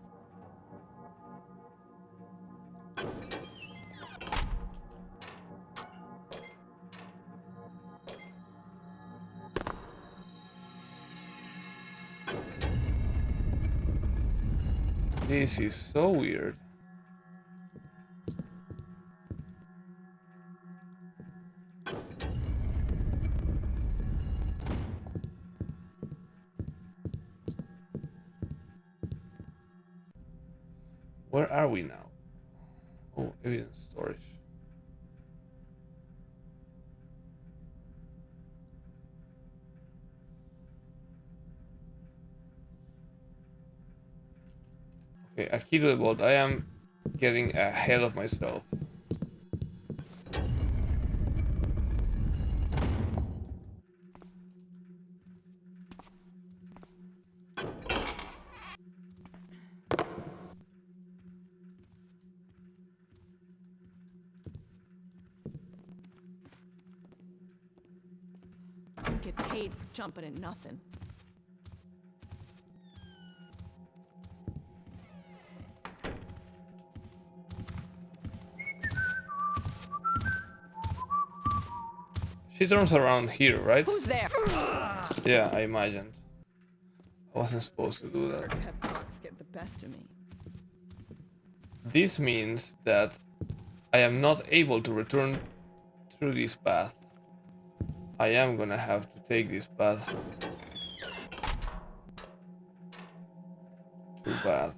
Speaker 1: This is so weird. Where are we now? Oh, evidence storage. Okay, a key to the vault. I am getting ahead of myself.
Speaker 16: Don't get paid for jumping at nothing.
Speaker 1: She turns around here, right?
Speaker 16: Who's there?
Speaker 1: Yeah, I imagined. I wasn't supposed to do that.
Speaker 16: Pep talks get the best of me.
Speaker 1: This means that I am not able to return through this path. I am gonna have to take this path. Too bad.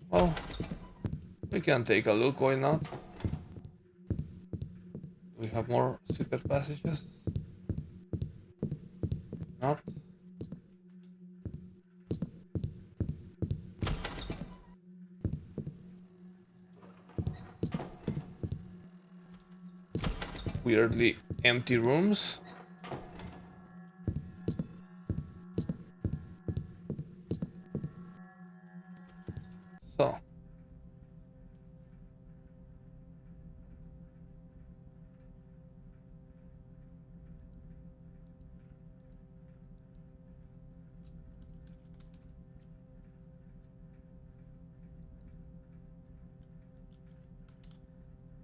Speaker 1: Well, we can take a look, why not? We have more secret passages? Not? Weirdly empty rooms. So.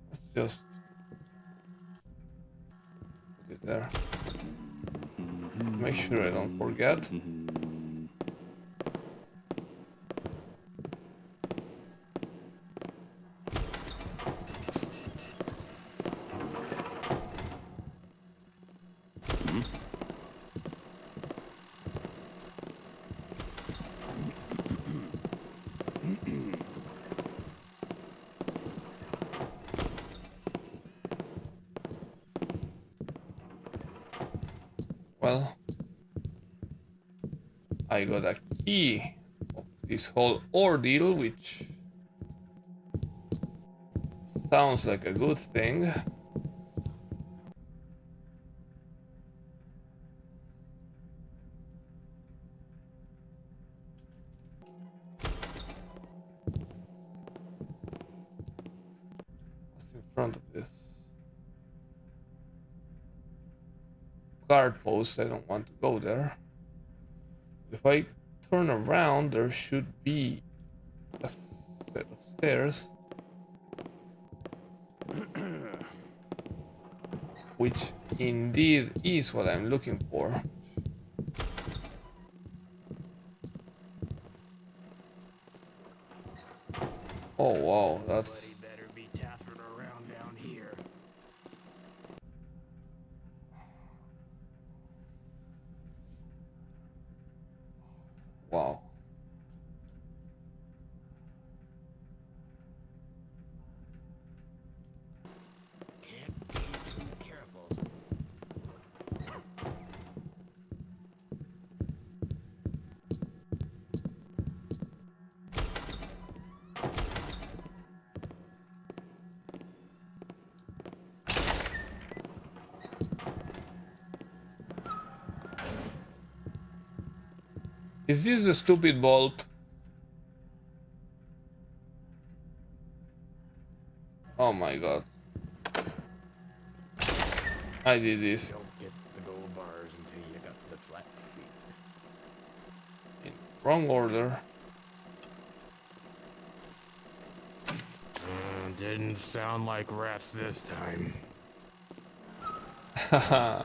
Speaker 1: Let's just put it there. Make sure I don't forget. Well, I got a key of this whole ordeal, which sounds like a good thing. What's in front of this? Guard post, I don't want to go there. If I turn around, there should be a set of stairs. Which indeed is what I'm looking for. Oh wow, that's... Wow.
Speaker 5: Can't be too careful.
Speaker 1: Is this a stupid bolt? Oh my god. I did this.
Speaker 5: Don't get the gold bars until you got the flat feet.
Speaker 1: In wrong order.
Speaker 5: Didn't sound like rats this time.
Speaker 1: Haha.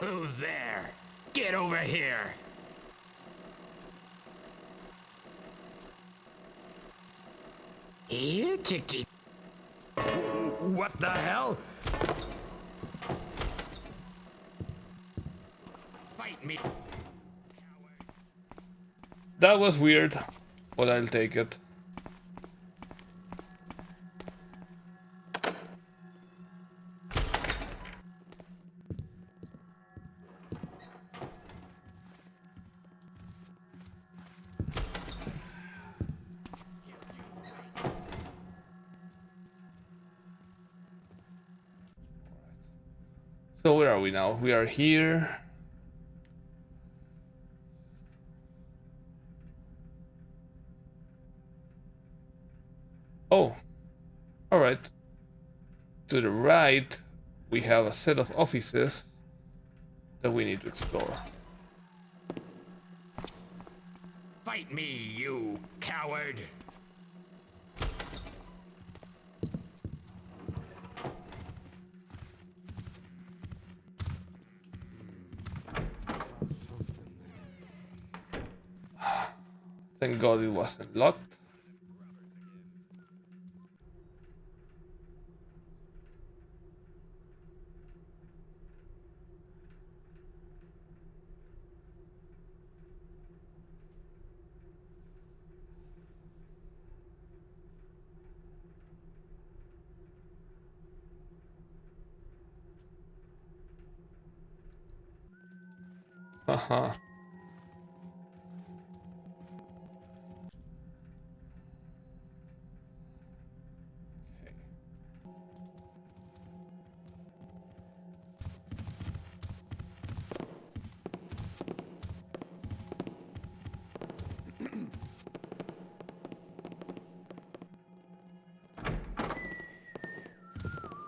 Speaker 5: Who's there? Get over here! Here, chickie. What the hell? Fight me.
Speaker 1: That was weird, but I'll take it. So where are we now? We are here. Oh, all right. To the right, we have a set of offices that we need to explore.
Speaker 5: Fight me, you coward!
Speaker 1: Thank God it wasn't locked. Haha.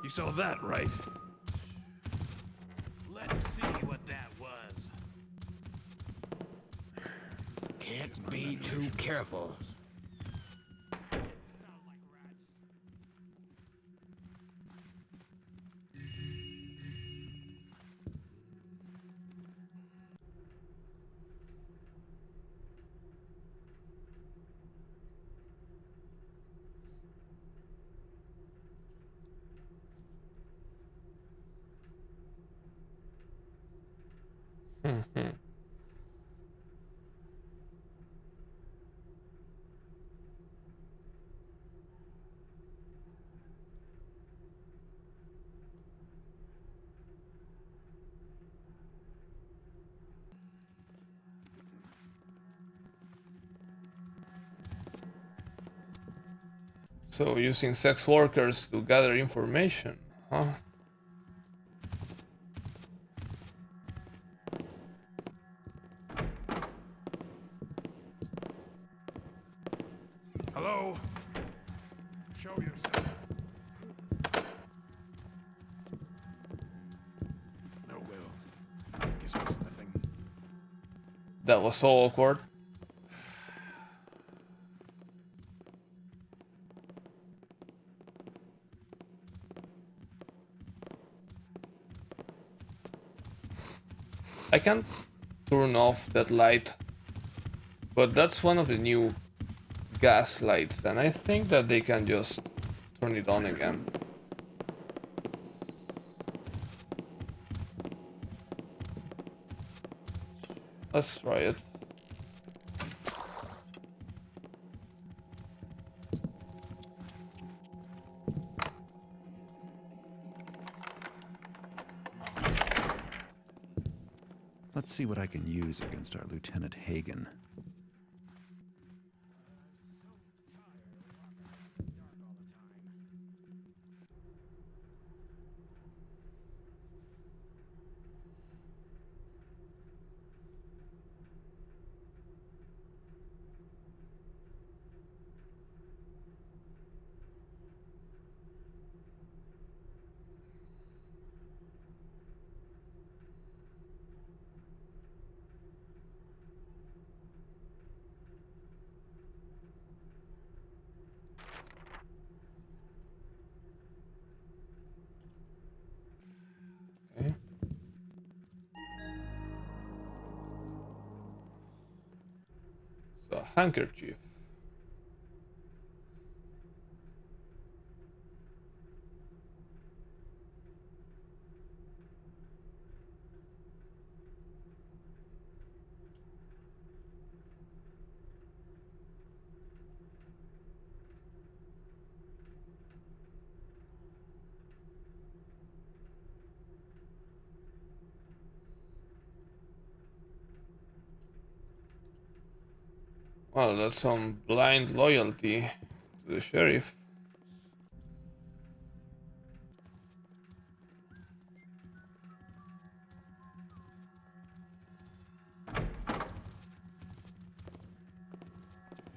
Speaker 13: You saw that, right?
Speaker 5: Let's see what that was. Can't be too careful.
Speaker 1: Mhm. So using sex workers to gather information, huh?
Speaker 13: Hello? Show yourself. No will. Guess it was nothing.
Speaker 1: That was so awkward. I can't turn off that light, but that's one of the new gas lights, and I think that they can just turn it on again. Let's try it.
Speaker 2: Let's see what I can use against our Lieutenant Hagen.
Speaker 1: Okay. So, handkerchief. Well, that's some blind loyalty to the sheriff.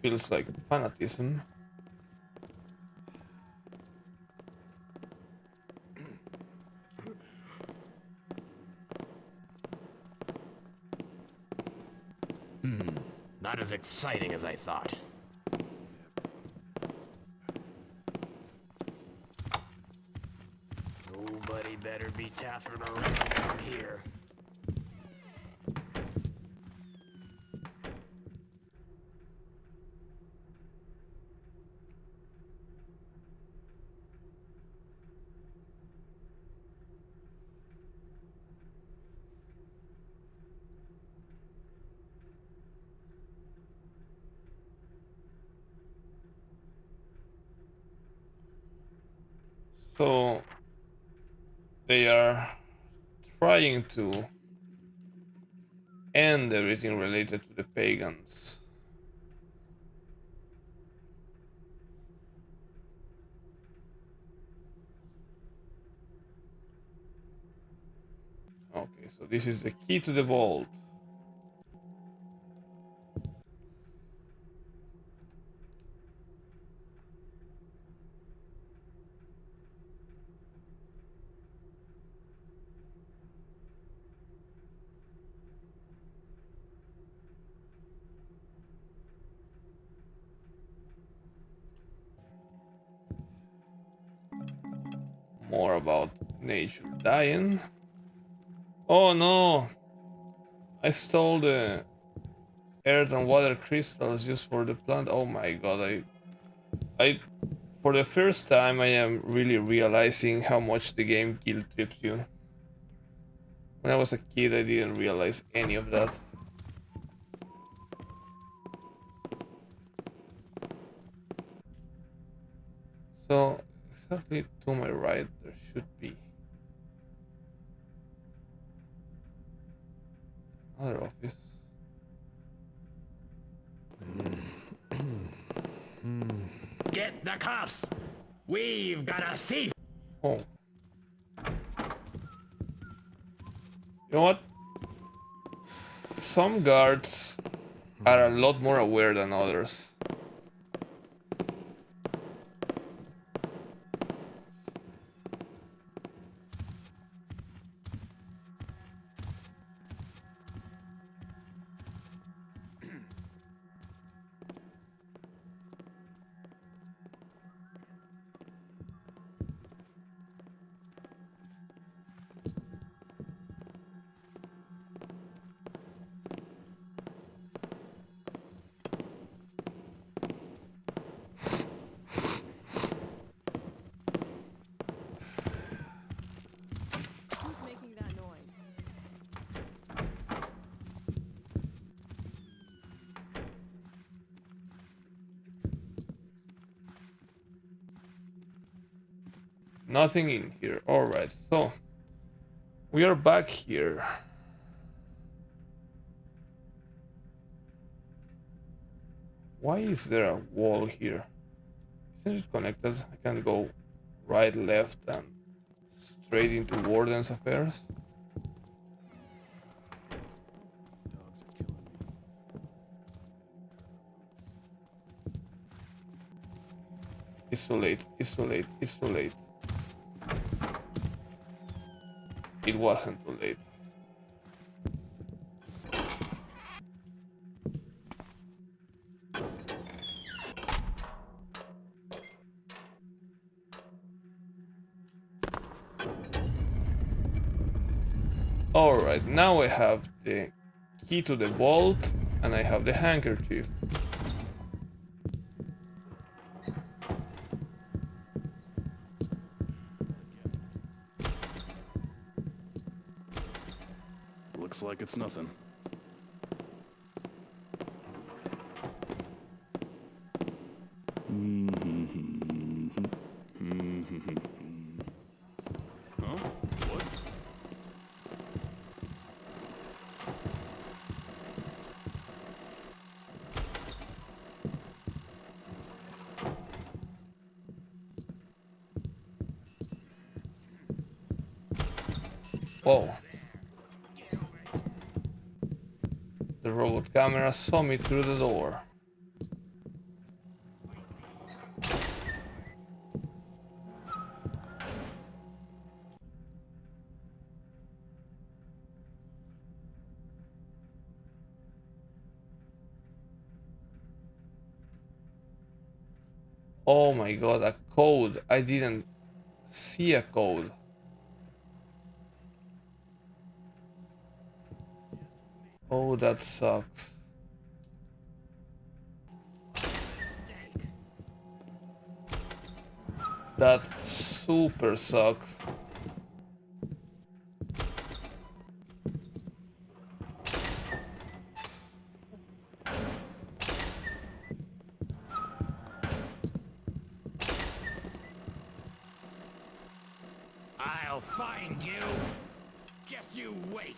Speaker 1: Feels like fanatism.
Speaker 5: Not as exciting as I thought. Nobody better be taffing around down here.
Speaker 1: So they are trying to and everything related to the pagans. Okay, so this is the key to the vault. More about nature dying. Oh no! I stole the earth and water crystals used for the plant. Oh my god, for the first time I am really realizing how much the game guilt trips you. When I was a kid I didn't realize any of that. So exactly to my right there should be another office.
Speaker 5: Get the cops! We've got a thief!
Speaker 1: Oh. You know what? Some guards are a lot more aware than others.
Speaker 16: Who's making that noise?
Speaker 1: Nothing in here. Alright, so we are back here. Why is there a wall here? Isn't it connected? I can go right, left, and straight into Warden's affairs. It's too late, it's too late, it's too late. It wasn't too late. Alright, now I have the key to the vault and I have the handkerchief.
Speaker 13: Looks like it's nothing. Huh? What?
Speaker 1: Whoa. The robot camera saw me through the door. Oh my god, a code. I didn't see a code. Oh, that sucks. That super sucks.
Speaker 5: I'll find you! Just you wait!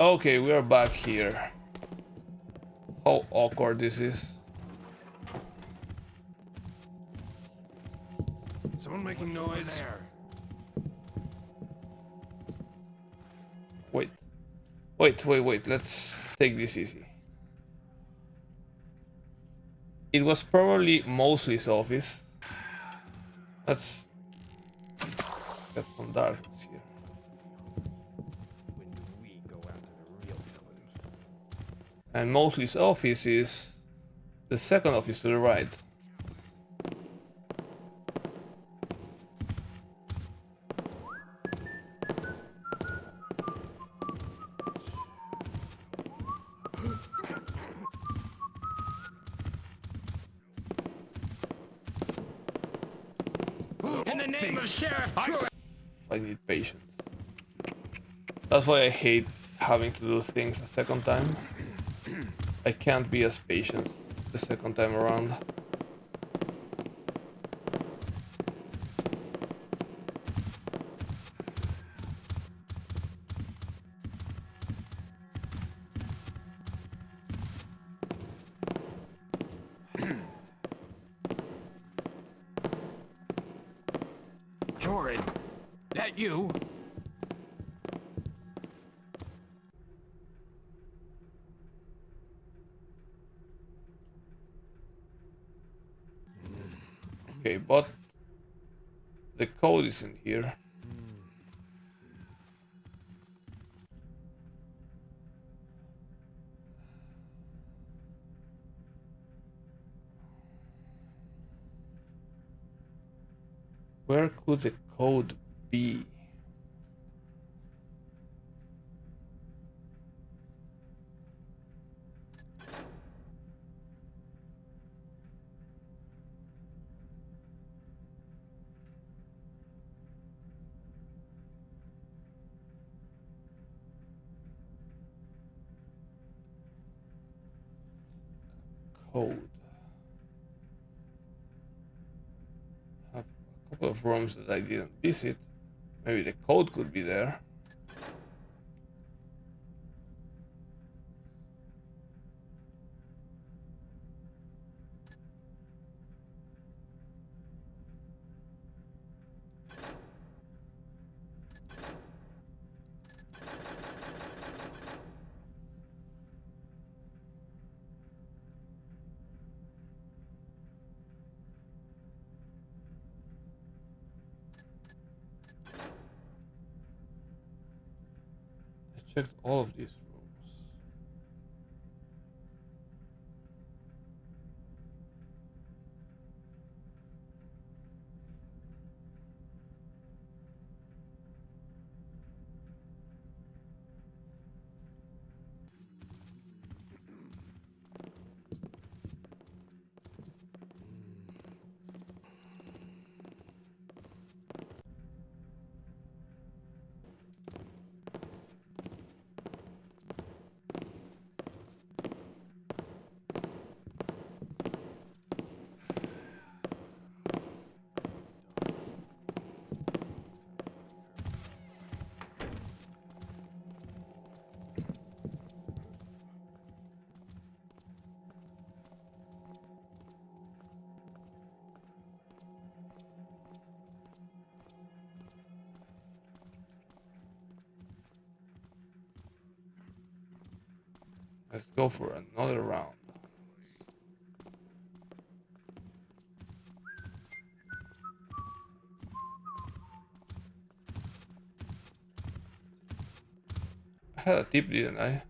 Speaker 1: Okay, we are back here. How awkward this is.
Speaker 7: Someone making noise. There.
Speaker 1: Wait. Wait. Let's take this easy. It was probably Mosley's office. Let's get some darkness here.
Speaker 7: When do we go after the real villains?
Speaker 1: And Mosley's office is the second office to the right.
Speaker 5: In the name of Sheriff
Speaker 1: I need patience. That's why I hate having to do things a second time. I can't be as patient the second time around.
Speaker 5: Jordan, that you?
Speaker 1: Okay, but the code isn't here. Where could the code be? Code. Have a couple of rooms that I didn't visit. Maybe the code could be there. I checked all of these rooms. Let's go for another round. I had a tip, didn't I?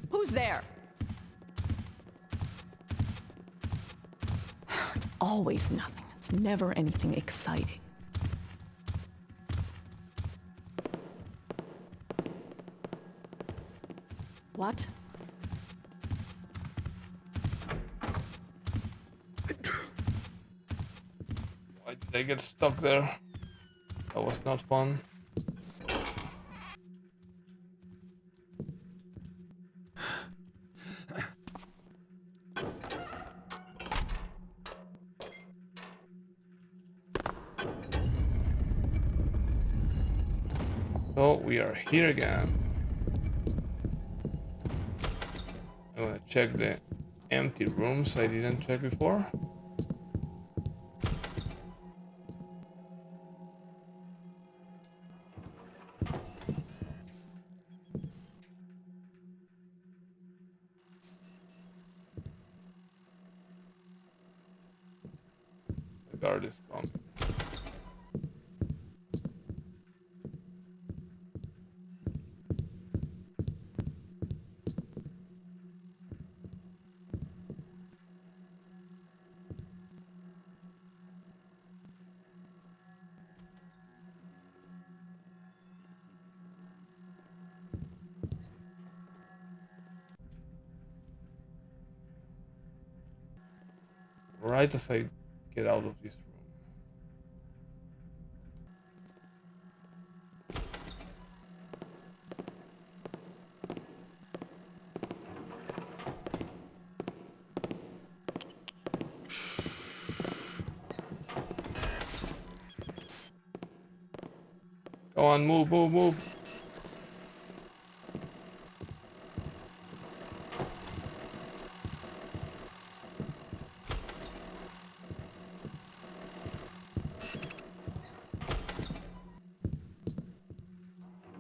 Speaker 16: Who's there? It's always nothing. It's never anything exciting. What?
Speaker 1: Why did they get stuck there? That was not fun. So we are here again. I'm gonna check the empty rooms I didn't check before. The guard is coming. Right as I get out of this room. Go on, move, move, move.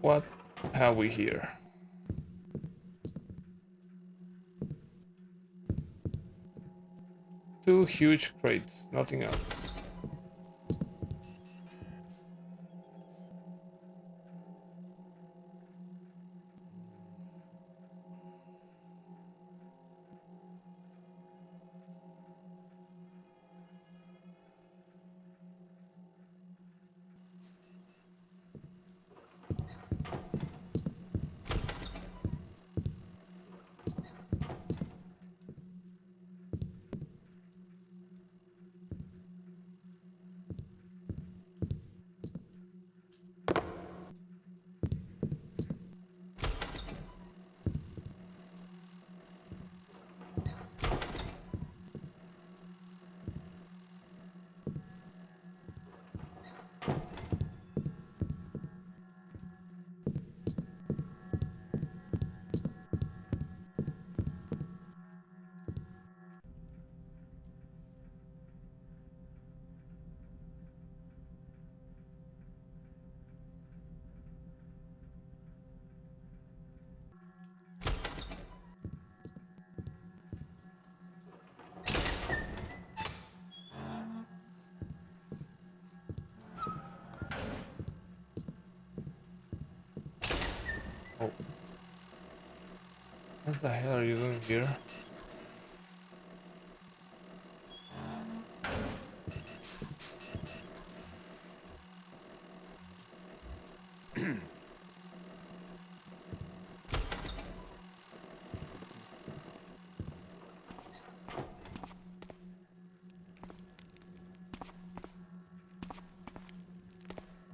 Speaker 1: What have we here? Two huge crates, nothing else. Oh. What the hell are you doing here?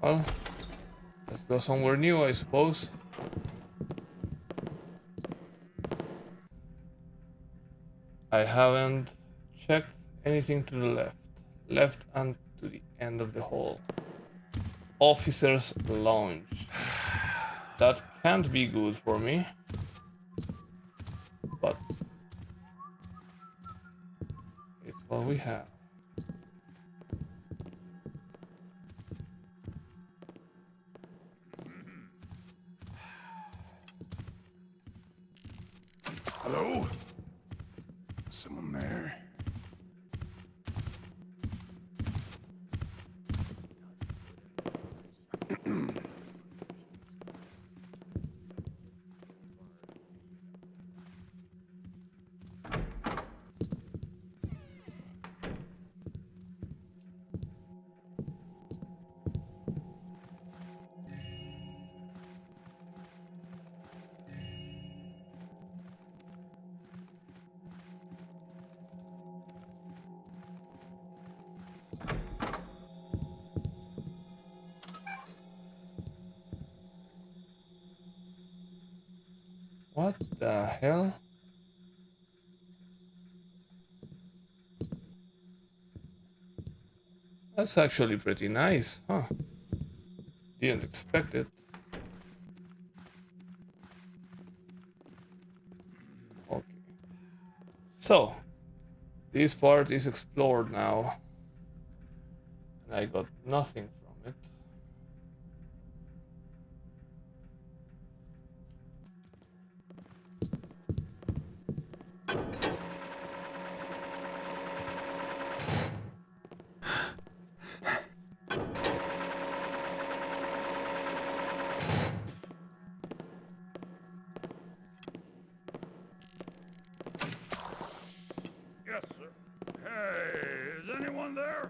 Speaker 1: Well, let's go somewhere new, I suppose. I haven't checked anything to the left. Left and to the end of the hall. Officer's lounge. That can't be good for me. But it's what we have.
Speaker 13: Hello? Someone there?
Speaker 1: What the hell? That's actually pretty nice, huh? Didn't expect it. Okay. So, this part is explored now. And I got nothing from it.
Speaker 5: Yes, sir. Hey, is anyone there?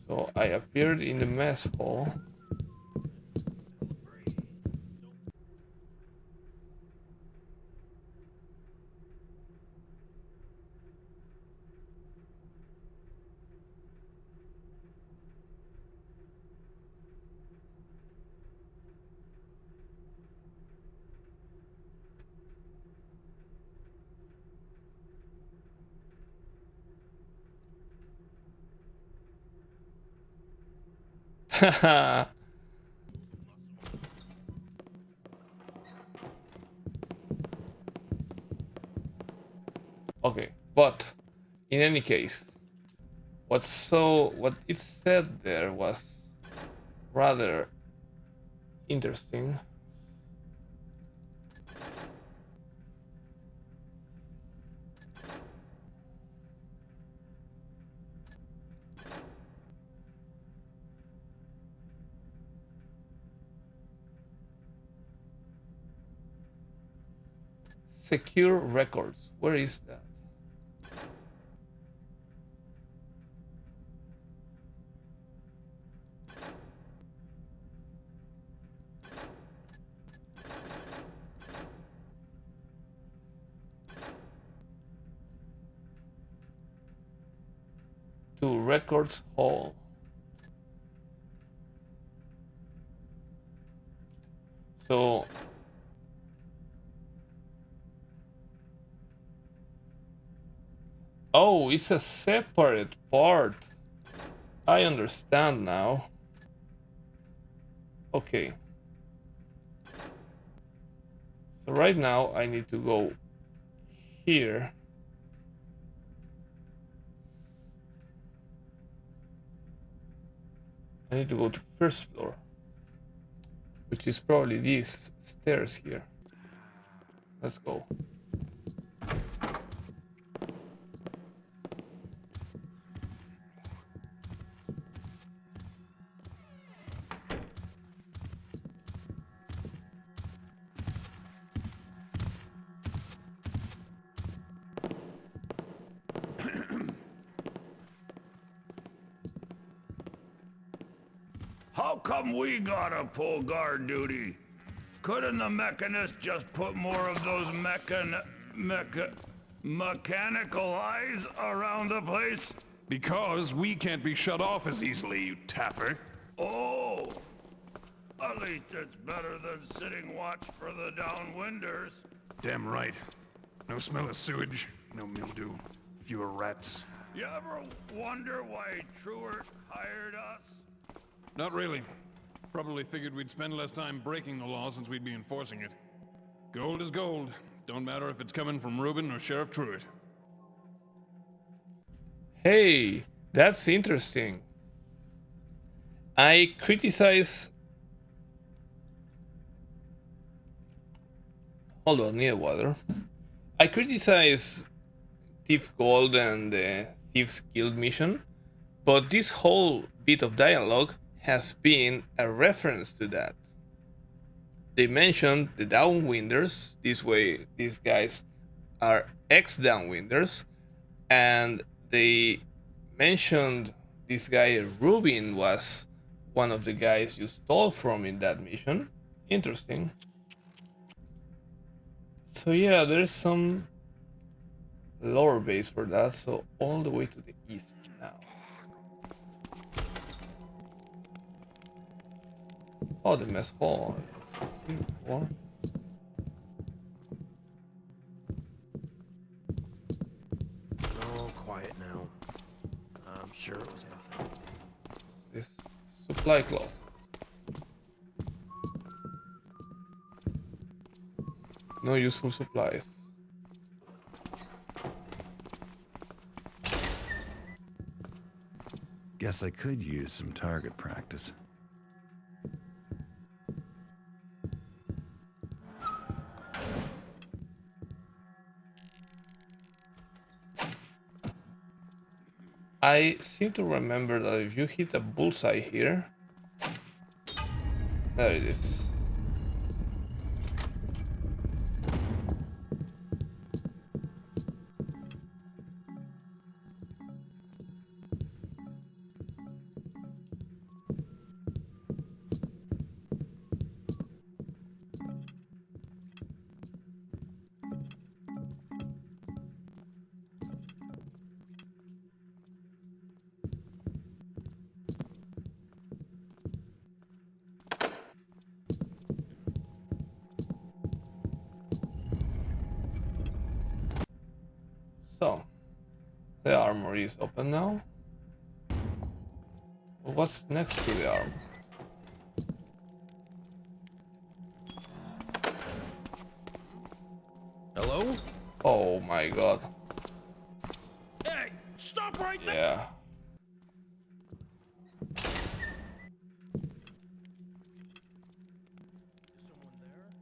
Speaker 1: So I appeared in the mess hall. Okay, but in any case, what it said there was rather interesting. Secure records. Where is that? To records hall. So oh, it's a separate part. I understand now. Okay. So right now I need to go here. I need to go to first floor, which is probably these stairs here. Let's go.
Speaker 5: How come we gotta pull guard duty? Couldn't the mechanist just put more of those mechanical eyes around the place?
Speaker 13: Because we can't be shut off as easily, you tapper.
Speaker 5: Oh! At least it's better than sitting watch for the downwinders.
Speaker 13: Damn right. No smell of sewage, no mildew, fewer rats.
Speaker 5: You ever wonder why Truart hired us?
Speaker 13: Not really. Probably figured we'd spend less time breaking the law since we'd be enforcing it. Gold is gold. Don't matter if it's coming from Reuben or Sheriff Truart.
Speaker 1: Hey, that's interesting. I criticize... Hold on, near water. I criticize Thief Gold and the Thieves Guild mission, but this whole bit of dialogue has been a reference to that. They mentioned the downwinders, this way these guys are ex-downwinders, and they mentioned this guy Rubin was one of the guys you stole from in that mission. Interesting. So yeah, there's some lower base for that, so all the way to the east now. Oh, the mess hall. Here before.
Speaker 7: No, quiet now. I'm sure it was nothing.
Speaker 1: This supply closet. No useful supplies.
Speaker 2: Guess I could use some target practice.
Speaker 1: I seem to remember that if you hit a bullseye here, there it is. So, the armory is open now. Well, what's next to the armor?
Speaker 7: Hello?
Speaker 1: Oh my god.
Speaker 7: Hey, stop right there!
Speaker 1: Yeah.
Speaker 7: Someone there?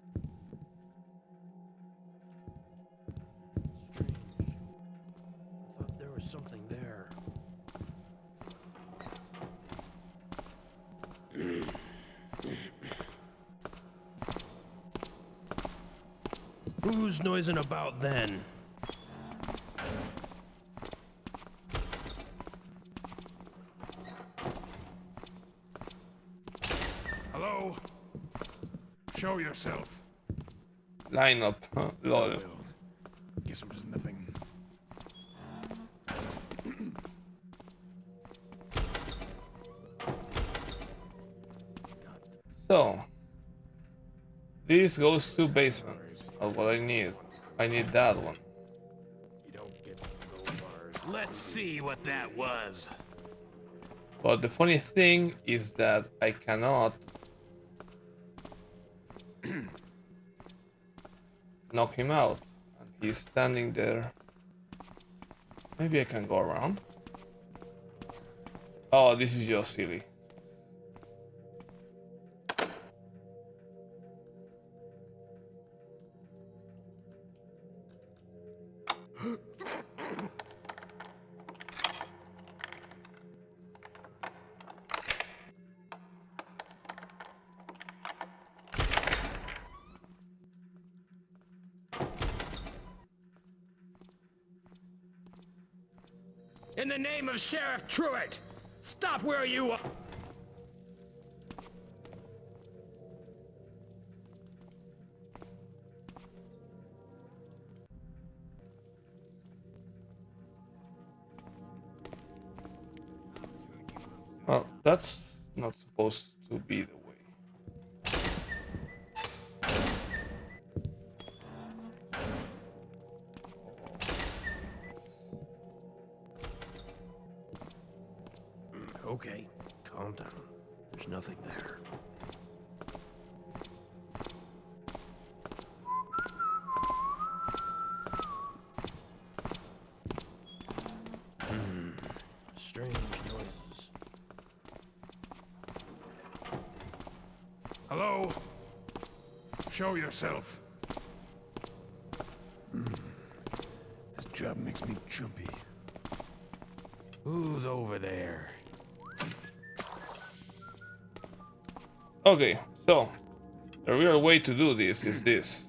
Speaker 7: Strange. I thought there was something there. Who's noising about then?
Speaker 6: Hello? Show yourself.
Speaker 1: Line up, huh? Lol.
Speaker 6: Well, guess it was nothing.
Speaker 1: So, this goes to basement. That's what I need. I need that one.
Speaker 7: You don't get gold bars.
Speaker 5: Let's see what that was.
Speaker 1: But the funny thing is that I cannot knock him out. And he's standing there. Maybe I can go around. Oh, this is just silly.
Speaker 5: In the name of Sheriff Truitt, stop where you are.
Speaker 1: Well, that's not supposed to be the way.
Speaker 7: Okay, calm down. There's nothing there. Strange noises.
Speaker 6: Hello? Show yourself. This job makes me jumpy.
Speaker 7: Who's over there?
Speaker 1: Okay, so the real way to do this is this.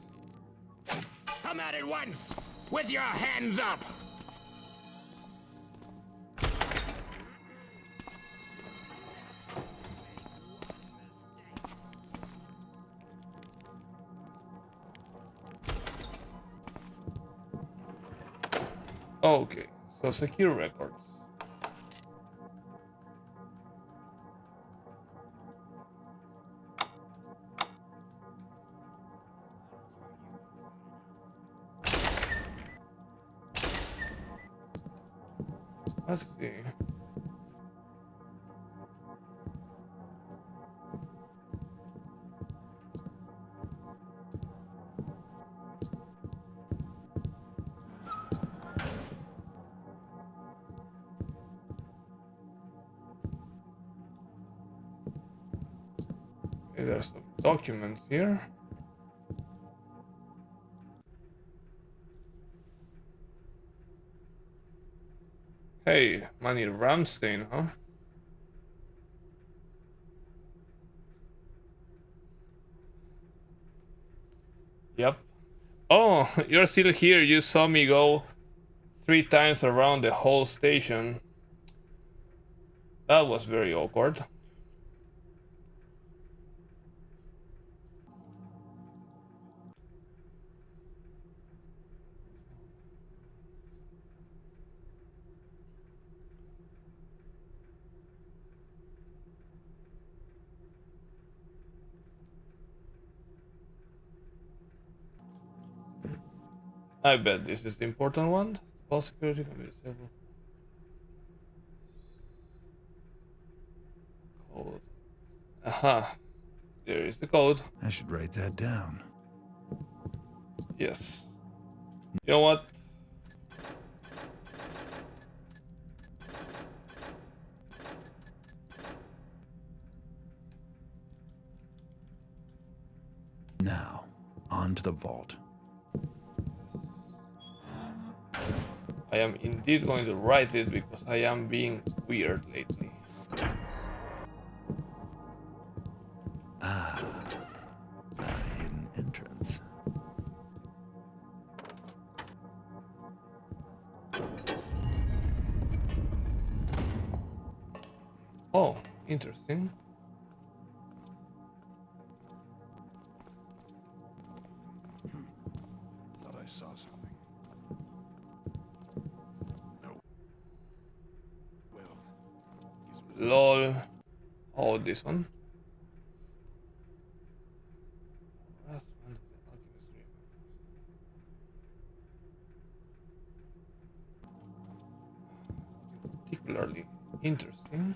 Speaker 5: Come at it once, with your hands up.
Speaker 1: Okay, so secure records. Let's see. Okay, there's some documents here. Hey, Manny Ramstein, huh? Yep. Oh, you're still here. You saw me go 3 times around the whole station. That was very awkward. I bet this is the important one. All security can be disabled. Code. Aha. There is the code.
Speaker 2: I should write that down.
Speaker 1: Yes. You know what?
Speaker 2: Now, on to the vault.
Speaker 1: I am indeed going to write it because I am being weird lately.
Speaker 2: Ah, a hidden entrance.
Speaker 1: Oh, interesting.
Speaker 13: Thought I saw something. No. Well,
Speaker 1: LOL. Oh, this one. Particularly interesting.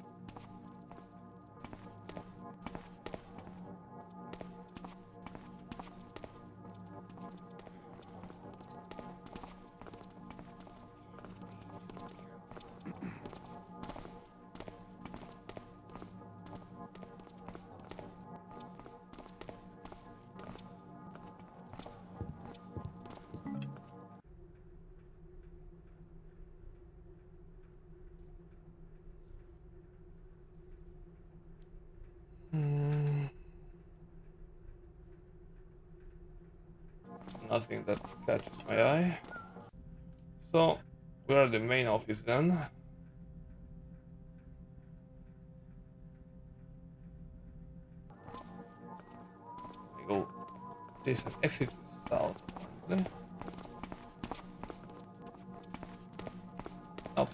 Speaker 1: Nothing that catches my eye. So, we are at the main office then. I go. There's an exit south, apparently. Up.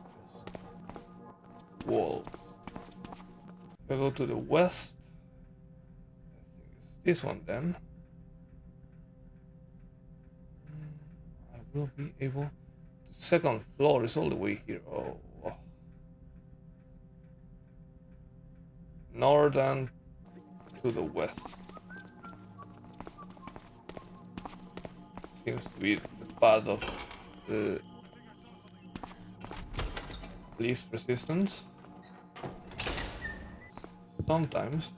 Speaker 1: Walls. If I go to the west, I think it's this one then. I will be able. The second floor is all the way here. Oh. North and to the west. Seems to be the path of the least resistance. Sometimes.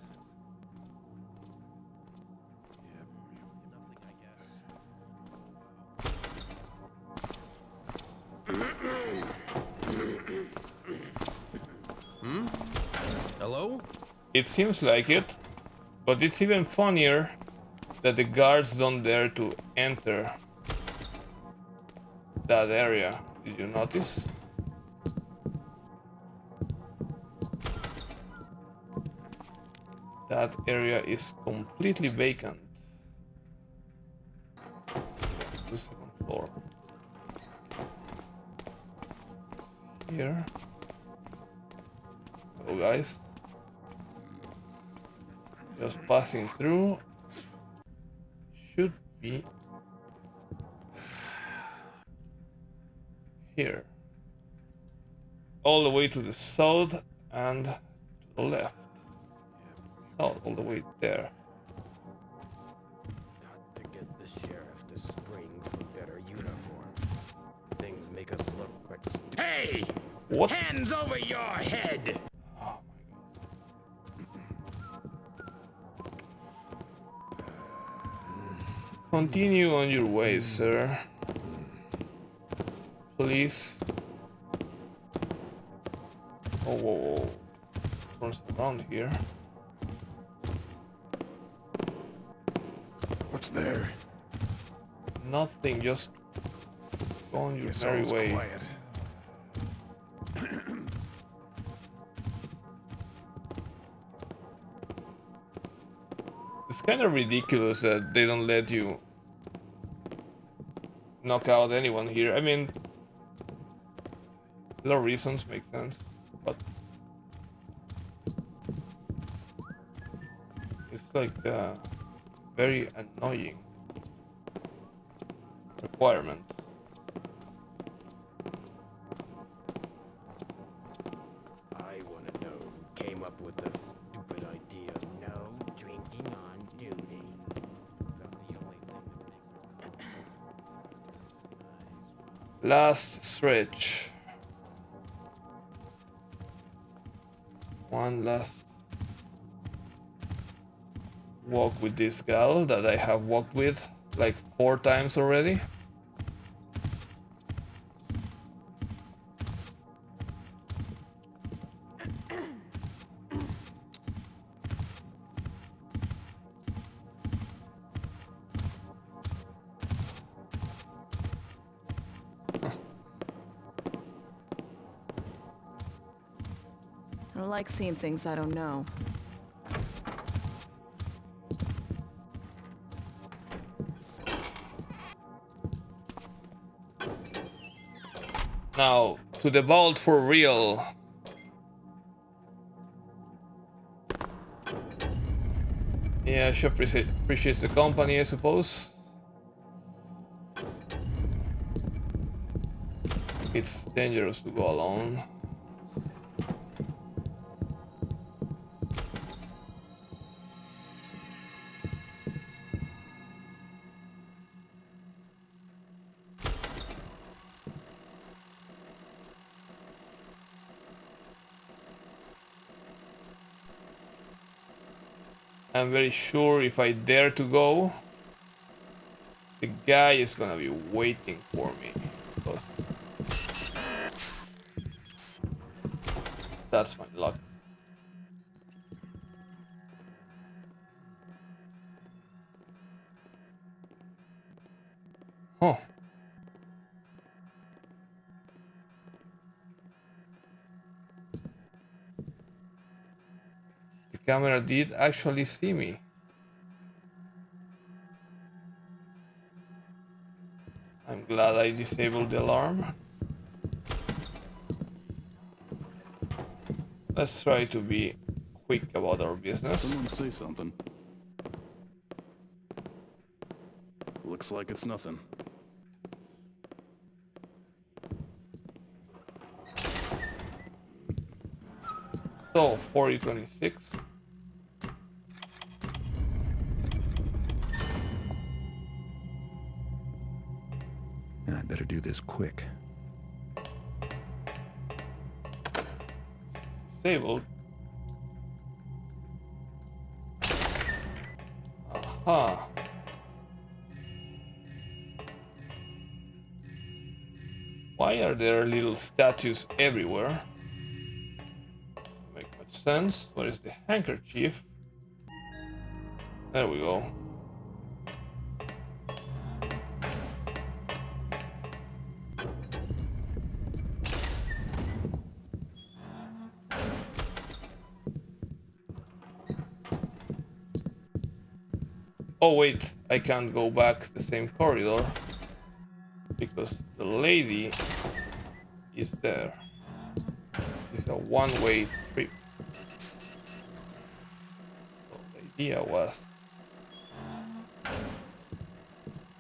Speaker 7: Hello?
Speaker 1: It seems like it, but it's even funnier that the guards don't dare to enter that area. Did you notice? That area is completely vacant. The second floor. here. Oh, guys. Just passing through. Should be here. All the way to the south and to the left. South, all the way there.
Speaker 7: Got to get the sheriff to spring for better uniform. Things make us look like...
Speaker 5: Hey!
Speaker 1: What?
Speaker 5: Hands over your head!
Speaker 1: Oh my god. Continue on your way, sir. Please. Oh, whoa, whoa. Turns around here.
Speaker 13: What's there?
Speaker 1: Nothing, just go on your merry
Speaker 13: all's
Speaker 1: way.
Speaker 13: quiet.
Speaker 1: It's kind of ridiculous that they don't let you knock out anyone here. I mean, a lot of reasons make sense, but it's like a very annoying requirement.
Speaker 7: I want to know who came up with this stupid idea. No drinking on duty. About the only thing that makes it...
Speaker 1: Last stretch. One last walk with this gal that I have walked with like 4 times already.
Speaker 16: I don't like seeing things I don't know.
Speaker 1: Now, to the vault for real. Yeah, she appreciates the company, I suppose. It's dangerous to go alone. I'm very sure if I dare to go, the guy is gonna be waiting for me. Because that's my luck. Huh. The camera did actually see me. I'm glad I disabled the alarm. Let's try to be quick about our business.
Speaker 13: Someone say something. Looks like it's nothing.
Speaker 1: So, 4026.
Speaker 2: I better do this quick.
Speaker 1: Disabled. Aha. Why are there little statues everywhere? Doesn't make much sense. What is the handkerchief? There we go. Oh wait, I can't go back the same corridor because the lady is there. is a one-way trip. So the idea was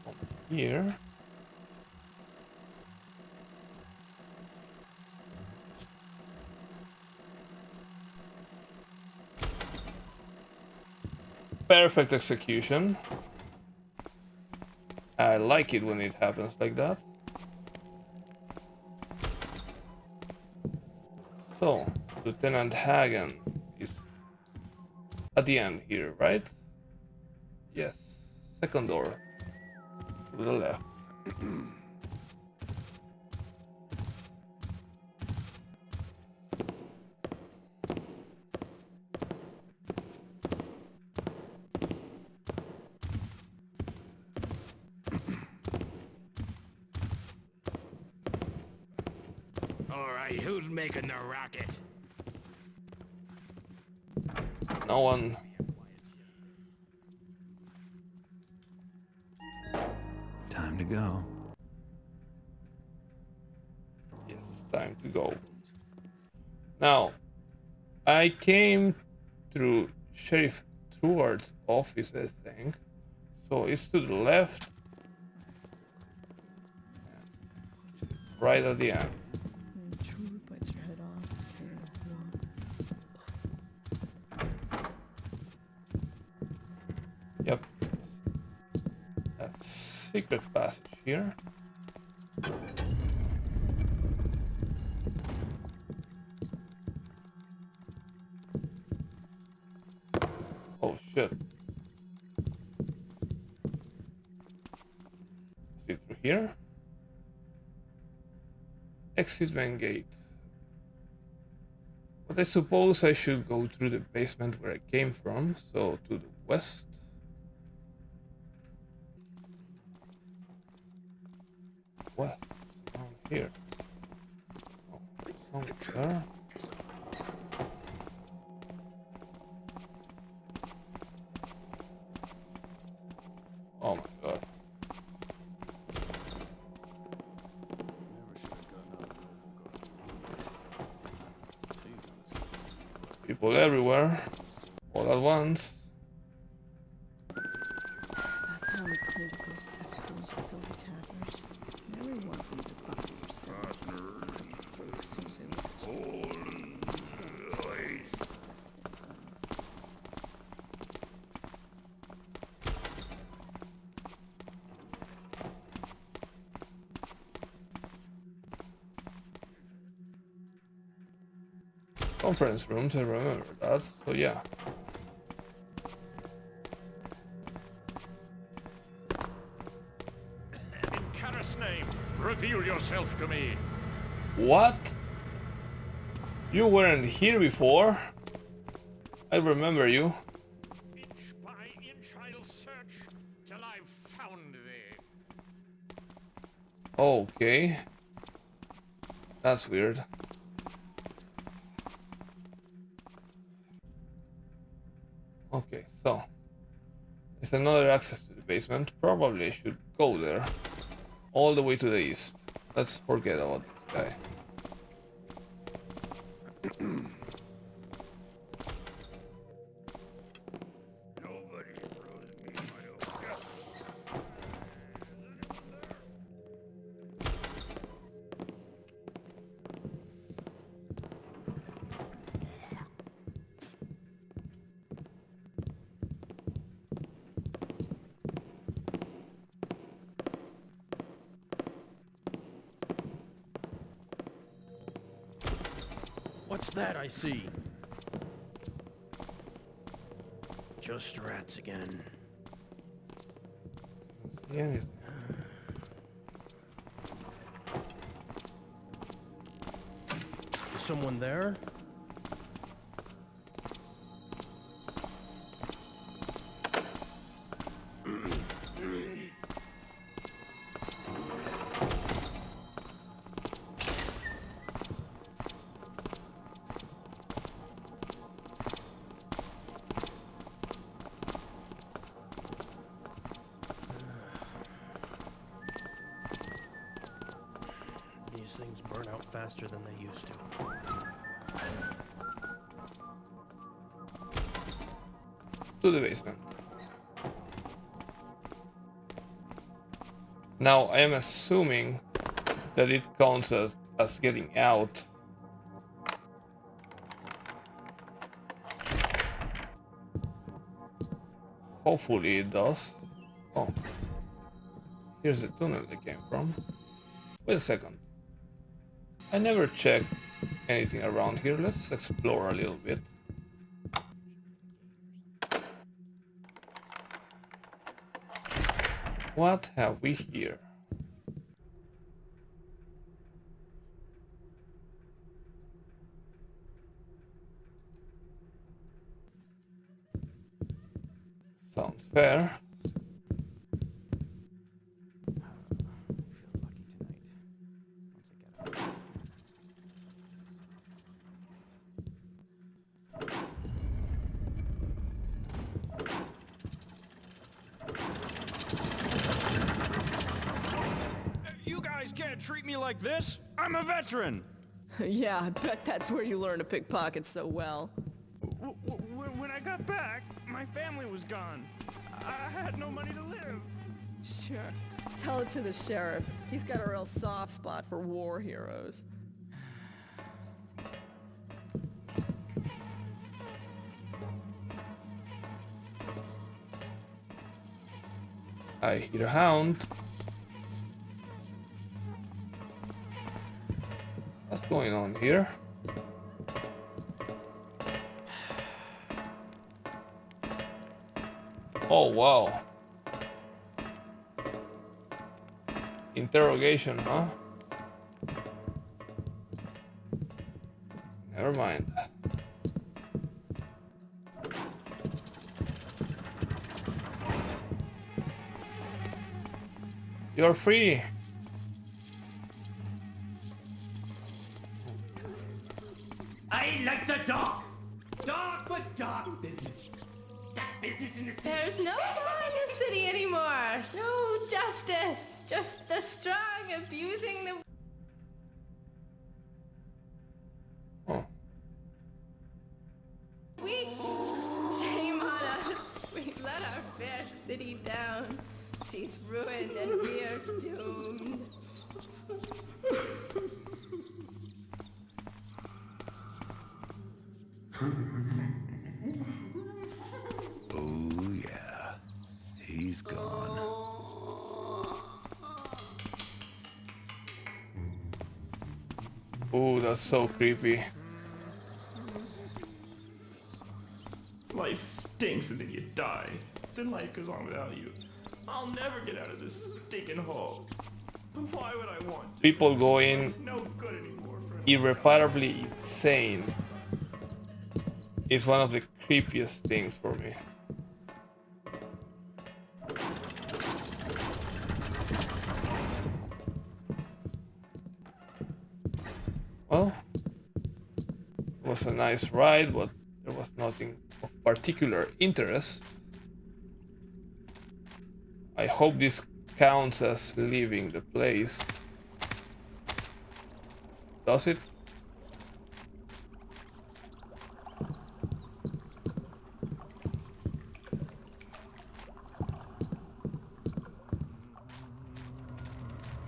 Speaker 1: over here. Perfect execution. I like it when it happens like that. So, Lieutenant Hagen is at the end here, right? Yes. Second door. To the left.
Speaker 5: Alright, who's making the rocket?
Speaker 1: No one.
Speaker 2: Time to go.
Speaker 1: Yes, time to go. Now, I came through Sheriff Truard's office, I think. So it's to the left. Right at the end.
Speaker 4: True bites your head off.
Speaker 1: Yep. A secret passage here. Oh shit. Is it through here? Exit main gate. But I suppose I should go through the basement where I came from, so to the west. West, down here. Oh, somewhere. Oh my god. People everywhere, all at once.
Speaker 4: That's how we cleaned up those cesspools of filthy taverners. Now we want them to buy for selling. As soon as they look at you.
Speaker 1: Conference rooms, I remember that, so yeah.
Speaker 15: In Karas' name, reveal yourself to me.
Speaker 1: What? You weren't here before? I remember you.
Speaker 15: Inch by inch I'll search till I've found thee.
Speaker 1: Okay. That's weird. Okay, so there's another access to the basement. Probably I should go there. All the way to the east. Let's forget about this guy.
Speaker 7: What's that I see? Just rats again.
Speaker 1: Don't see anything.
Speaker 7: Is someone there? These things burn out faster than they used to.
Speaker 1: To the basement. Now I am assuming that it counts as getting out. Hopefully it does. Oh. Here's the tunnel they came from. Wait a second. I never checked anything around here. Let's explore a little bit. What have we here? Sounds fair.
Speaker 6: You guys can't treat me like this. I'm a veteran.
Speaker 16: Yeah, I bet that's where you learn to pickpocket so well.
Speaker 6: When I got back, my family was gone. I had no money to live.
Speaker 16: Sure. Tell it to the sheriff. He's got a real soft spot for war heroes.
Speaker 1: I hear a hound. What's going on here? Oh wow. Interrogation, huh? Never mind. You're free.
Speaker 5: I like the dog. Dog for dog business. That business in the city.
Speaker 11: There's no law in the city anymore. No justice. Just the strong abusing the weak. Shame on us. We let our fair city down. She's ruined and we're doomed.
Speaker 2: Oh yeah, he's gone.
Speaker 1: Oh, that's so creepy.
Speaker 6: Life stinks and then you die. Then life goes on without you. I'll never get out of this stinking hole. Why would I want to?
Speaker 1: People going
Speaker 6: No good anymore.
Speaker 1: irreparably insane is one of the creepiest things for me. Well, it was a nice ride, but there was nothing of particular interest. I hope this counts as leaving the place. Does it?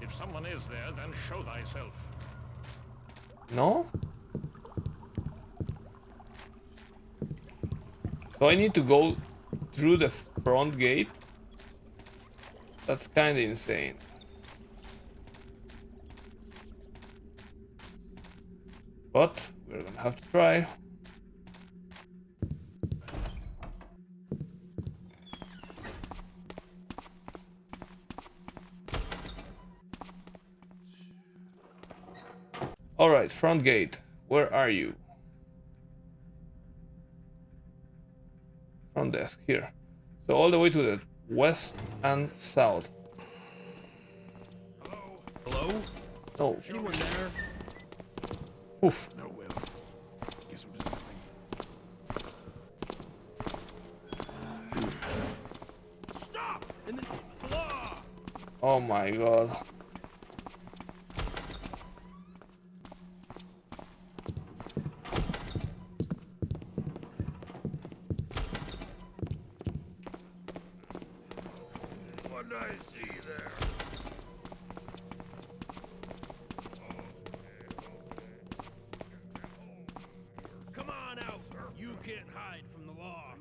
Speaker 15: If someone is there, then show thyself.
Speaker 1: No? So I need to go through the front gate? That's kinda insane. But we're gonna have to try. Alright, front gate. Where are you? Front desk, here. So all the way to the west and south.
Speaker 6: Hello?
Speaker 1: No.
Speaker 6: Anyone there?
Speaker 1: Oof.
Speaker 6: No, well, guess it was nothing. Stop! In the name of the law!
Speaker 1: Oh my god.
Speaker 5: I see there?
Speaker 12: Come on out. You can't hide from the law.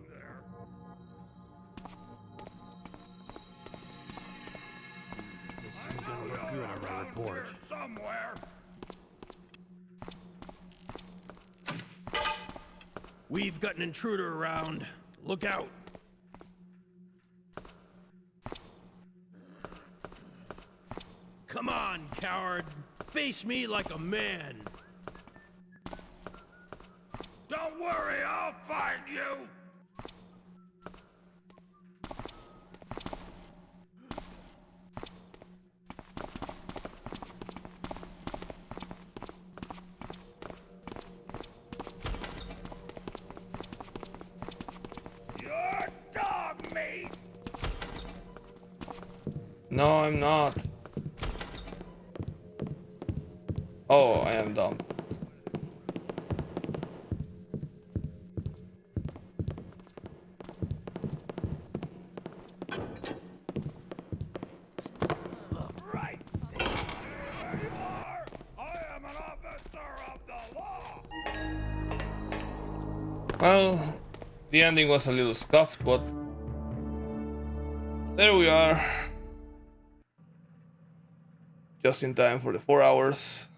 Speaker 7: This isn't gonna look good on my report.
Speaker 5: Somewhere.
Speaker 12: We've got an intruder around. Look out. Come on, coward. Face me like a man.
Speaker 5: Don't worry, I'll find you. You're dog meat.
Speaker 1: No, I'm not. Oh, I am dumb.
Speaker 5: Right. There you are. I am an officer of the law.
Speaker 1: Well, the ending was a little scuffed, but there we are. Just in time for the 4 hours.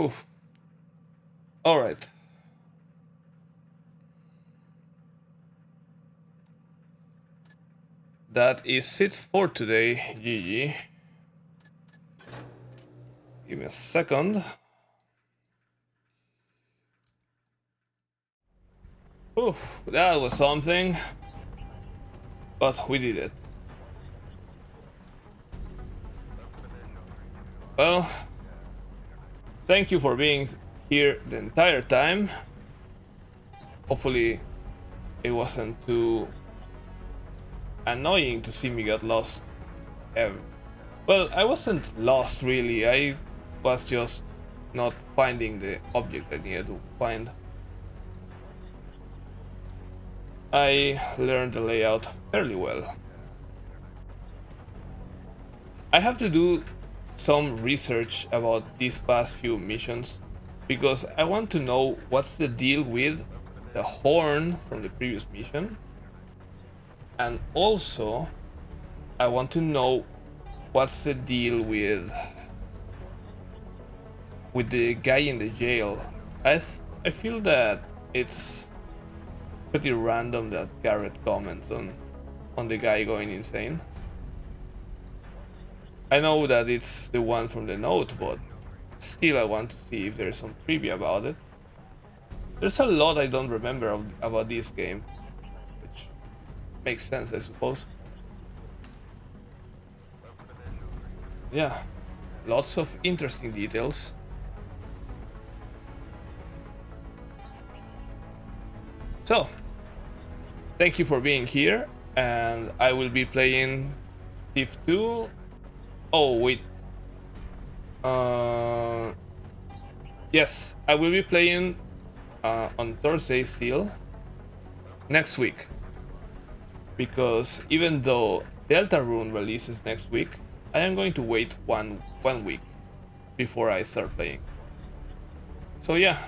Speaker 1: Oof. All right. That is it for today, GG. Give me a second. Oof, that was something. But we did it. Well, thank you for being here the entire time. Hopefully it wasn't too annoying to see me get lost. Well, I wasn't lost really, I was just not finding the object I needed to find. I learned the layout fairly well. I have to do some research about these past few missions because I want to know what's the deal with the horn from the previous mission, and also I want to know what's the deal with the guy in the jail. I feel that it's pretty random that Garrett comments on the guy going insane. I know that it's the one from the note, but still I want to see if there's some trivia about it. There's a lot I don't remember about this game, which makes sense, I suppose. Yeah, lots of interesting details. So, thank you for being here, and I will be playing Thief 2. Oh, wait. Yes, I will be playing on Thursday still, next week. Because even though Deltarune releases next week, I am going to wait one week before I start playing. So yeah,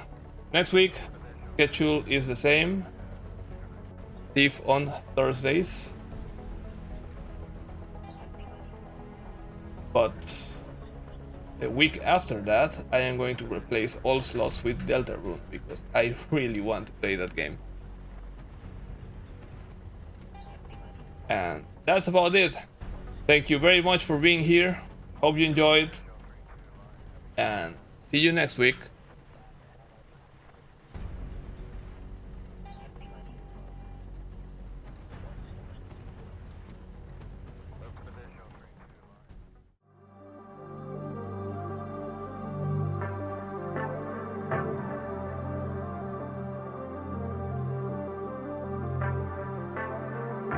Speaker 1: next week schedule is the same. Thief on Thursdays. But the week after that, I am going to replace all slots with Deltarune because I really want to play that game. And that's about it. Thank you very much for being here. Hope you enjoyed. And see you next week.